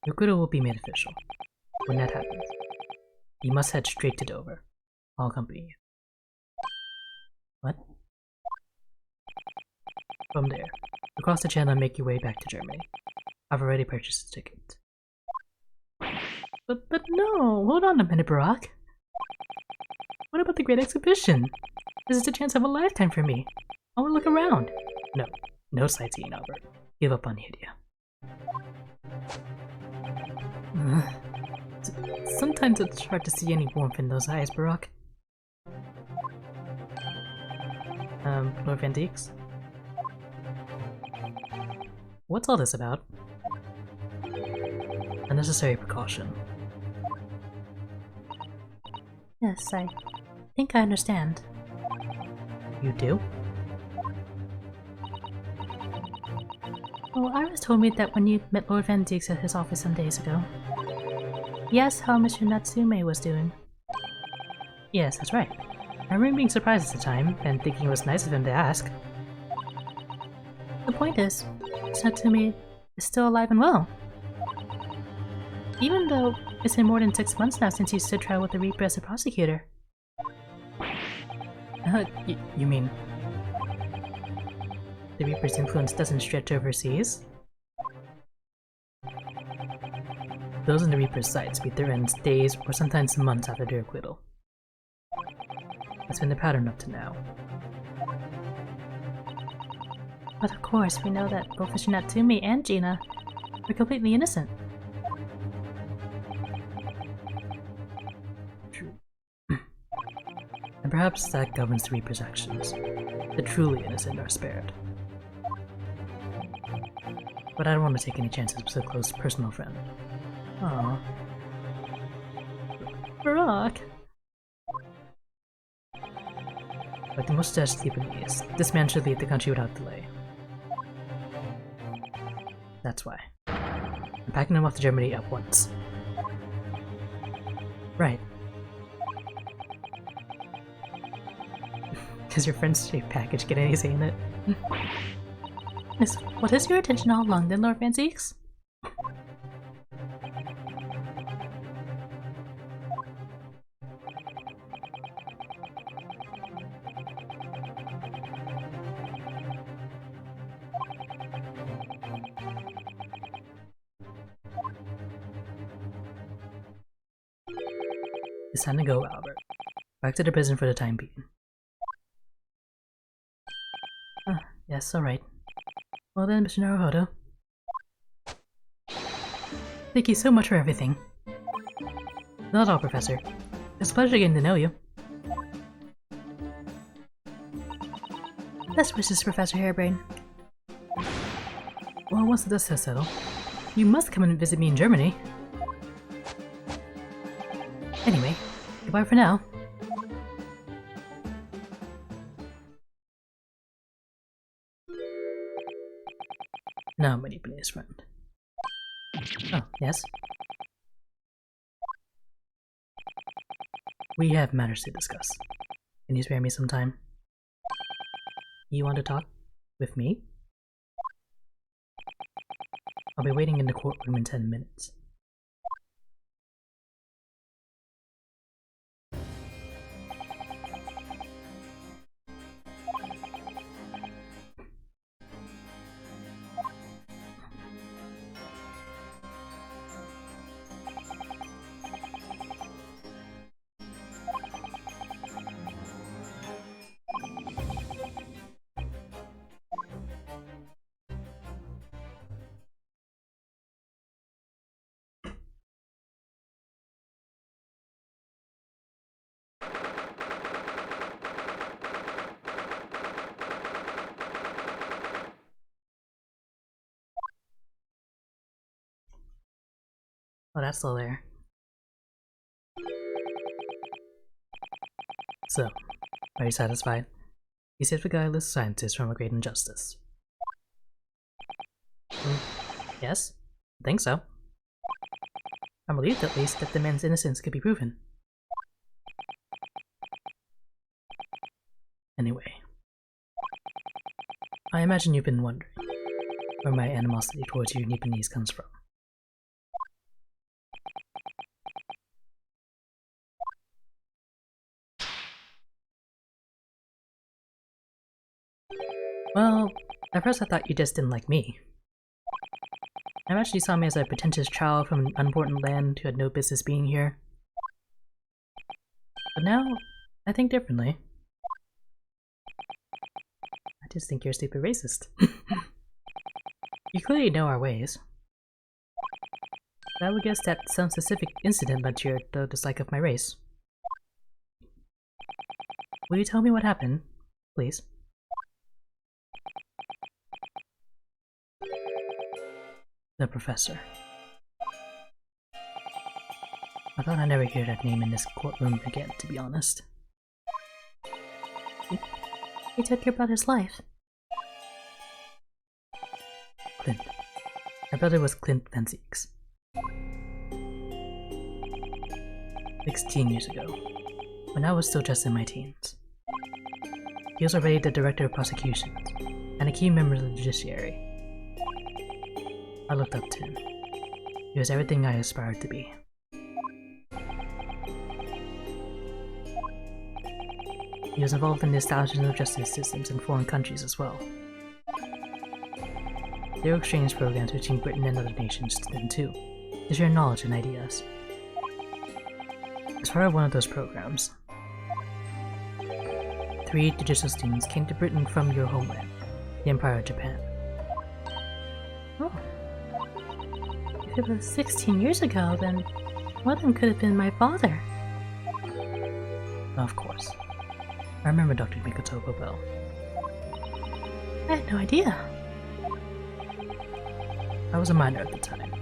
your acquittal will be made official. When that happens, you must head straight to Dover. I'll accompany you. What? From there, across the channel and make your way back to Germany. I've already purchased a ticket. But no! Hold on a minute, Barack! What about the Great Exhibition? This is the chance of a lifetime for me. I want to look around. No sightseeing, Albert. Give up on the idea. Sometimes it's hard to see any warmth in those eyes, Barack. Lord Van Deeks? What's all this about? Unnecessary precaution. Yes, I think I understand. You do? Well, Iris told me that when you met Lord Van Deeks at his office some days ago, he asked how Mr. Natsume was doing. Yes, that's right. I remember being surprised at the time, and thinking it was nice of him to ask. The point is, Mr. Natsume is still alive and well. Even though it's been more than 6 months now since you stood trial with the Reaper as a prosecutor. You mean... the Reaper's influence doesn't stretch overseas? Those in the Reaper's sights beat their ends days or sometimes months after their acquittal. That's been the pattern up to now. But of course, we know that both Mr. Natsume and Gina were completely innocent. True. And perhaps that governs the Reaper's actions. The truly innocent are spared. But I don't want to take any chances with a close personal friend. Aww. Barack! Like the mustache Lebanese, this man should leave the country without delay. That's why. I'm packing him off to Germany at once. Right. Does your friend's shaped package get any say in it? Miss, what is your intention all along then, Lord Van Zeeks? It's time to go, Albert. Back to the prison for the time being. Ah, yes, alright. Well then, Mr. Naruhodo. Thank you so much for everything. Not at all, Professor. It's a pleasure getting to know you. Best wishes, Professor Harebrain. Well, once the dust has settled, you must come and visit me in Germany. Anyway, goodbye for now. Now, my Japanese friend. Oh, yes? We have matters to discuss. Can you spare me some time? You want to talk with me? I'll be waiting in the courtroom in 10 minutes. Oh, that's still there. So, are you satisfied? You saved a guileless scientist from a great injustice. Yes? I think so. I'm relieved at least that the man's innocence could be proven. Anyway, I imagine you've been wondering where my animosity towards you Nipponese comes from. Well, at first I thought you just didn't like me. I imagine you saw me as a pretentious child from an unimportant land who had no business being here. But now, I think differently. I just think you're stupid racist. You clearly know our ways. But I would guess that some specific incident led to your dislike of my race. Will you tell me what happened, please? The professor. I thought I'd never hear that name in this courtroom again, to be honest. He took your brother's life. Clint. My brother was Clint Van Zieks. 16 years ago, when I was still just in my teens. He was already the director of prosecutions, and a key member of the judiciary. I looked up to him. He was everything I aspired to be. He was involved in the establishment of justice systems in foreign countries as well. There were exchange programs between Britain and other nations then too, to share knowledge and ideas. As part of one of those programs, 3 judicial students came to Britain from your homeland, the Empire of Japan. Oh. If it was 16 years ago, then one of them could have been my father. Of course. I remember Dr. Mikotobo well. I had no idea. I was a minor at the time,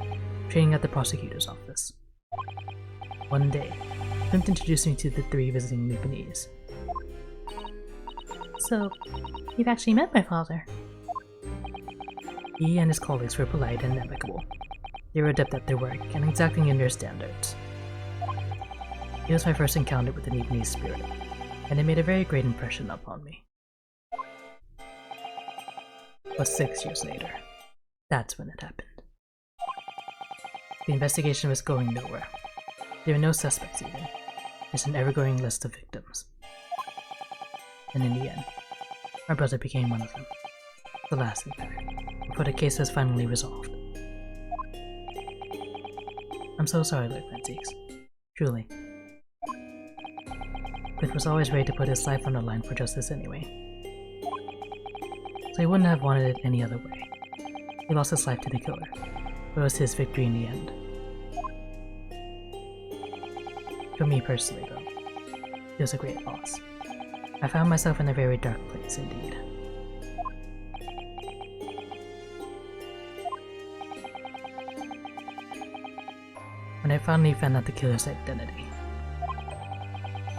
training at the prosecutor's office. One day, Clint introduced me to the 3 visiting Nipponese. So, you've actually met my father? He and his colleagues were polite and amicable. They were adept at their work and exacting in their standards. It was my first encounter with the Nipponese spirit, and it made a very great impression upon me. But 6 years later, that's when it happened. The investigation was going nowhere. There were no suspects even, just an ever-growing list of victims. And in the end, my brother became one of them. The last, in fact, before the case was finally resolved. I'm so sorry, Lord Van Zieks. Truly. Cliff was always ready to put his life on the line for justice anyway. So he wouldn't have wanted it any other way. He lost his life to the killer, but it was his victory in the end. For me personally, though, it was a great loss. I found myself in a very dark place indeed. When I finally found out the killer's identity.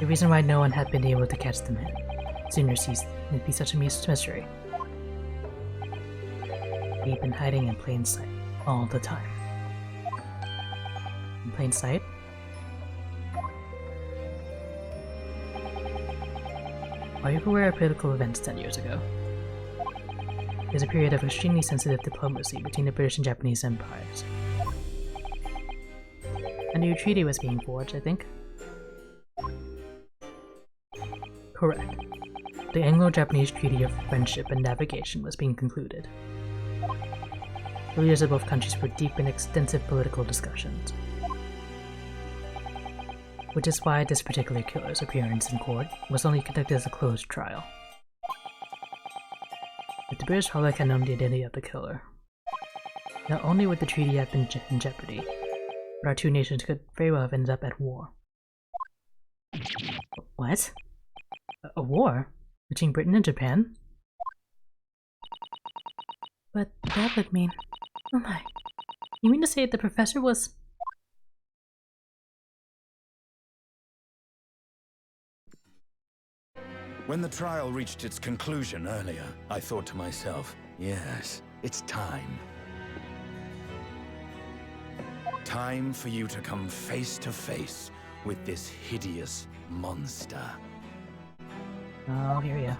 The reason why no one had been able to catch the man sooner ceased to be such a mystery. He'd been hiding in plain sight all the time. In plain sight? Are you aware of political events 10 years ago? There's a period of extremely sensitive diplomacy between the British and Japanese empires. A new treaty was being forged, I think. Correct. The Anglo-Japanese Treaty of Friendship and Navigation was being concluded. The leaders of both countries were deep in extensive political discussions. Which is why this particular killer's appearance in court was only conducted as a closed trial. If the British public had known the identity of the killer, not only would the treaty have been in jeopardy, but our two nations could very well have ended up at war. What? A war? Between Britain and Japan? But that would mean... Oh my. You mean to say the professor was... When the trial reached its conclusion earlier, I thought to myself, yes, it's time. Time for you to come face to face with this hideous monster. I'll hear ya.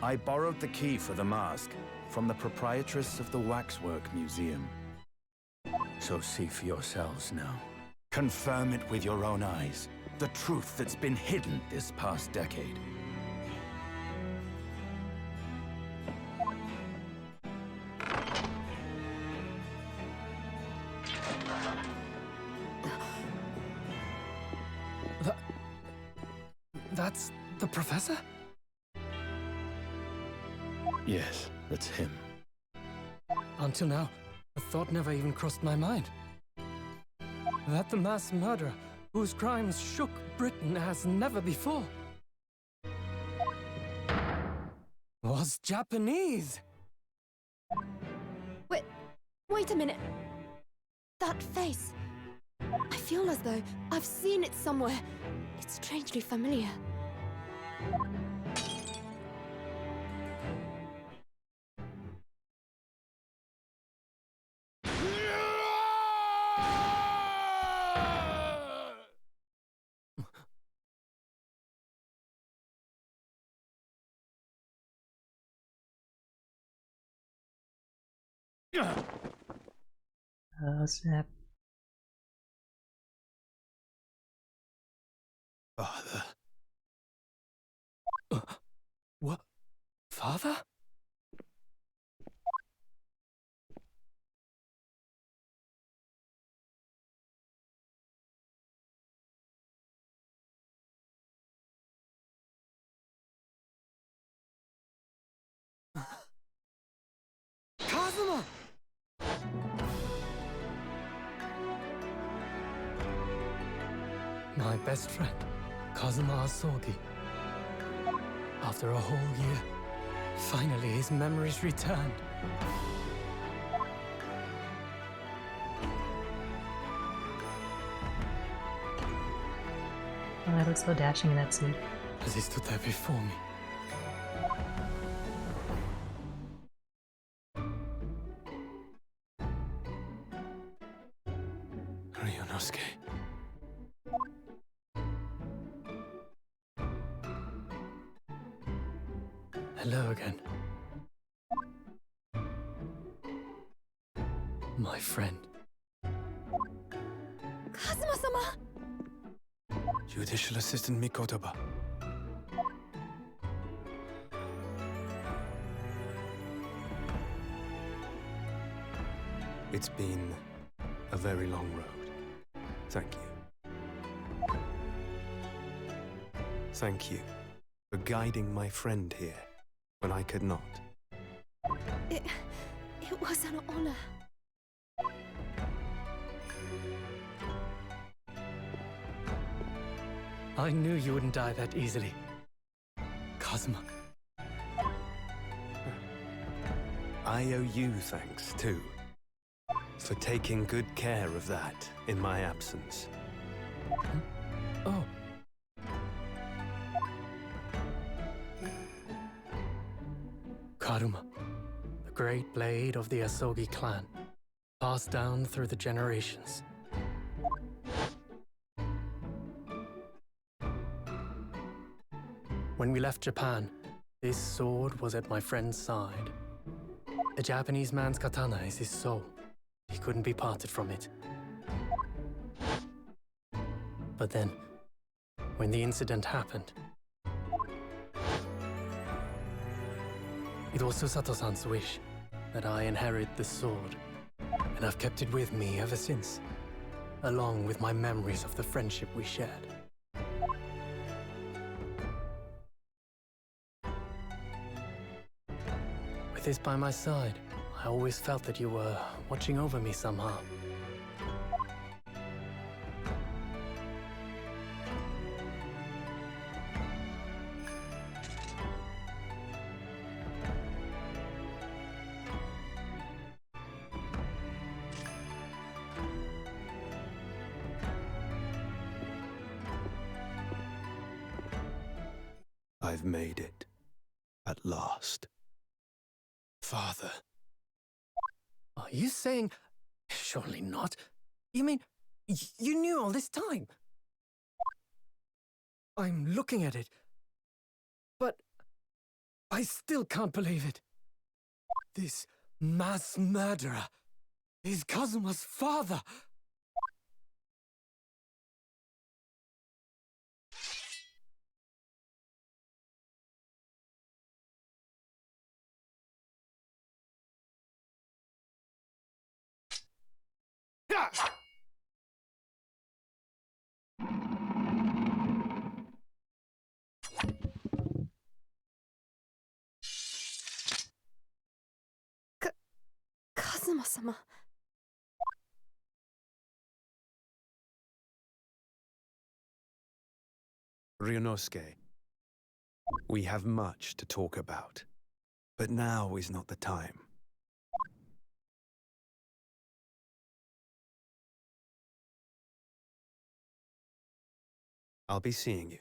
I borrowed the key for the mask from the proprietress of the Waxwork Museum. So see for yourselves now. Confirm it with your own eyes. The truth that's been hidden this past decade. That's the professor? Yes, that's him. Until now, the thought never even crossed my mind. That the mass murderer, whose crimes shook Britain as never before, was Japanese. Wait a minute. That face. I feel as though I've seen it somewhere. It's strangely familiar. Snap. Father? What? Father? Kazuma! My best friend, Kazuma Asogi. After a whole year, finally his memories returned. Oh, I look so dashing in that suit. As he stood there before me. Ryunosuke. Hello again. My friend. Kazuma-sama! Judicial Assistant Mikotoba. It's been a very long road. Thank you. Thank you for guiding my friend here when I could not. It was an honor. I knew you wouldn't die that easily. Kazuma. I owe you thanks, too, for taking good care of that in my absence. Oh. Karuma, the great blade of the Asogi clan, passed down through the generations. When we left Japan, this sword was at my friend's side. A Japanese man's katana is his soul. He couldn't be parted from it. But then, when the incident happened, it was Susato-san's wish that I inherit the sword, and I've kept it with me ever since, along with my memories of the friendship we shared. With this by my side, I always felt that you were watching over me somehow. I've made it. At last. Father. Are you saying... Surely not. You mean, you knew all this time? I'm looking at it, but I still can't believe it. This mass murderer is Kazuma's father. Kazuma-sama. Ryunosuke, we have much to talk about, but now is not the time. I'll be seeing you.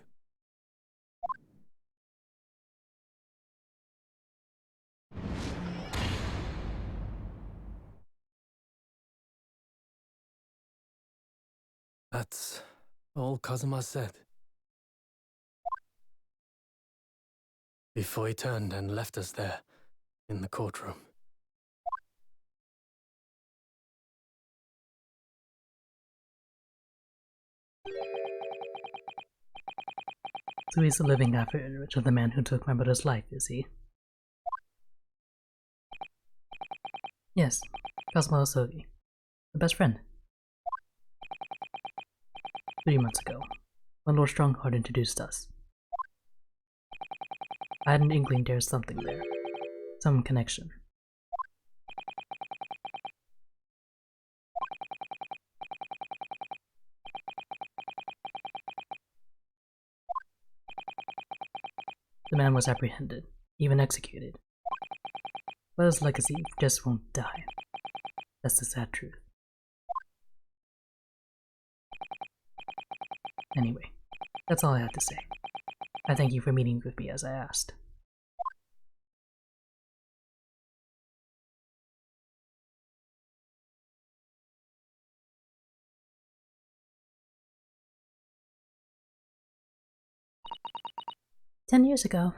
That's all Kazuma said. Before he turned and left us there, in the courtroom. So he's the living afterimage of the man who took my brother's life, is he? Yes, Kazuma Asogi. The best friend. 3 months ago, when Lord Strongheart introduced us. I had an inkling there's something there. Some connection. The man was apprehended, even executed. But his legacy just won't die. That's the sad truth. Anyway, that's all I have to say. I thank you for meeting with me as I asked. "10 years ago,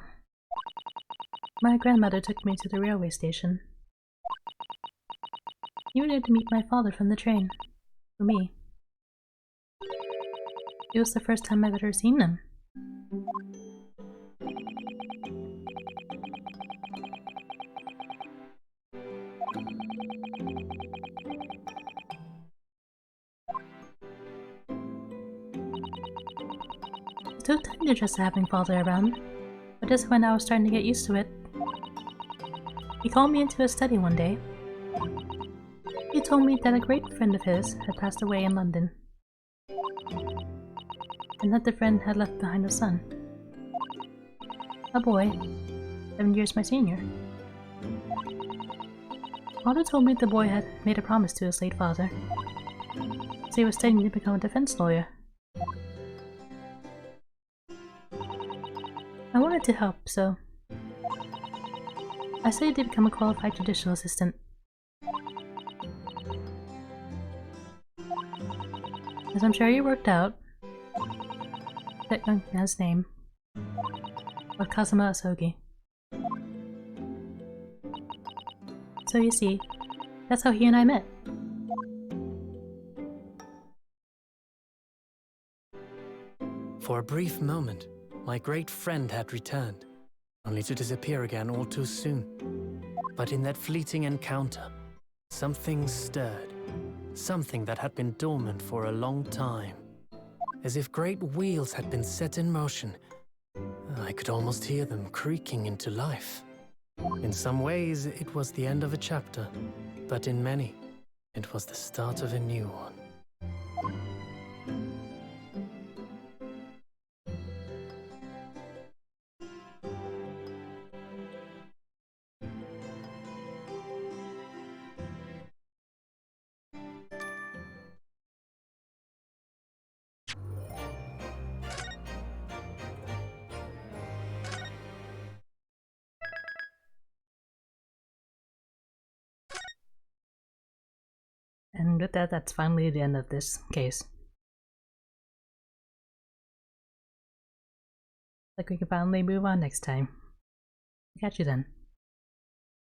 my grandmother took me to the railway station. You were there to meet my father from the train. For me. It was the first time I've ever seen him. took time to adjust to having father around, but just when I was starting to get used to it, he called me into his study one day. He told me that a great friend of his had passed away in London, and that the friend had left behind a son. A boy, 7 years my senior. Father told me the boy had made a promise to his late father, as he was studying to become a defense lawyer. I wanted to help, so I studied to become a qualified judicial assistant. As I'm sure you worked out, that young man's name was Kazuma Asogi. So you see, that's how he and I met. For a brief moment, my great friend had returned, only to disappear again all too soon. But in that fleeting encounter, something stirred. Something that had been dormant for a long time. As if great wheels had been set in motion. I could almost hear them creaking into life. In some ways, it was the end of a chapter, but in many, it was the start of a new one. And with that, that's finally the end of this case. Like we can finally move on next time. Catch you then.